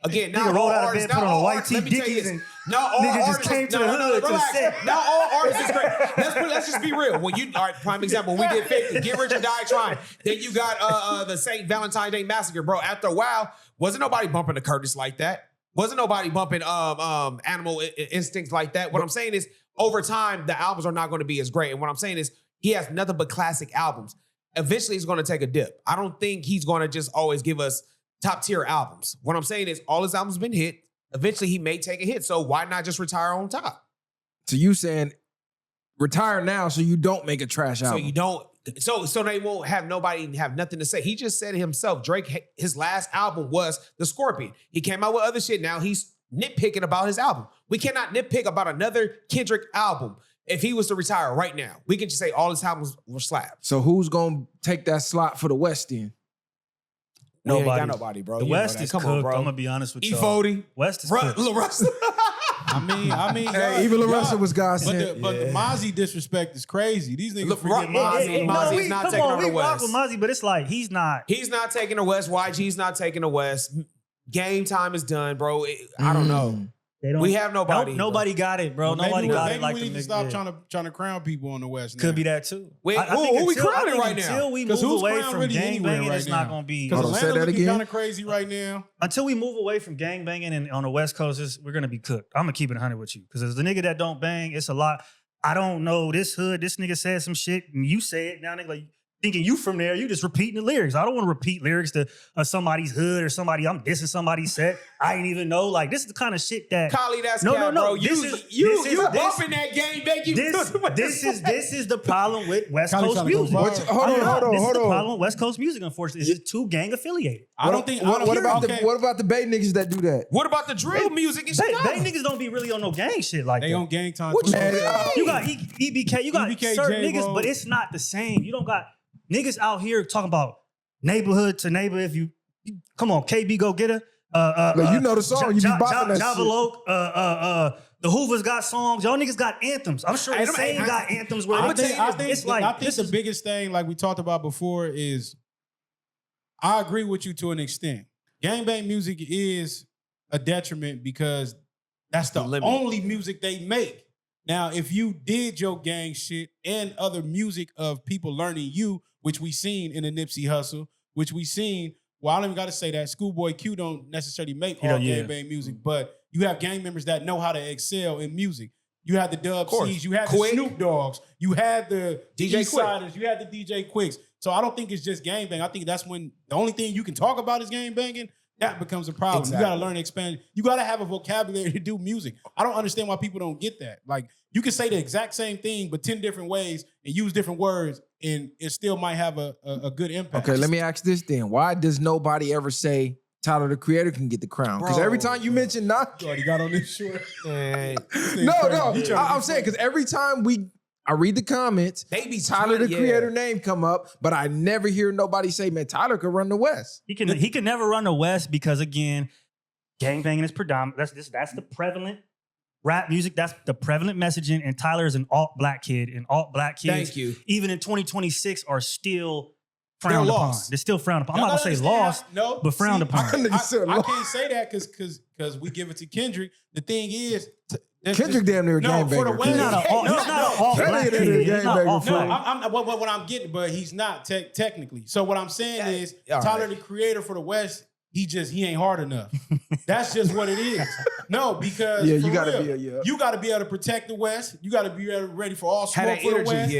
Again, now nigga rolled out of bed, put on a white tee, Dickies, and nigga just came to the hood to the set. Now all artists is great. Let's just be real. When you, all right, prime example, when we did 50, Get Rich or Die Trying. Then you got the St. Valentine's Day Massacre, bro. After a while, wasn't nobody bumping the Curtis like that. Wasn't nobody bumping Animal Instincts like that. What I'm saying is, over time, the albums are not going to be as great. And what I'm saying is, he has nothing but classic albums. Eventually, he's going to take a dip. I don't think he's going to just always give us top tier albums. What I'm saying is all his albums been hit. Eventually he may take a hit. So why not just retire on top? So you saying retire now so you don't make a trash album. So you don't, so they won't have nobody have nothing to say. He just said himself, Drake, his last album was The Scorpion. He came out with other shit. Now he's nitpicking about his album. We cannot nitpick about another Kendrick album. If he was to retire right now, we can just say all his albums were slapped. So who's gonna take that slot for the West then? Nobody. Ain't got nobody, bro. The West is cooked. I'm gonna be honest with you. E40. West is cooked. I mean, hey, even LaRussa was God sent. But the Mozzie disrespect is crazy. These niggas forget Mozzie. Mozzie's not taking her to the West. With Mozzie, but it's like he's not taking the West. YG's not taking the West. Game time is done, bro. I don't know. We have nobody. Nobody got it, bro. Nobody got it. Like we need to stop trying to crown people on the West. Could be that too. Wait, who we crowning right now? Until we move away from gangbanging, it's not going to be. Because Atlanta looking kind of crazy right now. Until we move away from gangbanging and on the West Coast, we're going to be cooked. I'm going to keep it 100 with you. Because as the nigga that don't bang, it's a lot. I don't know this hood. This nigga said some shit and you say it. Now nigga like, thinking you from there. You just repeating the lyrics. I don't want to repeat lyrics to somebody's hood or somebody. I'm dissing somebody's set. I ain't even know. Like, this is the kind of shit that. Kali, that's no, bro. You bumping that game, baby. This is the problem with West Kali Coast tryna go music. viral. Hold This on, is hold the on. problem with West Coast music, unfortunately. It's just too gang affiliated. What about the Bay niggas that do that? What about the drill music and They shit? niggas don't be really on no gang shit like They that. on gang time. What you Man, mean? You got EBK, you got EBK, certain J-Bo. niggas, but it's not the same. You don't got niggas out here talking about neighborhood to neighbor. If you come on, KB, go get her. Like, you know the song, you be bopping that shit. Javaloke, the Hoovers got songs. Y'all niggas got anthems. I'm sure the same got anthems where I think it's like the biggest thing, like we talked about before, is I agree with you to an extent. Gangbang music is a detriment because that's the only music they make. Now, if you did your gang shit and other music of people learning you, which we seen in the Nipsey Hussle, which we seen, well, I don't even got to say that. Schoolboy Q don't necessarily make all gangbang music, but you have gang members that know how to excel in music. You had the Dub C's, you had the Snoop Dogs, you had the DJ Siders, you had the DJ Quicks. So I don't think it's just gangbang. I think that's when the only thing you can talk about is gangbanging. That becomes a problem. Exactly. You got to learn to expand. You got to have a vocabulary to do music. I don't understand why people don't get that. Like, you can say the exact same thing, but 10 different ways and use different words, and it still might have a good impact. Okay, let me ask this then. Why does nobody ever say Tyler, the Creator, can get the crown? Because every time you mention You already got on this short. I'm saying, because every time I read the comments, They be Tyler, the Creator name come up, but I never hear nobody say, man, Tyler could run the West. he can never run the West because, again, gangbanging is predominant. That's the prevalent rap music. That's the prevalent messaging. And Tyler is an alt-black kid, and alt-black kids, Thank you. even in 2026, are still frowned upon. They're still frowned upon. I'm not gonna say lost, but frowned upon. I can't say that because we give it to Kendrick. The thing is, Kendrick damn near a gangbanger. He's not an alt-black kid. He's not alt-black. What I'm getting, but he's not technically. So what I'm saying is, Tyler, the Creator for the West, he ain't hard enough. That's just what it is. No, because you gotta be able to protect the West. You gotta be ready for all smoke for the West.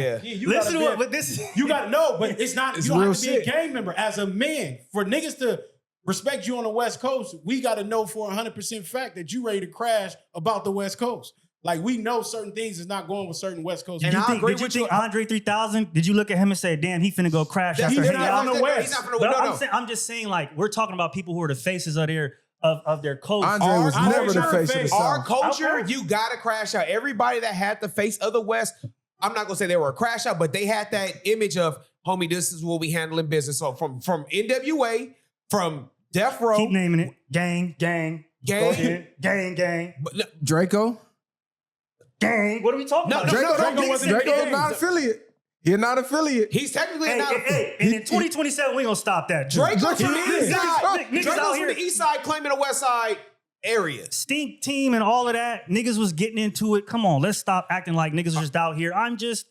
Listen to what, but this is you gotta know, but it's not. It's you don't have to be real a gang member as a man. For niggas to respect you on the West Coast, we gotta know for 100% fact that you ready to crash about the West Coast. Like, we know certain things is not going with certain West Coast. And people. I Did you think Andre 3000? Did you look at him and say, "Damn, he finna go crash after He's hanging not out"? on the West. He's not from the West. I'm just saying, like, we're talking about people who are the faces of their coast. Andre was never the face of the Our South. culture, Okay. you gotta crash out. Everybody that had the face of the West, I'm not gonna say they were a crash out, but they had that image of, homie, this is what we handle in business. So from NWA, from Death Row, Keep naming it. Gang. Go ahead. Gang. Draco? Gang. What are we talking about? Draco's not affiliate. He's not affiliate. He's technically not. Hey, and in 2027, we gonna stop that. Draco's from the Niggas east side. out Draco's from here. the east side claiming the west side area. Stink team and all of that. Niggas was getting into it. Come on, let's stop acting like niggas are just out here.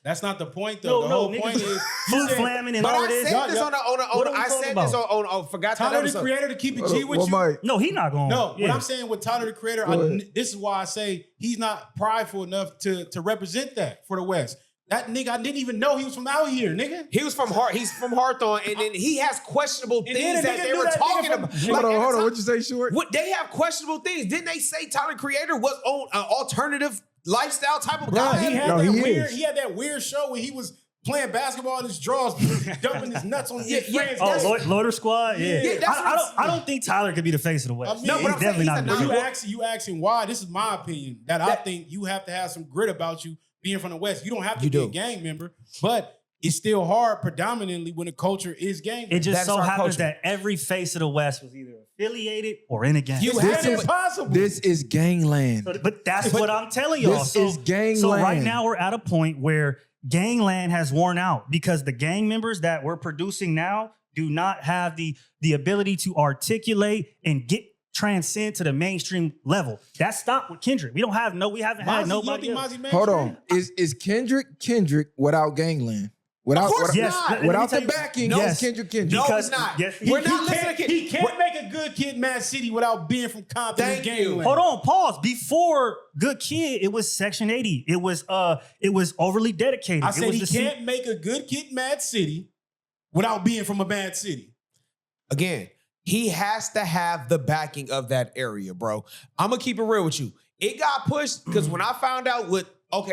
That's not the point, though. The whole point is food slamming and But all I of this. said this on What are we I talking said about? this on forgot that Tyler, the episode. Creator, to keep it G with you. Mike? No, he not going. No, what I'm saying with Tyler, the Creator, this is why I say he's not prideful enough to represent that for the West. That nigga, I didn't even know he was from out here, nigga. He's from Hawthorne, and then he has questionable then things a that nigga they knew were that talking nigga about. from- Like, Hold on. What you say, Short? What they have questionable things. Didn't they say Tyler Creator was on an alternative lifestyle type of guy? He had No, that he weird. is. He had that weird show where he was playing basketball in his drawers, dumping his nuts on his friends. Oh, Loader Squad? Yeah. Yeah, that's what I don't think Tyler could be the face of the West. I mean, no, He's but I'm definitely saying not. he's the a face. You asking why? This is my opinion. I think you have to have some grit about you being from the West. You don't have to be a gang member, but it's still hard predominantly when the culture is gang. It just That's so our happens culture. that every face of the West was either affiliated or in a gang. That's impossible. This is gangland. But that's what I'm telling y'all. This is gangland. So right now we're at a point where gangland has worn out because the gang members that we're producing now do not have the ability to articulate and transcend to the mainstream level. That stopped with Kendrick. We haven't had nobody else. Hold on. Is Kendrick without gangland? Without the backing, No. yes, Kendrick. No, Because- it's not. yes, We're not listening to He can't make a good kid Mad City without being from Compton and Thank you. gangland. Hold on, pause. Before Good Kid, it was Section 80. It was overly dedicated. I It said was he the can't make a good kid Mad City without being from a bad city. Again, he has to have the backing of that area, bro. I'm gonna keep it real with you. It got pushed because when I found out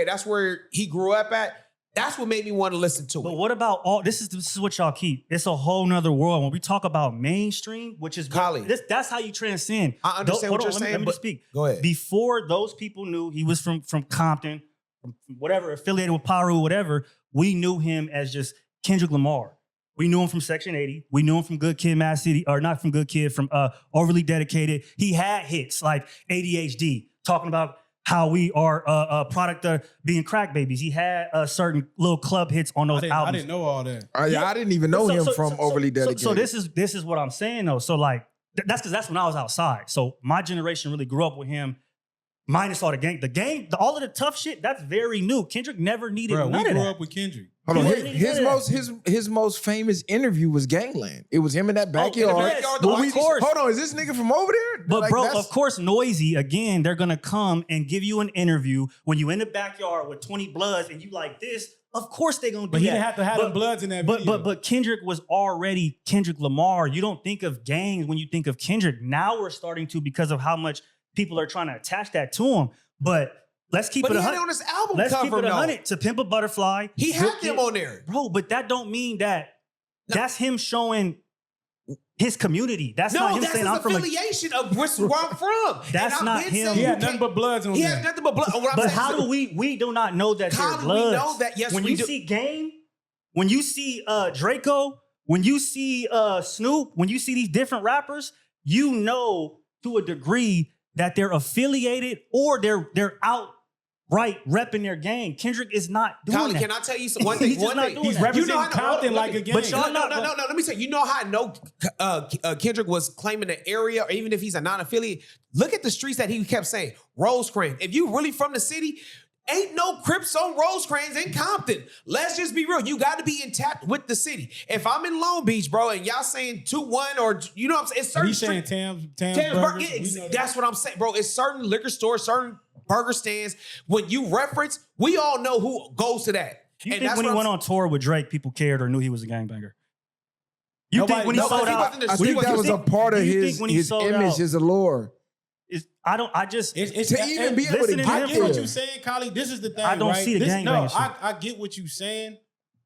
that's where he grew up at, that's what made me want to listen to it. But what about this is what y'all keep. It's a whole nother world. When we talk about mainstream, which is that's how you transcend. I understand what you're saying. Let me just speak. Go ahead. Before those people knew he was from Compton, from whatever, affiliated with Paru, whatever, we knew him as just Kendrick Lamar. We knew him from Section 80. We knew him from Good Kid, Mad City, or not from Good Kid, from Overly Dedicated. He had hits like ADHD, talking about how we are a product of being crack babies. He had certain little club hits on those albums. I didn't know all that. I didn't even know him from Overly Dedicated. So this is what I'm saying though. So like that's because that's when I was outside. So my generation really grew up with him. Minus all the gang, all of the tough shit. That's very new. Kendrick never needed none of that. We grew up with Kendrick. Hold on, his most famous interview was Gangland. It was him in that backyard. Of course. Hold on, is this nigga from over there? But like, bro, of course, Noisy, again, they're gonna come and give you an interview when you in the backyard with 20 Bloods and you like this. Of course they gonna do that. But he didn't have to have them Bloods in that video. But Kendrick was already Kendrick Lamar. You don't think of gangs when you think of Kendrick. Now we're starting to because of how much people are trying to attach that to him. But let's keep it 100. He had it on his album let's cover, keep it 100 to Pimp a Butterfly. He had them on there. Bro, but that don't mean that that's him showing his community. That's not him saying I'm from affiliation of where I'm from. That's not him. He had nothing but Bloods on there. He has nothing but blood. But how do we do not know that they're Bloods? We know that, yes, when we you do. see Game, when you see Draco, when you see Snoop, when you see these different rappers, you know to a degree that they're affiliated or they're outright repping their gang. Kendrick is not doing that. Can I tell you one thing? He's representing Compton like a gang. But no. Let me say, you know how I know Kendrick was claiming the area, or even if he's a non-affiliate. Look at the streets that he kept saying. Rosecrans. If you really from the city, ain't no Crips on Rosecrans in Compton. Let's just be real. You got to be intact with the city. If I'm in Long Beach, bro, and y'all saying 2-1 or you know what I'm saying? It's certain He's saying Tam's that's what I'm saying, bro. It's certain liquor stores, certain burger stands. When you reference, we all know who goes to that. Do you think when he went on tour with Drake, people cared or knew he was a gangbanger? You think when he sold out? I think that was a part of his image, his allure. To even be able to get I get what you're saying, Kali. This is the thing, I don't right? see the gang. No, I get what you're saying,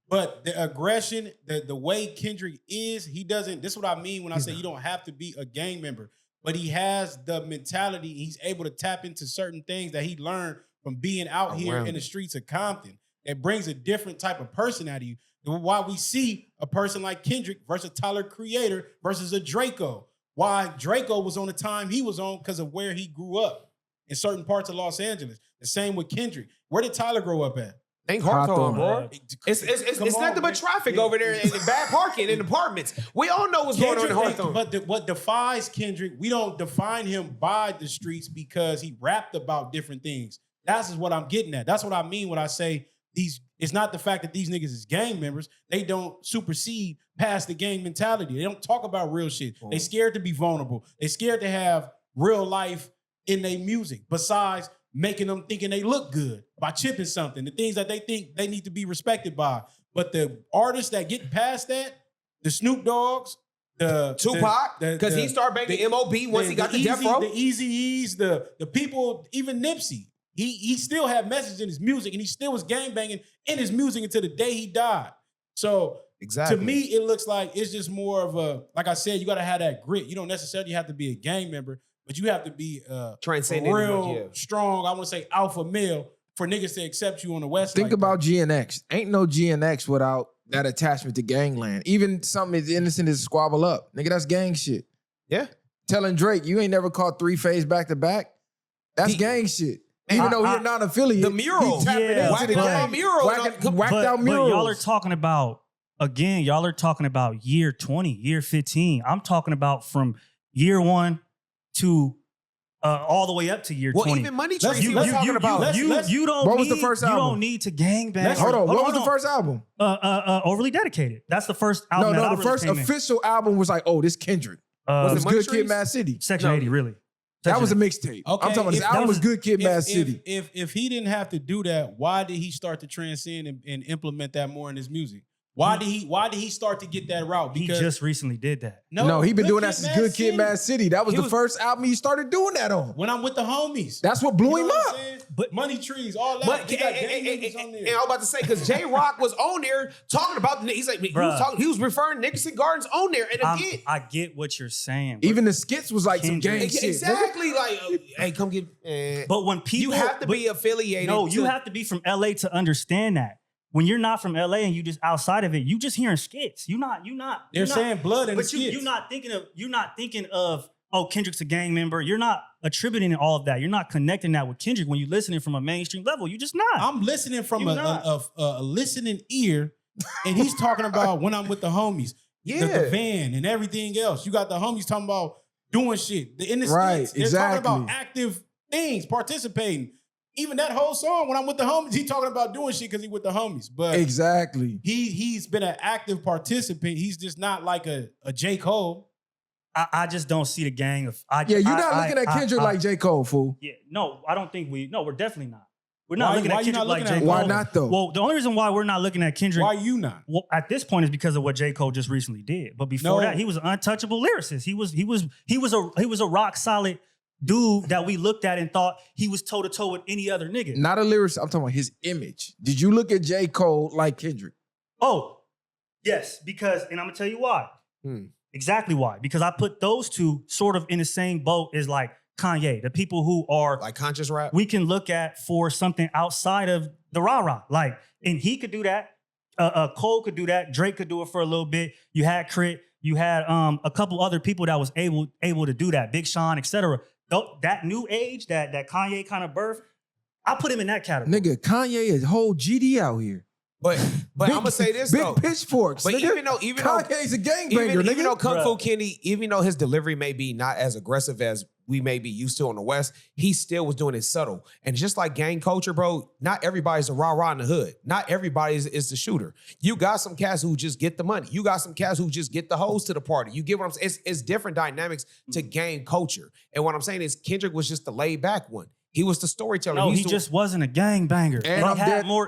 but the aggression, the way Kendrick is, he doesn't. This is what I mean when I say you don't have to be a gang member, but he has the mentality. He's able to tap into certain things that he learned from being out here in the streets of Compton. That brings a different type of person out of you. Why we see a person like Kendrick versus Tyler Creator versus a Draco. Why Draco was on the time he was on because of where he grew up in certain parts of Los Angeles. The same with Kendrick. Where did Tyler grow up at? Ain't Hawthorne, bro. It's nothing but traffic over there and bad parking in apartments. We all know what's going on in Hawthorne. But what defines Kendrick, we don't define him by the streets because he rapped about different things. That's what I'm getting at. That's what I mean when I say it's not the fact that these niggas is gang members. They don't supersede past the gang mentality. They don't talk about real shit. They scared to be vulnerable. They scared to have real life in their music besides making them thinking they look good by chipping something, the things that they think they need to be respected by. But the artists that get past that, the Snoop Dogs, the Tupac, because he started banging M.O.B. once he got the Death Row. The Eazy-E's, the people, even Nipsey. He still had messages in his music, and he still was gangbanging in his music until the day he died. So to me, it looks like it's just more of a, like I said, you got to have that grit. You don't necessarily have to be a gang member, but you have to be real strong, I want to say alpha male, for niggas to accept you on the West. Think about GNX. Ain't no GNX without that attachment to gangland. Even something as innocent as squabble up. Nigga, that's gang shit. Yeah. Telling Drake, you ain't never caught 3 Phase back to back. That's gang shit. Even though he's not affiliate, the mural, he tapping into the gang. Whacked out murals. But y'all are talking about, again, y'all are talking about year 20, year 15. I'm talking about from year 1 to all the way up to year 20. Well, even Money Tree, you talking about. You don't. What was the first album? You don't need to gangbang. Hold on. What was the first album? Overly Dedicated. That's the first album. No, the first official album was like, oh, this Kendrick. Was it Good Kid, Mad City? Section 80, really. That was a mixtape. Okay, I'm talking about this album was Good Kid, Mad City. If he didn't have to do that, why did he start to transcend and implement that more in his music? Why did he start to get that route? Because he just recently did that. No, he been doing that since Good Kid, Mad City. That was the first album he started doing that on. When I'm with the homies. That's what blew him up. But Money Trees, all that. But, and I was about to say, because J Rock was on there talking about he's like, he was referring Nickerson Gardens on there. And again, I get what you're saying. Even the skits was like Kendrick. Some gang shit. Exactly. Like, hey, come get. But when people, you have to be affiliated. No, you have to be from LA to understand that. When you're not from LA and you just outside of it, you just hearing skits. You're not. They're saying blood in the skits. But you're not thinking of, oh, Kendrick's a gang member. You're not attributing all of that. You're not connecting that with Kendrick when you're listening from a mainstream level. You're just not. I'm listening from a listening ear, and he's talking about when I'm with the homies, the van and everything else. You got the homies talking about doing shit. In the skits, they're talking about active things, participating. Even that whole song, when I'm with the homies, he talking about doing shit because he with the homies. But exactly, he's been an active participant. He's just not like a J. Cole. I just don't see the gang of. You're not looking at Kendrick like J. Cole, fool. Yeah, no, I don't think no, we're definitely not. We're not looking at Kendrick like J. Cole. Why not though? Well, the only reason why we're not looking at Kendrick. Why you not? Well, at this point is because of what J. Cole just recently did. But before that, he was an untouchable lyricist. He was a rock solid dude that we looked at and thought he was toe to toe with any other nigga. Not a lyricist. I'm talking about his image. Did you look at J. Cole like Kendrick? Oh, yes, because, and I'm gonna tell you why. Exactly why. Because I put those two sort of in the same boat as like Kanye, the people who are like conscious rap. We can look at for something outside of the rah-rah. Like, and he could do that. Cole could do that. Drake could do it for a little bit. You had Crit. You had a couple other people that was able to do that. Big Sean, etc. That new age that Kanye kind of birthed, I put him in that category. Nigga, Kanye is whole GD out here. But I'm gonna say this though. Big pitchforks. But nigga. even Kanye's a gangbanger, even though Kung Fu Kenny, even though his delivery may be not as aggressive as we may be used to on the West, he still was doing it subtle. And just like gang culture, bro, not everybody's a rah-rah in the hood. Not everybody is the shooter. You got some cats who just get the money. You got some cats who just get the hoes to the party. You get what I'm saying? It's different dynamics to gang culture. And what I'm saying is Kendrick was just the laid back one. He was the storyteller. No, he just wasn't a gangbanger. And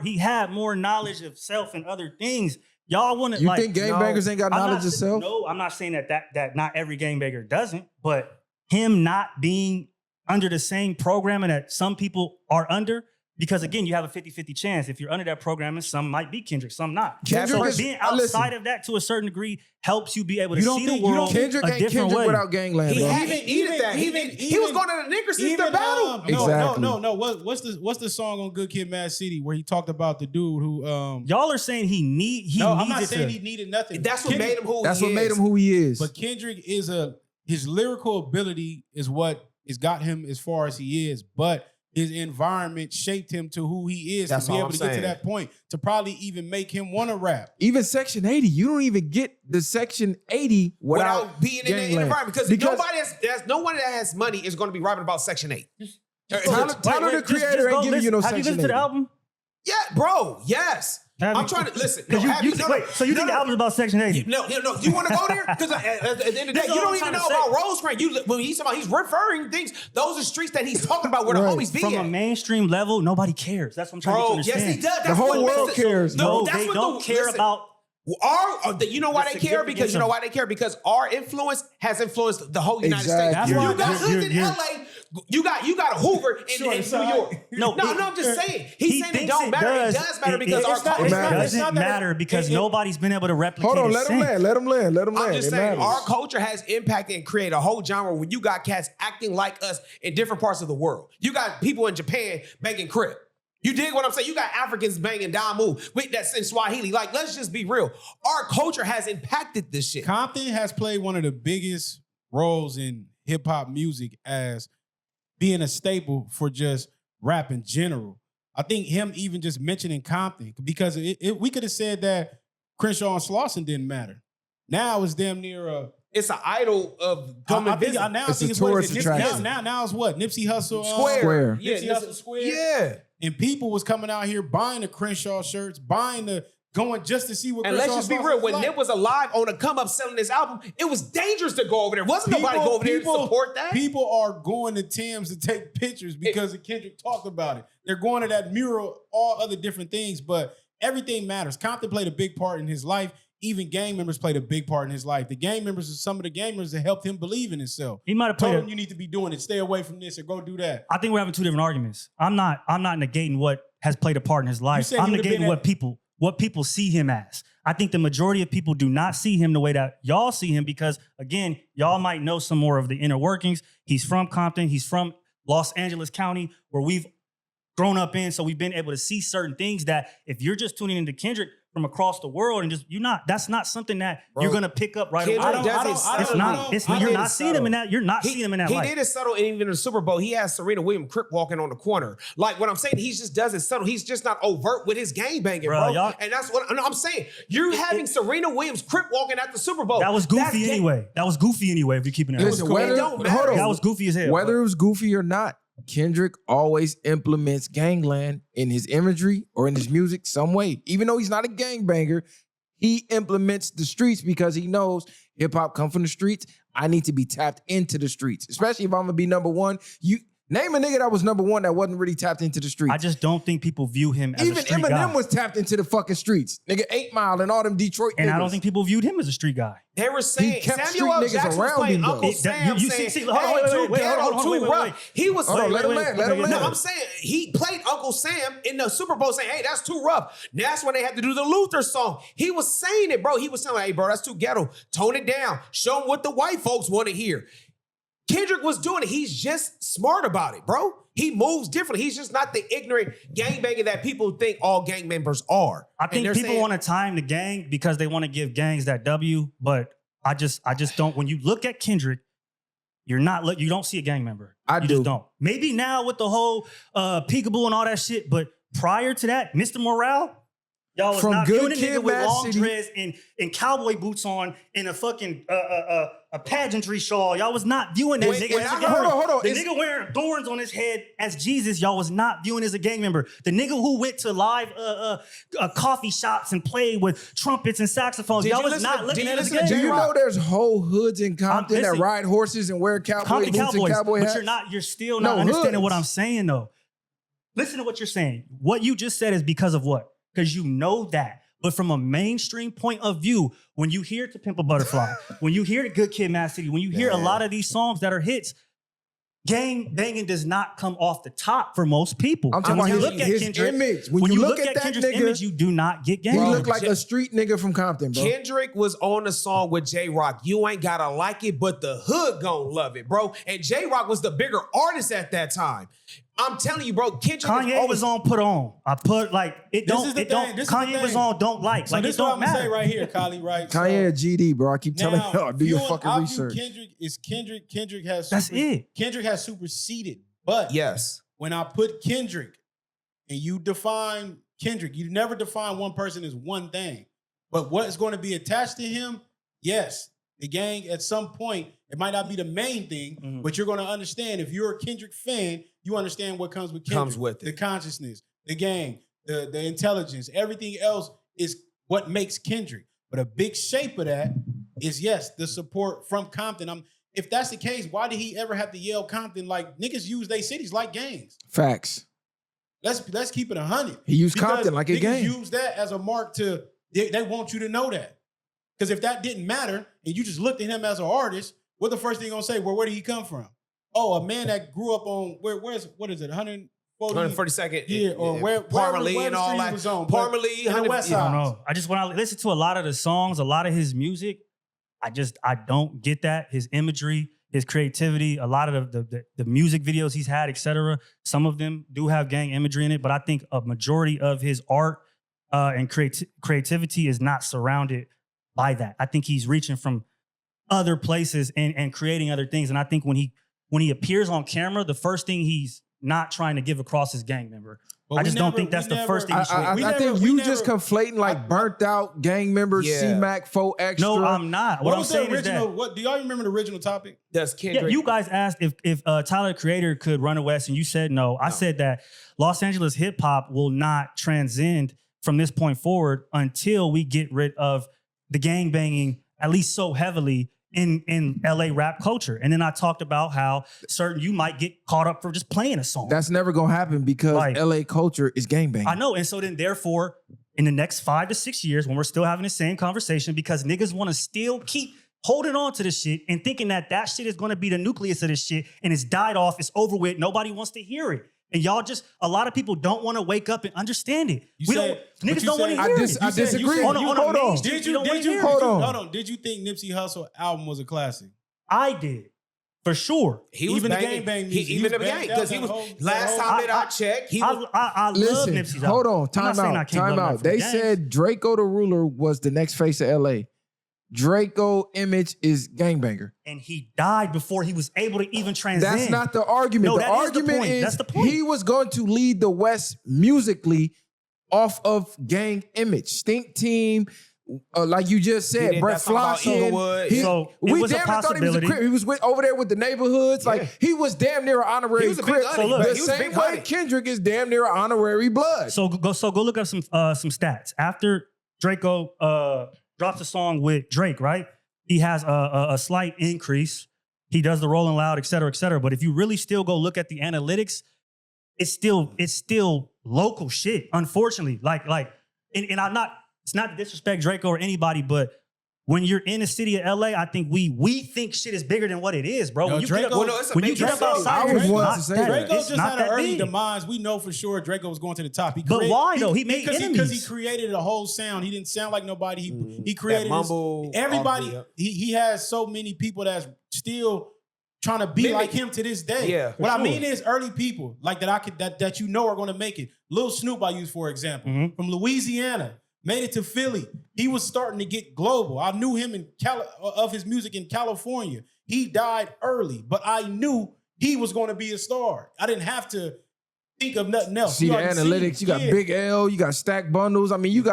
he had more knowledge of self and other things. Y'all want to You think gangbangers ain't got knowledge of self? No, I'm not saying that not every gangbanger doesn't, but him not being under the same programming that some people are under, because again, you have a 50-50 chance. If you're under that programming, some might be Kendrick, some not. So being outside of that to a certain degree helps you be able to see the world Kendrick a ain't different Kendrick way. without gangland, bro. He was going to the Nickersons to battle. Exactly. No. What's the song on Good Kid, Mad City where he talked about the dude who Y'all are saying he I'm not saying he needed nothing. That's what made him who he is. That's what made him who he is. But Kendrick his lyrical ability is what has got him as far as he is, but his environment shaped him to who he is to be able to get to that point, to probably even make him want to rap. Even Section 80, you don't even get the Section 80 without being in the environment. Because no one that has money is going to be rapping about Section 8. Tyler, the creator, ain't giving you no Section 8. Have you listened to the album? Yeah, bro. Yes. I'm trying to listen. So you think the album's about Section 80? No. You want to go there? Because at the end of the day, you don't even know about Rosecrans. When he's talking about, he's referring things. Those are streets that he's talking about where the homies be From at. a mainstream level, nobody cares. That's what I'm trying to understand. Yes, he does. The whole world cares. No, they don't care about. You know why they care? Because our influence has influenced the whole United States. That's why you got hoods in LA. You got a Hoover in New York. No, I'm just saying. He's saying it don't matter. It does matter because our culture doesn't matter because nobody's been able to replicate. Hold on, let him land. I'm just saying our culture has impacted and created a whole genre when you got cats acting like us in different parts of the world. You got people in Japan banging crip. You dig what I'm saying? You got Africans banging Damu. Wait, that's in Swahili. Like, let's just be real. Our culture has impacted this shit. Compton has played one of the biggest roles in hip hop music as being a staple for just rap in general. I think him even just mentioning Compton, because we could have said that Crenshaw and Slauson didn't matter. Now it's damn near it's an idol of government business. Now it's a tourist attraction. Now it's what? Nipsey Hussle Square. Nipsey Hussle Square. Yeah. And people was coming out here buying the Crenshaw shirts, going just to see what and Crenshaw. And let's just be real. When Nip was alive on a come up selling this album, it was dangerous to go over there. Wasn't nobody go over there to support that? People are going to Tim's to take pictures because Kendrick talked about it. They're going to that mural, all other different things, but everything matters. Compton played a big part in his life. Even gang members played a big part in his life. The gang members are some of the gang members that helped him believe in himself. He might have Told played. him you need to be doing it. Stay away from this or go do that. I think we're having two different arguments. I'm not negating what has played a part in his life. I'm negating what people see him as. I think the majority of people do not see him the way that y'all see him because, again, y'all might know some more of the inner workings. He's from Compton. He's from Los Angeles County, where we've grown up in. So we've been able to see certain things that if you're just tuning into Kendrick from across the world and just that's not something that you're gonna pick up right away. You're not seeing him in that. You're not seeing him in that light. He did it subtle, and even in the Super Bowl, he has Serena Williams Crip walking on the corner. Like what I'm saying, he just does it subtle. He's just not overt with his gang banging, bro. And that's what I'm saying. You're having Serena Williams Crip walking at the Super Bowl. That was goofy anyway. That was goofy anyway. If you're keeping it, listen, that was goofy as hell. Whether it was goofy or not, Kendrick always implements gangland in his imagery or in his music some way. Even though he's not a gangbanger, he implements the streets because he knows hip-hop come from the streets. I need to be tapped into the streets, especially if I'm gonna be number one. You name a nigga that was number one that wasn't really tapped into the streets. I just don't think people view him as even a street Eminem guy. was tapped into the fucking streets. Nigga, 8 Mile and all them Detroit and niggas. I don't think people viewed him as a street guy. They were saying Samuel L. Jackson was around playing him, Uncle though. Sam saying, hey, too rough. He was saying, let him land. No, I'm saying he played Uncle Sam in the Super Bowl saying, hey, that's too rough. That's when they had to do the Luther song. He was saying it, bro. He was saying, hey, bro, that's too ghetto. Tone it down. Show them what the white folks want to hear. Kendrick was doing it. He's just smart about it, bro. He moves differently. He's just not the ignorant gangbanger that people think all gang members are. I think people want to time the gang because they want to give gangs that W, but I just don't. When you look at Kendrick, you don't see a gang member. You just don't. Maybe now with the whole peekaboo and all that shit, but prior to that, Mr. Morale, y'all was not viewing a nigga with long dreads and cowboy boots on and a fucking a pageantry shawl. Y'all was not viewing that nigga as a gang member. Hold on. The nigga wearing thorns on his head as Jesus, y'all was not viewing as a gang member. The nigga who went to live coffee shops and played with trumpets and saxophones, y'all was not looking at as a gang member. Do you know there's whole hoods in Compton that ride horses and wear cowboy boots and cowboy hats? But you're still not understanding what I'm saying though. Listen to what you're saying. What you just said is because of what? Because you know that. But from a mainstream point of view, when you hear To Pimp a Butterfly, when you hear The Good Kid, Mad City, when you hear a lot of these songs that are hits, gang banging does not come off the top for most people. I'm talking about his image. When you look at that Kendrick's nigga, image, you do not get gang. He look like a street nigga from Compton, bro. Kendrick was on the song with J-Rock. You ain't gotta like it, but the hood gon' love it, bro. And J-Rock was the bigger artist at that time. I'm telling you, bro, Kendrick Kanye was on Put On. I put like it don't. Kanye was on Don't Like. So like this it don't what I'm gonna matter. say right here, Kali. Right? Kanye a GD, bro. I keep telling Now, y'all, do your fucking research. Kendrick has. That's it. Kendrick has superseded. But yes, when I put Kendrick and you define Kendrick, you never define one person as one thing. But what is going to be attached to him? Yes, the gang at some point. It might not be the main thing, but you're going to understand. If you're a Kendrick fan, you understand what comes with Kendrick. Comes with it. The consciousness, the gang, the intelligence, everything else is what makes Kendrick. But a big shape of that is, yes, the support from Compton. If that's the case, why did he ever have to yell Compton? Like, niggas use their cities like gangs. Facts. Let's keep it 100. He used Compton like a gang. Niggas use that as a mark to, they want you to know that. Because if that didn't matter and you just looked at him as an artist, what the first thing you're gonna say? Well, where did he come from? Oh, a man that grew up on what is it? 142nd. Yeah, or where Parmalee and all that. Parmalee, in the West Side. I don't know. When I listen to a lot of the songs, a lot of his music, I don't get that. His imagery, his creativity, a lot of the music videos he's had, etc. Some of them do have gang imagery in it, but I think a majority of his art and creativity is not surrounded by that. I think he's reaching from other places and creating other things. And I think when he appears on camera, the first thing he's not trying to give across is gang member. But I just don't think that's the first thing. I think you just conflating like burnt out gang members, C-Mac, 4Extra. No, I'm not. What I'm saying is that. Do y'all remember the original topic? That's Kendrick. Yeah, you guys asked if Tyler the Creator could run a West, and you said no. I said that Los Angeles hip hop will not transcend from this point forward until we get rid of the gang banging, at least so heavily in LA rap culture. And then I talked about how you might get caught up for just playing a song. That's never gonna happen because LA culture is gangbanging. I know. And so then therefore, in the next 5 to 6 years when we're still having the same conversation because niggas want to still keep holding on to this shit and thinking that that shit is going to be the nucleus of this shit and it's died off, it's over with, nobody wants to hear it. And y'all just, a lot of people don't want to wake up and understand it. Niggas don't want to hear it. I disagree. Hold on. Did you think Nipsey Hussle album was a classic? I did. For sure. He was even banging. The gang bang Even the gang, because he was last time that I checked. I love Listen, Nipsey's hold album. on, time out. Love They Gang. said Draco the Ruler was the next face of LA. Draco image is gangbanger. And he died before he was able to even transcend. That's not the argument. No, the argument is That's the point. he was going to lead the West musically off of gang image. Stink Team, like you just said, Brett Flossin. So it was a possibility. He was over there with the neighborhoods. Like he was damn near an honorary Crip. So look, the same way Kendrick is damn near an honorary Blood. So go look up some stats. After Draco drops a song with Drake, right? He has a slight increase. He does the Rolling Loud, et cetera, et cetera. But if you really still go look at the analytics, it's still local shit. Unfortunately, and I'm not. It's not to disrespect Draco or anybody, but when you're in the city of LA, I think we think shit is bigger than what it is, bro. No, When you Draco, get up outside, I was it's one not to say that- that. Draco it's just not had an that early big. demise. We know for sure Draco was going to the top. But why though? He made enemies. Because he created a whole sound. He didn't sound like nobody. He created that mumble. everybody. He has so many people that's still trying to be like him to this day. Yeah, what I mean is early people like that you know are going to make it. Lil Snoop I use for example from Louisiana. Made it to Philly. He was starting to get global. I knew him of his music in California. He died early, but I knew he was going to be a star. I didn't have to think of nothing else. See the analytics. You got Big L. You got Stack Bundles. I mean, you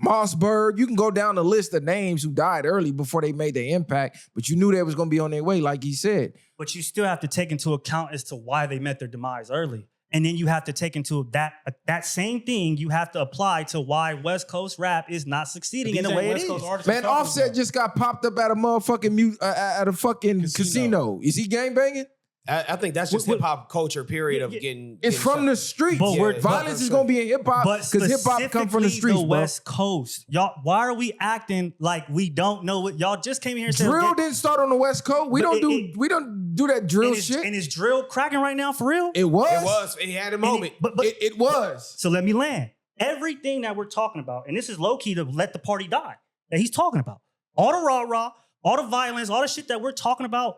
Mossberg. You can go down the list of names who died early before they made their impact, but you knew they was going to be on their way, like he said. But you still have to take into account as to why they met their demise early. And then you have to take into that same thing you have to apply to why West Coast rap is not succeeding in the way it is. Man, Offset just got popped up at a motherfucking at a fucking casino. Is he gangbanging? I think that's just hip hop culture. Period of getting. It's from the streets. But violence is gonna be in hip hop because hip hop come from the streets. The West Coast, y'all. Why are we acting like we don't know what y'all just came here and said? Drill didn't start on the West Coast. We don't do that drill shit. And is drill cracking right now for real? It was. It had a moment. But it was. So let me land. Everything that we're talking about, and this is low key to let the party die. That he's talking about all the rah-rah, all the violence, all the shit that we're talking about.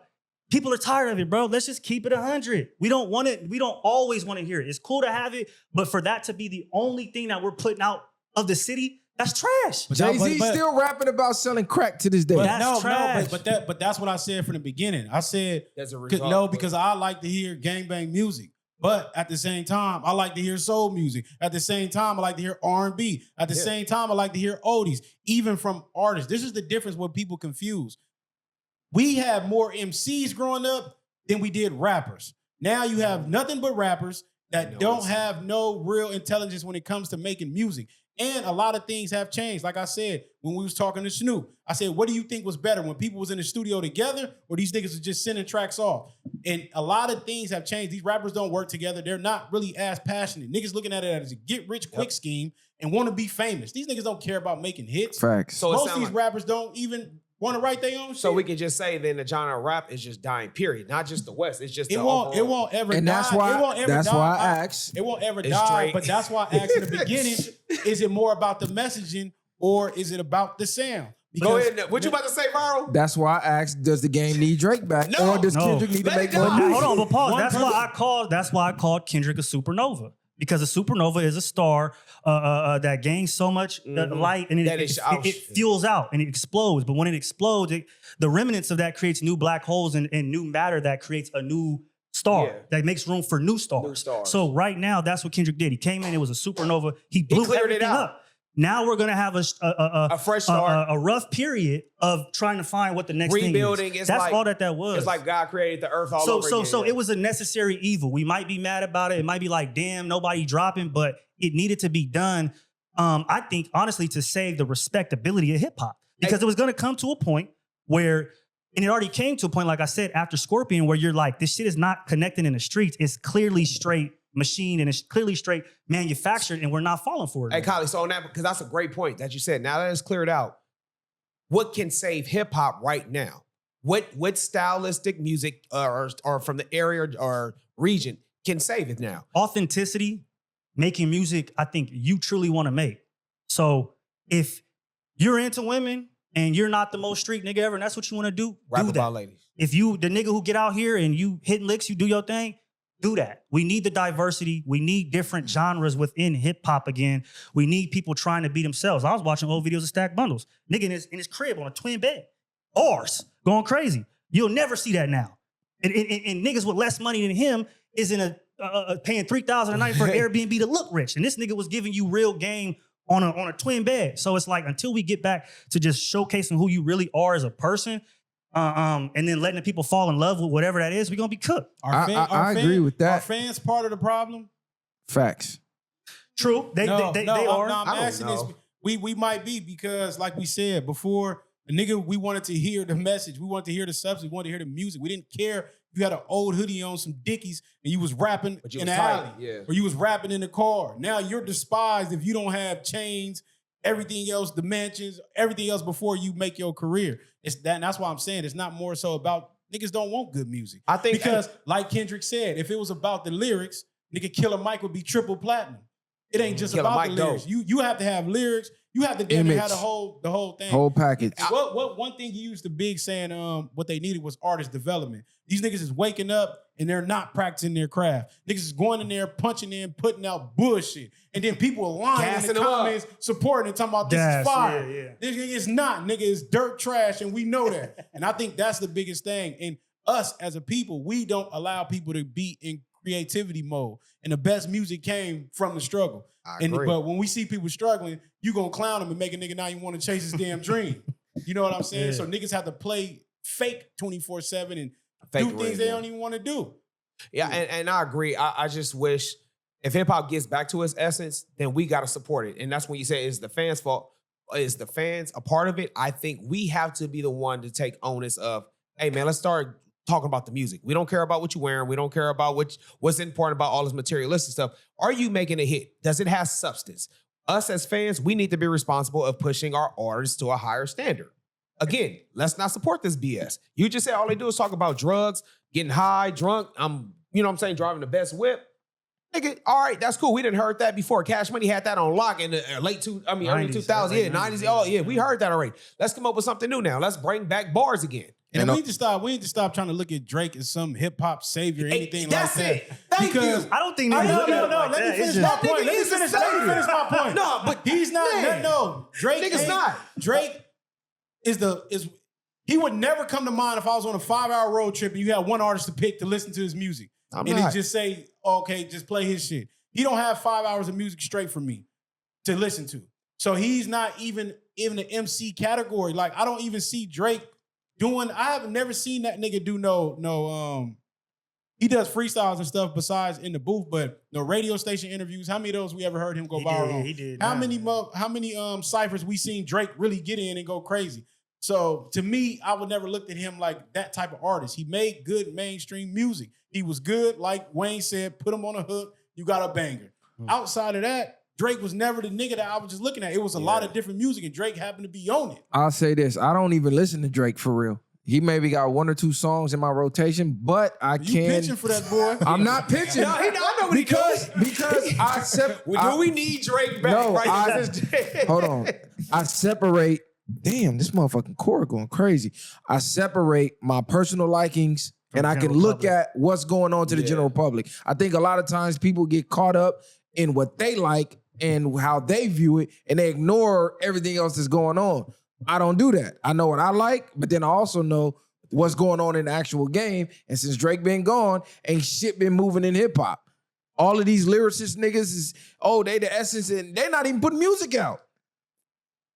People are tired of it, bro. Let's just keep it 100. We don't want it. We don't always want to hear it. It's cool to have it, but for that to be the only thing that we're putting out of the city, that's trash. Jay-Z still rapping about selling crack to this day. But that's what I said from the beginning. I said because I like to hear gangbang music. But at the same time, I like to hear soul music. At the same time, I like to hear R&B. At the same time, I like to hear oldies, even from artists. This is the difference what people confuse. We had more MCs growing up than we did rappers. Now you have nothing but rappers that don't have no real intelligence when it comes to making music. And a lot of things have changed. Like I said, when we was talking to Snoop, I said, what do you think was better, when people was in the studio together or these niggas was just sending tracks off? And a lot of things have changed. These rappers don't work together. They're not really as passionate. Niggas looking at it as a get-rich-quick scheme and want to be famous. These niggas don't care about making hits. Facts. So most of these rappers don't even want to write their own shit. So we can just say then the genre of rap is just dying, period. Not just the West. It's just it won't ever and die. That's why, it won't ever that's die. why I asked. It won't ever die, but that's why I asked in the beginning, is it more about the messaging or is it about the sound? Go ahead. What you about to say, Viral? That's why I asked, does the game need Drake back? Or does Kendrick need to make more music? Hold on, but pause. That's why I called Kendrick a supernova. Because a supernova is a star that gains so much light and it fuels out and it explodes. But when it explodes, the remnants of that creates new black holes and new matter that creates a new star that makes room for new stars. So right now, that's what Kendrick did. He came in, it was a supernova. He blew everything up. Now we're gonna have a fresh start, a rough period of trying to find what the next rebuilding thing is. That's all that was. It's like God created the earth all over again. So it was a necessary evil. We might be mad about it. It might be like, damn, nobody dropping, but it needed to be done. I think honestly to save the respectability of hip hop, because it was gonna come to a point where, and it already came to a point, like I said, after Scorpion, where you're like, this shit is not connecting in the streets. It's clearly straight machined and it's clearly straight manufactured, and we're not falling for it. Hey, Kylie, so on that, because that's a great point that you said. Now that it's cleared out, what can save hip hop right now? What stylistic music or from the area or region can save it now? Authenticity, making music I think you truly want to make. So if you're into women and you're not the most street nigga ever, and that's what you want to do, Rap do about that. ladies. If you the nigga who get out here and you hitting licks, you do your thing, do that. We need the diversity. We need different genres within hip hop again. We need people trying to be themselves. I was watching old videos of Stack Bundles. Nigga in his crib on a twin bed. Ours, going crazy. You'll never see that now. And niggas with less money than him is in a paying $3,000 a night for Airbnb to look rich. And this nigga was giving you real game on a twin bed. So it's like, until we get back to just showcasing who you really are as a person, and then letting the people fall in love with whatever that is, we're gonna be cooked. I agree with that. Are fans part of the problem? Facts. True. They are. No, I'm asking this. We might be, because like we said before, the nigga, we wanted to hear the message. We wanted to hear the substance. We wanted to hear the music. We didn't care if you had an old hoodie on, some Dickies, and you was rapping in the alley. Or you was rapping in the car. Now you're despised if you don't have chains, everything else, the mansions, everything else before you make your career. It's that, and that's why I'm saying it's not more so about niggas don't want good music. I think because, like Kendrick said, if it was about the lyrics, nigga, Killer Mike would be triple platinum. It ain't just Killer about Mike the lyrics. dope. You have to have lyrics. You have to damn near have the whole thing. Whole package. What one thing you used to big saying what they needed was artist development. These niggas is waking up and they're not practicing their craft. Niggas is going in there, punching in, putting out bullshit. And then people are lying in the comments, supporting and talking about this is fire. Yeah. This nigga is not. Nigga is dirt trash, and we know that. And I think that's the biggest thing. And us as a people, we don't allow people to be in creativity mode. And the best music came from the struggle. But when we see people struggling, you gonna clown them and make a nigga not even want to chase his damn dream. You know what I'm saying? Yeah. So niggas have to play fake 24/7 and Fake do things they don't even want to do. Yeah, and I agree. I just wish if hip hop gets back to its essence, then we gotta support it. And that's when you say it's the fans' fault. Is the fans a part of it? I think we have to be the one to take onus of, hey man, let's start talking about the music. We don't care about what you're wearing. We don't care about what's important about all this materialistic stuff. Are you making a hit? Does it have substance? Us as fans, we need to be responsible of pushing our artists to a higher standard. Again, let's not support this BS. You just said all they do is talk about drugs, getting high, drunk. You know what I'm saying, driving the best whip. Nigga, all right, that's cool. We didn't heard that before. Cash Money had that on lock in the early 2000s. Yeah, 90s. Oh yeah, we heard that already. Let's come up with something new now. Let's bring back bars again. And we need to stop trying to look at Drake as some hip hop savior, anything like that. It. Thank you. I don't think No, like let me finish my point. Let me finish my point. No, but he's not. man, No, Drake nigga's not. Drake is he would never come to mind if I was on a 5-hour road trip and you had one artist to pick to listen to his music. He just say, okay, just play his shit. He don't have 5 hours of music straight for me to listen to. So he's not even in the MC category. Like, I don't even see Drake doing, I have never seen that nigga do no, he does freestyles and stuff besides in the booth, but no radio station interviews. How many of those we ever heard him go viral on? He did. How many ciphers we seen Drake really get in and go crazy? So to me, I would never look at him like that type of artist. He made good mainstream music. He was good, like Wayne said, put him on a hook, you got a banger. Outside of that, Drake was never the nigga that I was just looking at. It was a lot of different music, and Drake happened to be on it. I'll say this. I don't even listen to Drake for real. He maybe got 1 or 2 songs in my rotation, but I can't. You pitching for that boy? I'm not pitching. I know what because do we need Drake back? No, right? Hold on. I separate. Damn, this motherfucking core going crazy. I separate my personal likings and I can look at what's going on to the general public. I think a lot of times people get caught up in what they like and how they view it, and they ignore everything else that's going on. I don't do that. I know what I like, but then I also know what's going on in the actual game. And since Drake been gone, ain't shit been moving in hip hop. All of these lyricist niggas is, they the essence, and they're not even putting music out.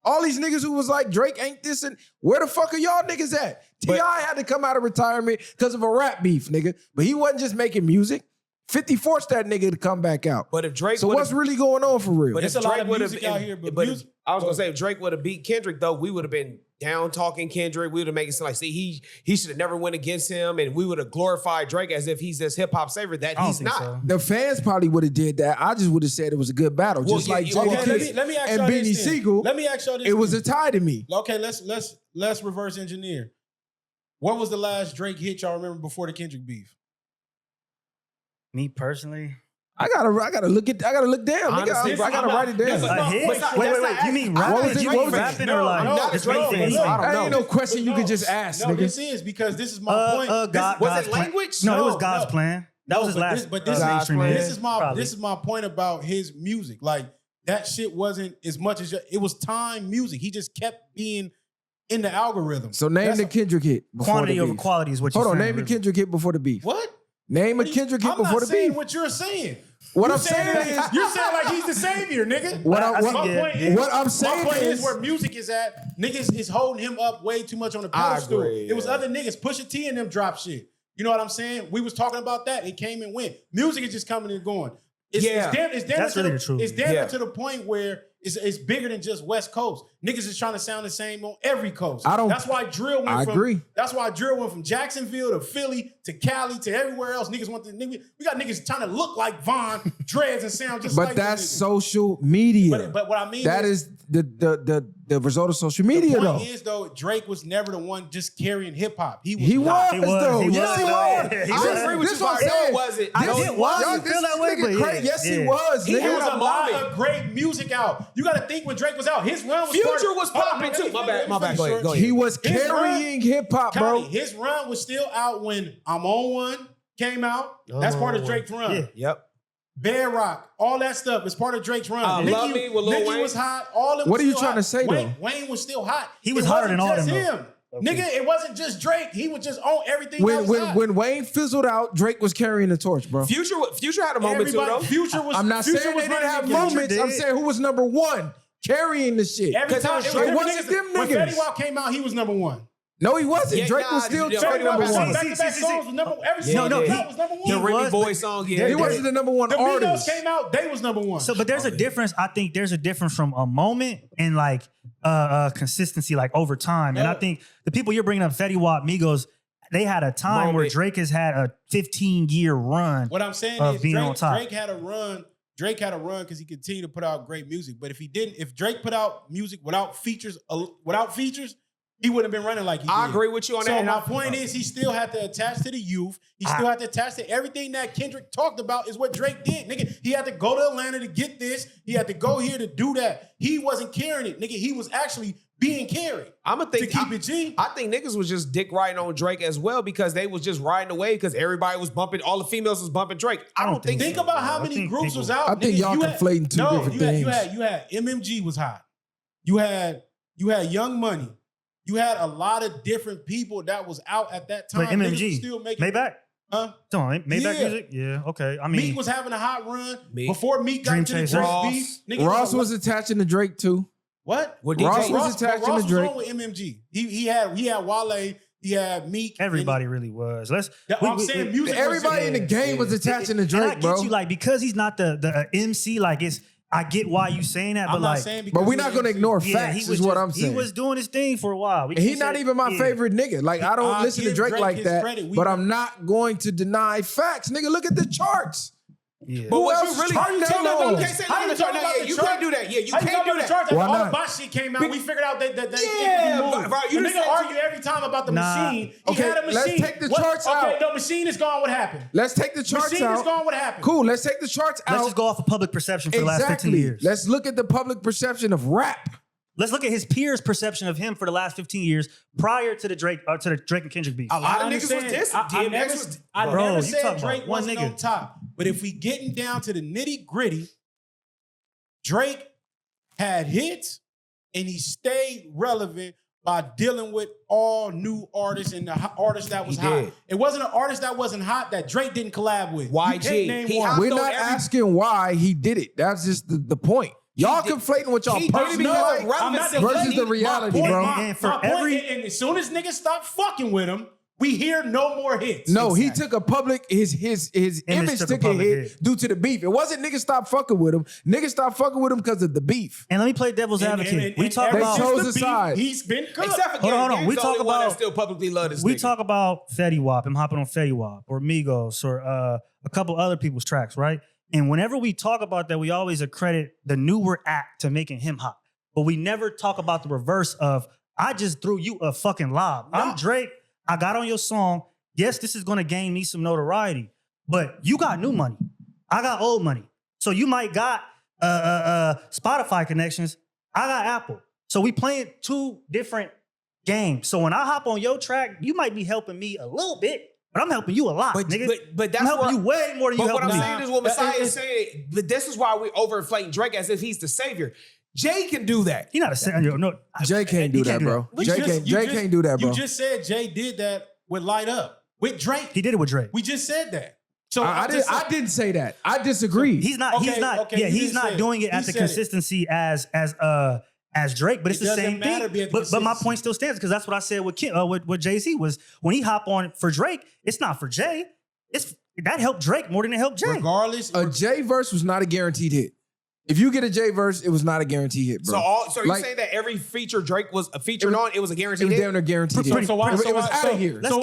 All these niggas who was like, Drake ain't this, and where the fuck are y'all niggas at? T.I. had to come out of retirement because of a rap beef, nigga. But he wasn't just making music. 50 forced that nigga to come back out. But if Drake, so what's really going on for real? But It's if a lot Drake of music out here, but music. I was gonna say if Drake would have beat Kendrick, though, we would have been down talking Kendrick. We would have made it seem like, see, he should have never went against him, and we would have glorified Drake as if he's this hip hop savior that he's not. So. The fans probably would have did that. I just would have said it was a good battle, just like Jadakiss let me ask and y'all Beanie this then. Siegel. Let me ask y'all this. It was a tie to me. Okay, let's reverse engineer. What was the last Drake hit y'all remember before the Kendrick beef? Me personally, I gotta look down. Honestly, I gotta write it down. a hit? Wait. You mean What was rapping? it? What was it? Rapping No, or like no, just no, anything? no, I don't That know. ain't no question you could just ask, No, nigga. this is because this is my point. God, Was God's it plan. language? No, it was No, God's no. plan. That was his but last. But this, mainstream plan. hit, this is my point about his music. Like that shit wasn't as much as it was time music. He just kept being in the algorithm. So name That's the Kendrick hit before Quantity the over beef. quality is what you're Hold on, saying. name the really. Kendrick hit before the beef. What? Name a What are you- Kendrick hit I'm before not the saying beef. what you're saying. What You're I'm saying is, you're saying like he's the savior, nigga. What I what- see, My point yeah. is, What I'm saying my point is is- where music is at. Niggas is holding him up way too much on the pedestal. agree, It was yeah. other niggas. Pusha T and them drop shit. You know what I'm saying? We was talking about that. It came and went. Music is just coming and going. It's That's really the truth. It's damn Yeah. to the point where it's bigger than just West Coast. Niggas is trying to sound the same on every coast. I don't- That's why drill went I from. agree. That's why drill went from Jacksonville to Philly to Cali to everywhere else. Niggas want the nigga. We got niggas trying to look like Von, dreads and sound just like. But that's them niggas. social media. But what I mean That is the result of social media, the though. point is though, Drake was never the one just carrying hip hop. He was, though. He Yes, was. he was. Yeah, he I was. agree with This you. part, no, it wasn't. I No, get it why wasn't. you feel that way, This but nigga yeah, crazy. Yes, he yeah. was. He nigga. There was was a a lot moment. of great music out. You got to think when Drake was out, his run was Future was popping too. My bad. Go ahead. He was His carrying hip hop, bro. His run was still out when I'm On One came out. That's part of Drake's run. Yeah. Yep. Bedrock, all that stuff is part of Drake's run. Love Me with Lil Nicki Wayne. was hot. All them What was are you still trying hot. to say, Wayne, though? Wayne was still hot. He was It hotter than wasn't all just them, him. though. Nigga, it wasn't just Drake. He was just on everything that was hot. When Wayne fizzled out, Drake was carrying the torch, bro. Future had a moment too, though. Future was. I'm not Future saying they was didn't running have the game. moments. I'm did. saying who was number one carrying the shit. Every 'Cause time it was it Drake. was Wasn't them When niggas. Fetty Wap came out, he was number one. No, he wasn't. Yeah, Drake was nah, still yeah, Drake Fetty number Wap- one. Back-to-back songs was number. Every Yeah, song yeah. he dropped was number one. The Remy was, Boy but song, he yeah. He wasn't the number one The Migos artist. came out, they was number one. So, but there's a difference. I think there's a difference from a moment and like consistency, like over time. And I think the people you're bringing up, Fetty Wap, Migos, they had a time where Moment. Drake has had a 15-year run. What I'm saying of is being on top. Drake had a run. Drake had a run because he continued to put out great music. But if Drake put out music without features, he wouldn't have been running like he did. I agree with you on So that. my point is, he still had to attach to the youth. He still had to attach to everything that Kendrick talked about is what Drake did. Nigga, he had to go to Atlanta to get this. He had to go here to do that. He wasn't carrying it. Nigga, he was actually being carried. I'ma think to keep it G. I think niggas was just dick riding on Drake as well because they was just riding away because everybody was bumping, all the females was bumping Drake. I don't think Think so. about how I many think groups people- was out. I think Nigga, y'all you had- conflating two different you things. had MMG was hot. You had Young Money. You had a lot of different people that was out at that time. But Niggas was MMG, still making Maybach? Huh? Come on, Maybach Yeah. music? Yeah, okay. I mean, Meek was having a hot run Meek. before Meek got Dream to the Chaser. Drake Ross. beef. Niggas Ross was attaching to Drake too. what? What Ross DJ? was attaching Ross to Drake. was on with MMG. He had Wale. He had Meek. everybody really was. I'm saying music. Everybody in the game was attaching to And I Drake, get bro. you, like, because he's not the MC, like, I get why you saying that, but I'm not like, saying because But we're he not was gonna MC. ignore yeah, facts, is what I'm saying. He was doing his thing for a while. And he's not even my favorite nigga. Like, I don't I listen to give Drake Drake like his that, credit. We- but I'm not going to deny facts. Nigga, look at the charts. Yeah. But Who what else you is really charting you that can't low? you can't say How you nothing talking about about yeah, the you chart? can't do that. Yeah, you How you can't talking do about the that. charts? Why All not? the bot shit came out. We figured out that Yeah, it could be moved. bro, you The just nigga said- argue every time about the Nah. machine. He Okay, had a let's machine. take the charts out. Okay, the machine is gone. What happened? Let's take the charts Machine is out. gone. What happened? Cool, let's take the charts out. Let's just go off of public perception for the last 15 years. Let's look at the public perception of rap. Let's look at his peers' perception of him for the last 15 years prior to the Drake and Kendrick beef. A lot of I niggas was understand. dissing. I DMX never, was- I Bro, never you said talking Drake about one wasn't nigga. on top. But if we getting down to the nitty gritty, Drake had hits and he stayed relevant by dealing with all new artists and the artists that was He hot. did. It wasn't an artist that wasn't hot that Drake didn't collab with. You YG. can't name He one. hopped We're on not every- asking why he did it. That's just the point. Y'all did- conflating what y'all he did it personally because like of I'm not relevancy versus the deflating reality, my point, bro. my- And for my point, every- and as soon as niggas stop fucking with him, We hear no more hits. No, he took a public, his image took a hit due to the beef. It wasn't niggas stop fucking with him. Niggas stopped fucking with him because of the beef. And let me play devil's advocate. We talk about chose a side. He's been good. Except for hold on. We talk about still publicly love this. We nigga. talk about Fetty Wap. I'm hopping on Fetty Wap or Migos or a couple other people's tracks, right? And whenever we talk about that, we always accredit the newer act to making him hot. But we never talk about the reverse of, I just threw you a fucking lob. No. I'm Drake. I got on your song. Yes, this is going to gain me some notoriety. But you got new money. I got old money. So you might got Spotify connections. I got Apple. So we playing two different games. So when I hop on your track, you might be helping me a little bit. But I'm helping you a lot, nigga. But that's I'm helping you way more than you helping me. What I'm saying is what Messiah is saying. But this is why we're overinflating Drake as if he's the savior. Jay can do that. He not a savior. No, Jay can't do that, bro. Jay can't do that, bro. You just said Jay did that with Light Up. With Drake. He did it with Drake. We just said that. So I didn't say that. I disagree. He's not doing it at the consistency as Drake, but it's the same thing. But my point still stands because that's what I said with Jay-Z was when he hop on for Drake, it's not for Jay. That helped Drake more than it helped Jay. Regardless, a Jay verse was not a guaranteed hit. If you get a Jay verse, it was not a guaranteed hit, bro. So you saying that every feature Drake was featured on, it was a guaranteed hit? It was damn near guaranteed hit. So why? It was out of here. So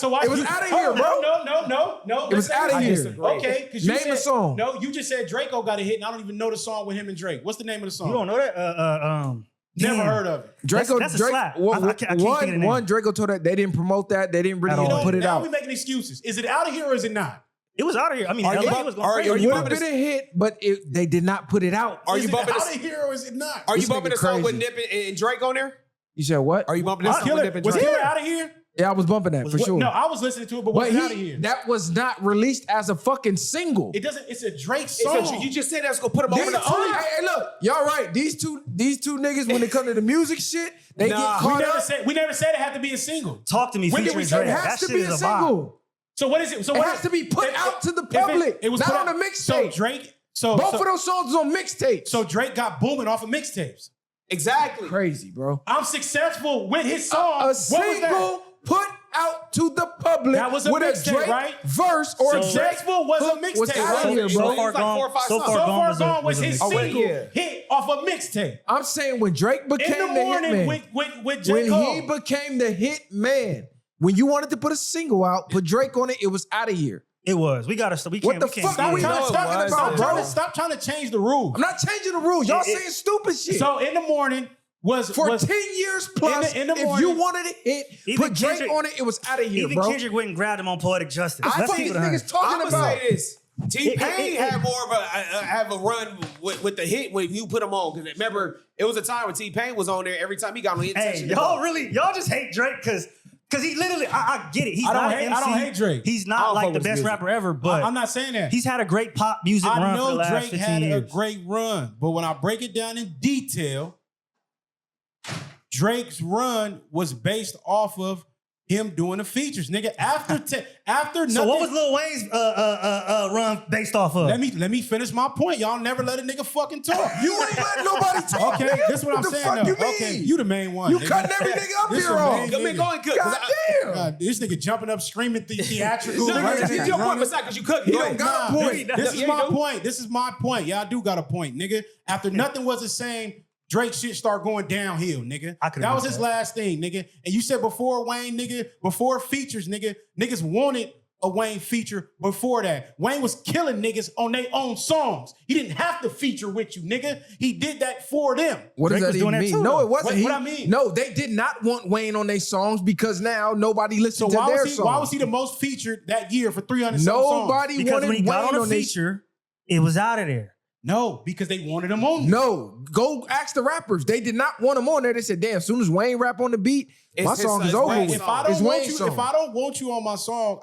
why? It was out of here, bro. No. It was out of here. Okay, because name a song. No, you just said Draco got a hit, and I don't even know the song with him and Drake. What's the name of the song? You don't know that? Never heard of it. Draco, that's a slap. I can't think of the name. Draco told that they didn't promote that. They didn't really put it out. Now we making excuses. Is it out of here or is it not? It was out of here. I mean, LA was going crazy. It would have been a hit, but they did not put it out. Are you bumping out of here or is it not? Are you bumping the song with Nip and Drake on there? You said what? Are you bumping this song with Nip and Drake? Was Killer out of here? Yeah, I was bumping that for sure. No, I was listening to it, but was it out of here? That was not released as a fucking single. It doesn't. It's a Drake song. You just said that's gonna put him over the top. Hey, look, y'all right. These two niggas, when it comes to the music shit, they get caught up. We never said it had to be a single. Talk to me. When did we say it has to be a single? So what is it? So it has to be put out to the public. It was not on a mixtape. So Drake. Both of those songs was on mixtapes. So Drake got booming off of mixtapes. Exactly. Crazy, bro. I'm successful with his song. A single put out to the public that was a with mixtape, a Drake right? verse or Successful was a mixtape. Was out here, bro. So Far Gone was his single hit off a mixtape. I'm saying when Drake became the hit man, with J. Cole. When he became the hit man, when you wanted to put a single out, put Drake on it, it was out of here. It was. We gotta. What the fuck are we talking about, bro? Stop trying to change the rules. I'm not changing the rules. Y'all saying stupid shit. So in the morning was 10 years plus. In the morning, if you wanted a hit, put Drake on it. It was out of here, even bro. Kendrick went and grabbed him on Poetic Justice. That's what these niggas talking about. I'm gonna say this. T-Pain had more of a run with the hit when you put him on. Because remember, it was a time when T-Pain was on there every time he got on hit. Hey, y'all just hate Drake because he literally, I get it. He's not an MC. I don't hate Drake. He's not like the best rapper ever, but I'm not saying that. He's had a great pop music run for the last 15 years. I know Drake had a great run, but when I break it down in detail, Drake's run was based off of him doing the features, nigga. After nothing. So what was Lil Wayne's run based off of? Let me finish my point. Y'all never let a nigga fucking talk. You ain't letting nobody talk. Okay, this is what I'm saying. You okay, you the main one. You nigga. cutting every nigga up here on. Come in, go and cook. God damn. God, this nigga jumping up, screaming theatrical. It's your point, because you cook. He don't got a point. This is my point. This is my point. Y'all do got a point, nigga. After nothing was the same, Drake shit start going downhill, nigga. That was his last thing, nigga. And you said before Wayne, nigga, before features, nigga, niggas wanted a Wayne feature before that. Wayne was killing niggas on their own songs. He didn't have to feature with you, nigga. He did that for them. What does that even mean? No, it wasn't. What I mean? No, they did not want Wayne on their songs because now nobody listened to their songs. Why was he the most featured that year for 300 songs? Nobody because wanted when he got Wayne on a feature, it was out of there. No, because they wanted him on. No, go ask the rappers. They did not want him on there. They said, "Damn, as soon as Wayne rap on the beat, my song is over with." If I don't want you on my song,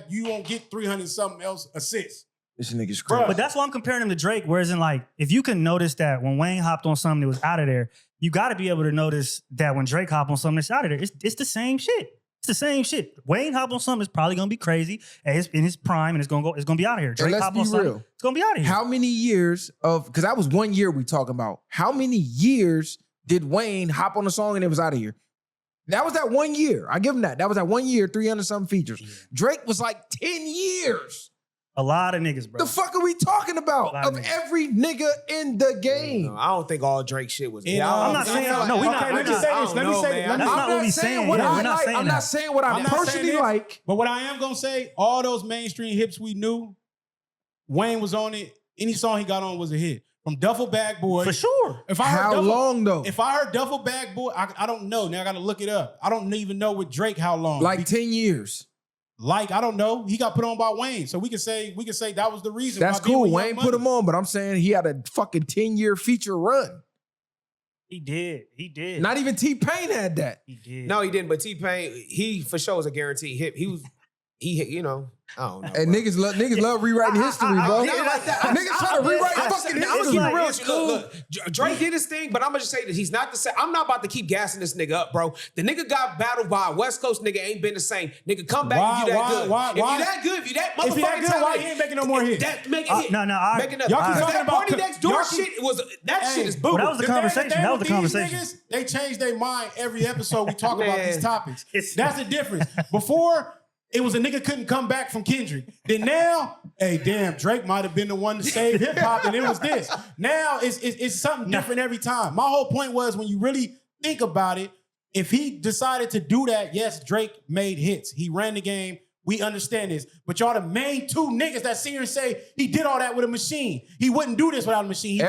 you won't get 300 something else assists. This nigga's crazy. But that's why I'm comparing him to Drake. Whereas in like, if you can notice that when Wayne hopped on something that was out of there, you got to be able to notice that when Drake hopped on something that's out of there, it's the same shit. It's the same shit. Wayne hop on something that's probably gonna be crazy in his prime, and it's gonna be out of here. Drake hop on something, it's gonna be out of here. How many years of, because that was 1 year we talking about. How many years did Wayne hop on a song and it was out of here? That was that 1 year. I give him that. That was that 1 year, 300 something features. Drake was like 10 years. A lot of niggas, bro. The fuck are we talking about? Of every nigga in the game. No, I don't think all Drake shit was. I'm not saying no. We not. Let me say this. Let me say this. That's not what we saying. What Yeah, I we're not like. saying I'm that. not saying what I personally like. But what I am gonna say, all those mainstream hits we knew, Wayne was on it. Any song he got on was a hit. From Duffel Bag Boy. For sure. If I How heard long though? If I heard Duffel Bag Boy, I don't know. Now I gotta look it up. I don't even know with Drake how long. Like 10 years. Like, I don't know. He got put on by Wayne. So we can say that was the reason. That's cool. Wayne put him on, but I'm saying he had a fucking 10-year feature run. He did. Not even T-Pain had that. He did. No, he didn't. But T-Pain, he for sure was a guaranteed hit. You know, I don't know. And niggas love rewriting history, bro. Niggas try to rewrite fucking I'm history. gonna keep it real. Look, Drake did his thing, but I'm gonna just say that he's not the same. I'm not about to keep gassing this nigga up, bro. The nigga got battled by a West Coast nigga, ain't been the same. Nigga, come back if you that good. If you that good, if you that motherfucking good, why he ain't making no more hits? Make it hit. No, Make it up. Y'all keep Because talking that about Party Next Door shit was that shit is boo. That was the conversation. That was the conversation. Niggas, they change their mind every episode we talk about these topics. It's- That's the difference. Before, it was a nigga couldn't come back from Kendrick. Then now, hey, damn, Drake might have been the one to save hip hop, and it was this. Now it's something different every time. My whole point was, when you really think about it, if he decided to do that, yes, Drake made hits. He ran the game. We understand this. But y'all the main two niggas that sit here and say he did all that with a machine. He wouldn't do this without a machine.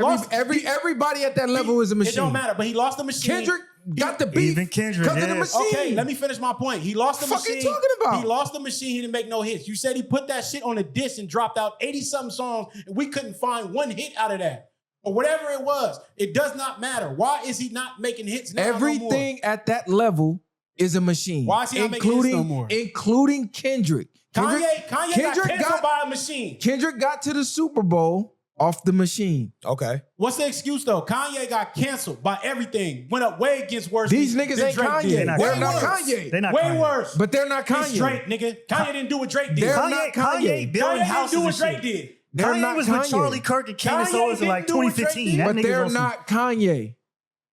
Everybody at that level is a machine. It don't matter, but he lost the machine. Kendrick got the beef Even Kendrick, because of the machine. Okay, let me finish my point. He lost the Fuck machine. you talking about? He lost the machine. He didn't make no hits. You said he put that shit on a disc and dropped out 80-something songs, and we couldn't find one hit out of that. Or whatever it was. It does not matter. Why is he not making hits now? Everything at that level is a machine. Why is he not making hits no more? Including Kendrick. Kendrick got canceled by a machine. Kendrick got to the Super Bowl off the machine. Okay. What's the excuse though? Kanye got canceled by everything. Went up way against worse. These niggas than ain't Drake Kanye. did. They're not Kanye. They're not Way Kanye. worse. But they're not Kanye. It's Drake, nigga. Kanye didn't do what Drake did. They're Kanye, not Kanye Kanye. building Kanye houses didn't do what and Drake shit. did. They're Kanye not was Kanye. with Charlie Kirk and Candace Kanye Owens in like didn't do what Drake 2015. did. That But nigga they're was some- not Kanye.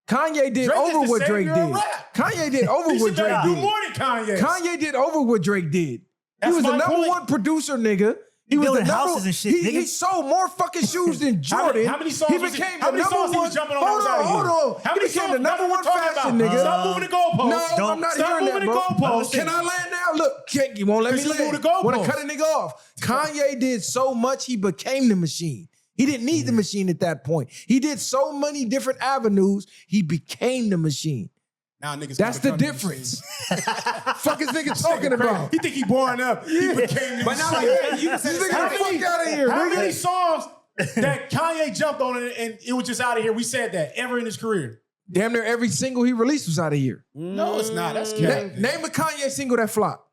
Kanye did Drake is over the what Drake savior of did. rap. Kanye did over He what should Drake do did. more than Kanye. Kanye did over what Drake did. That's he was the my number point. one producer, nigga. He was the building number, houses and shit, he, nigga. he sold more fucking shoes than Jordan. How many songs he was he- became how the many number songs he one. was jumping on that was out of here? Hold on. How He many became songs? the number That's one what we're talking fashion about. nigga. Stop moving the goalposts. No, I'm not Stop hearing that, moving the bro. goalposts. Can I land now? Look, you won't let me Because you land. moved the goalposts. Want to cut a nigga off. Kanye did so much, he became the machine. He didn't need the machine at that point. He did so many different avenues, he became the machine. Now niggas. That's the difference. Fuck is nigga talking about? He think he boring up. He became the But now, machine. like, you can say the Nigga, same the thing. fuck out of here, How nigga. many songs that Kanye jumped on and it was just out of here? We said that ever in his career. Damn near every single he released was out of here. No, it's not. That's Na- cap. name a Kanye single that flopped.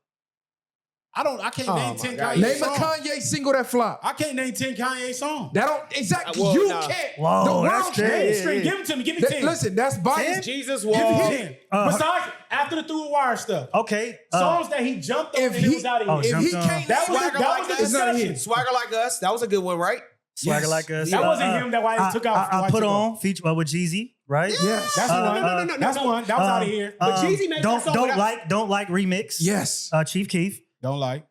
I can't name 10 God. Kanye Name songs. a Kanye single that flopped. I can't name 10 Kanye songs. That don't exactly. Well, You nah. can't. Whoa, the world that's can't. crazy. Straight, give it to me. Give me That- 10. listen, that's biased. Jesus Give me Wall. 10. Besides, after the Through the Wire stuff. Okay. Songs that he jumped on if and it he- was out of here. If he jumped on. can't, That was Swagger the like us. discussion. Swagger like us. That was a good one, right? Swagger Yes. like us. That wasn't him that why he took out. I put on feature with Jeezy, right? Yes. That's one. That's one. That was out of here. But Jeezy made that song Don't like remix. Yes. Chief Keef. Don't like.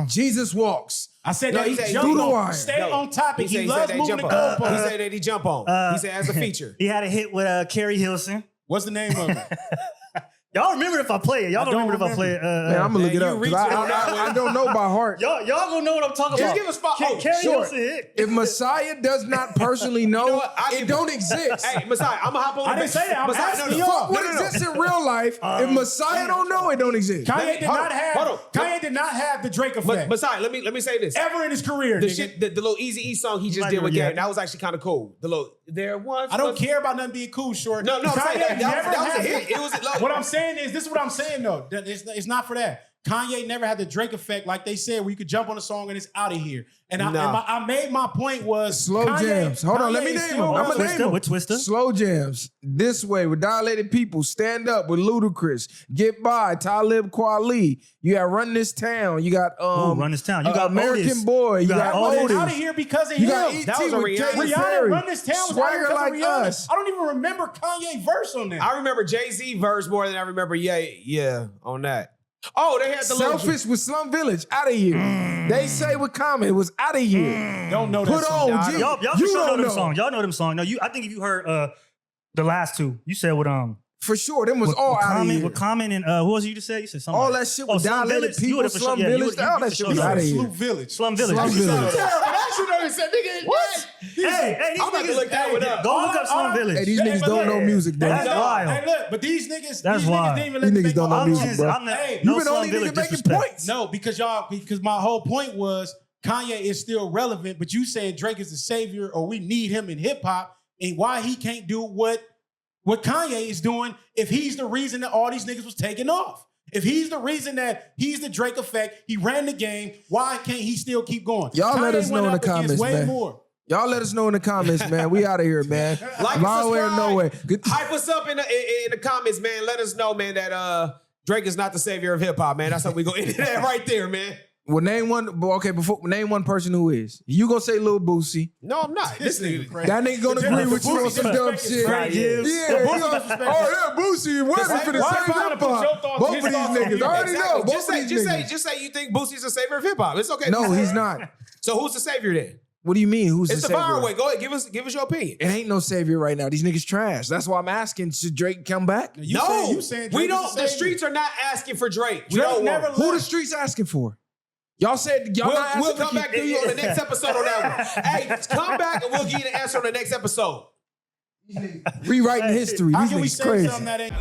Jesus Walks. I said No, that he he said jumped through the on. wire. Stay No. on topic. He said loves they moving the jump on. He goalposts. said that he jump on. He said as a feature. He had a hit with Carrie Hilson. What's the name of it? Y'all remember if I play it. Y'all don't remember if I play it. Man, I'm gonna look it you up. 'Cause reaching on that I one. don't know by heart. Y'all gonna know what I'm talking Just about. give a spot. Oh, Carrie sure. Hilson hit. If Messiah does not personally know, You know what? I it give- don't exist. Hey, Messiah, I'm gonna hop on. I didn't say that. I'm Messiah, asking no, y'all. no, Fuck what no, no, no. exists in real life. If Messiah don't know, it don't exist. Kanye did hold not on, have. hold on. Kanye did not have the Drake But effect Messiah, let me say this. ever in his career. The nigga. shit, the little Easy E song he just might did be with right, Gary, yeah. that was actually kind of cool. The little there once. I don't was- care about nothing being cool, short. No, I'm saying that was a hit. It was like, What I'm saying is, this is what I'm saying though. That It's not for that. Kanye never had the Drake effect, like they said, where you could jump on a song and it's out of here. And I made my point was slow jams. Hold on, let me name them. I'm gonna name them. With Twister. Slow jams. This Way with Dilated People. Stand Up with Ludacris. Get By, Talib Kweli. You got Run This Town. You got Run This Town. You got American Otis. Boy. You got Otis. Out of here because of You him. got E.T. That was a with Katy Rihanna Perry. Run This Town was Swagger out Like because of Rihanna. Us. I don't even remember Kanye verse on that. I remember Jay-Z verse more than I remember yeah on that. Oh, they had the Selfish with Slum Village. Out of here. They Say with Common was out of here. Don't know that Put song. on, G. Y'all for You sure know don't them know. songs. Y'all know them songs. No, I think if you heard the last two, you said with For sure, them was all out of here. With Common and who was you just said? You said something. All that shit with Slum Dilated Village. You People, would've for Slum sure- yeah, you Village, would've- all you that shit for was sure- out of Slum here. Village. Slum Village. Slum You said- Village. That's what I said, nigga. What? Hey, these I'm about to niggas, look that one up. Go look up Slum Village. Hey, these niggas don't know music, though. That's wild. Hey, look, but these niggas, That's these wild. niggas didn't even These let me niggas make don't know my music, point. bro. I'm the, Hey, no You've been Slum only Village nigga making disrespect. points. No, because my whole point was Kanye is still relevant, but you saying Drake is the savior or we need him in hip hop, and why he can't do what Kanye is doing if he's the reason that all these niggas was taking off. If he's the reason that he's the Drake effect, he ran the game, why can't he still keep going? Y'all let Kanye us know went in the up against comments, way man. more. Y'all let us know in the comments, man. We out of here, man. Like and Long way or subscribe. no way. Good. Hype us up in the comments, man. Let us know, man, that Drake is not the savior of hip hop, man. That's how we gonna end that right there, man. Well, name one. Okay, name one person who is. You gonna say Lil Boosie? No, I'm not. This nigga. That nigga gonna agree with you on some dumb shit. Frank Gibbs. Yeah, he gonna, oh yeah, Boosie wasn't for the why same trying to hip put your hop. thoughts, Both his of these thoughts on niggas. you? I already know. Both Just of say, these niggas. just say you think Boosie's the savior of hip hop. It's okay. No, he's not. So who's the savior then? What do you mean? Who's It's the the fire savior? way. Go ahead, give us your opinion. It ain't no savior right now. These niggas trash. That's why I'm asking. Should Drake come back? You saying we Drake don't. is The savior. streets are not asking for Drake. We Drake don't never want him. Who the streets asking for? Y'all said y'all not asking We'll for come back to you on the next episode on that one. Hey, come back and we'll give you the answer on the next episode. rewriting history. How These can we niggas say crazy. something that ain't?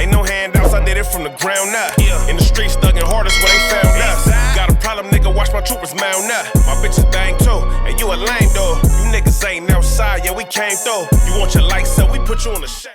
Ain't no handouts, I did it from the ground up. In the streets, thugging hardest where they found us. Got a problem, nigga, watch my troopers mount up. My bitch is bang too, and you a lame though. You niggas ain't outside, yeah, we came through. You want your lights up, we put you on the shade.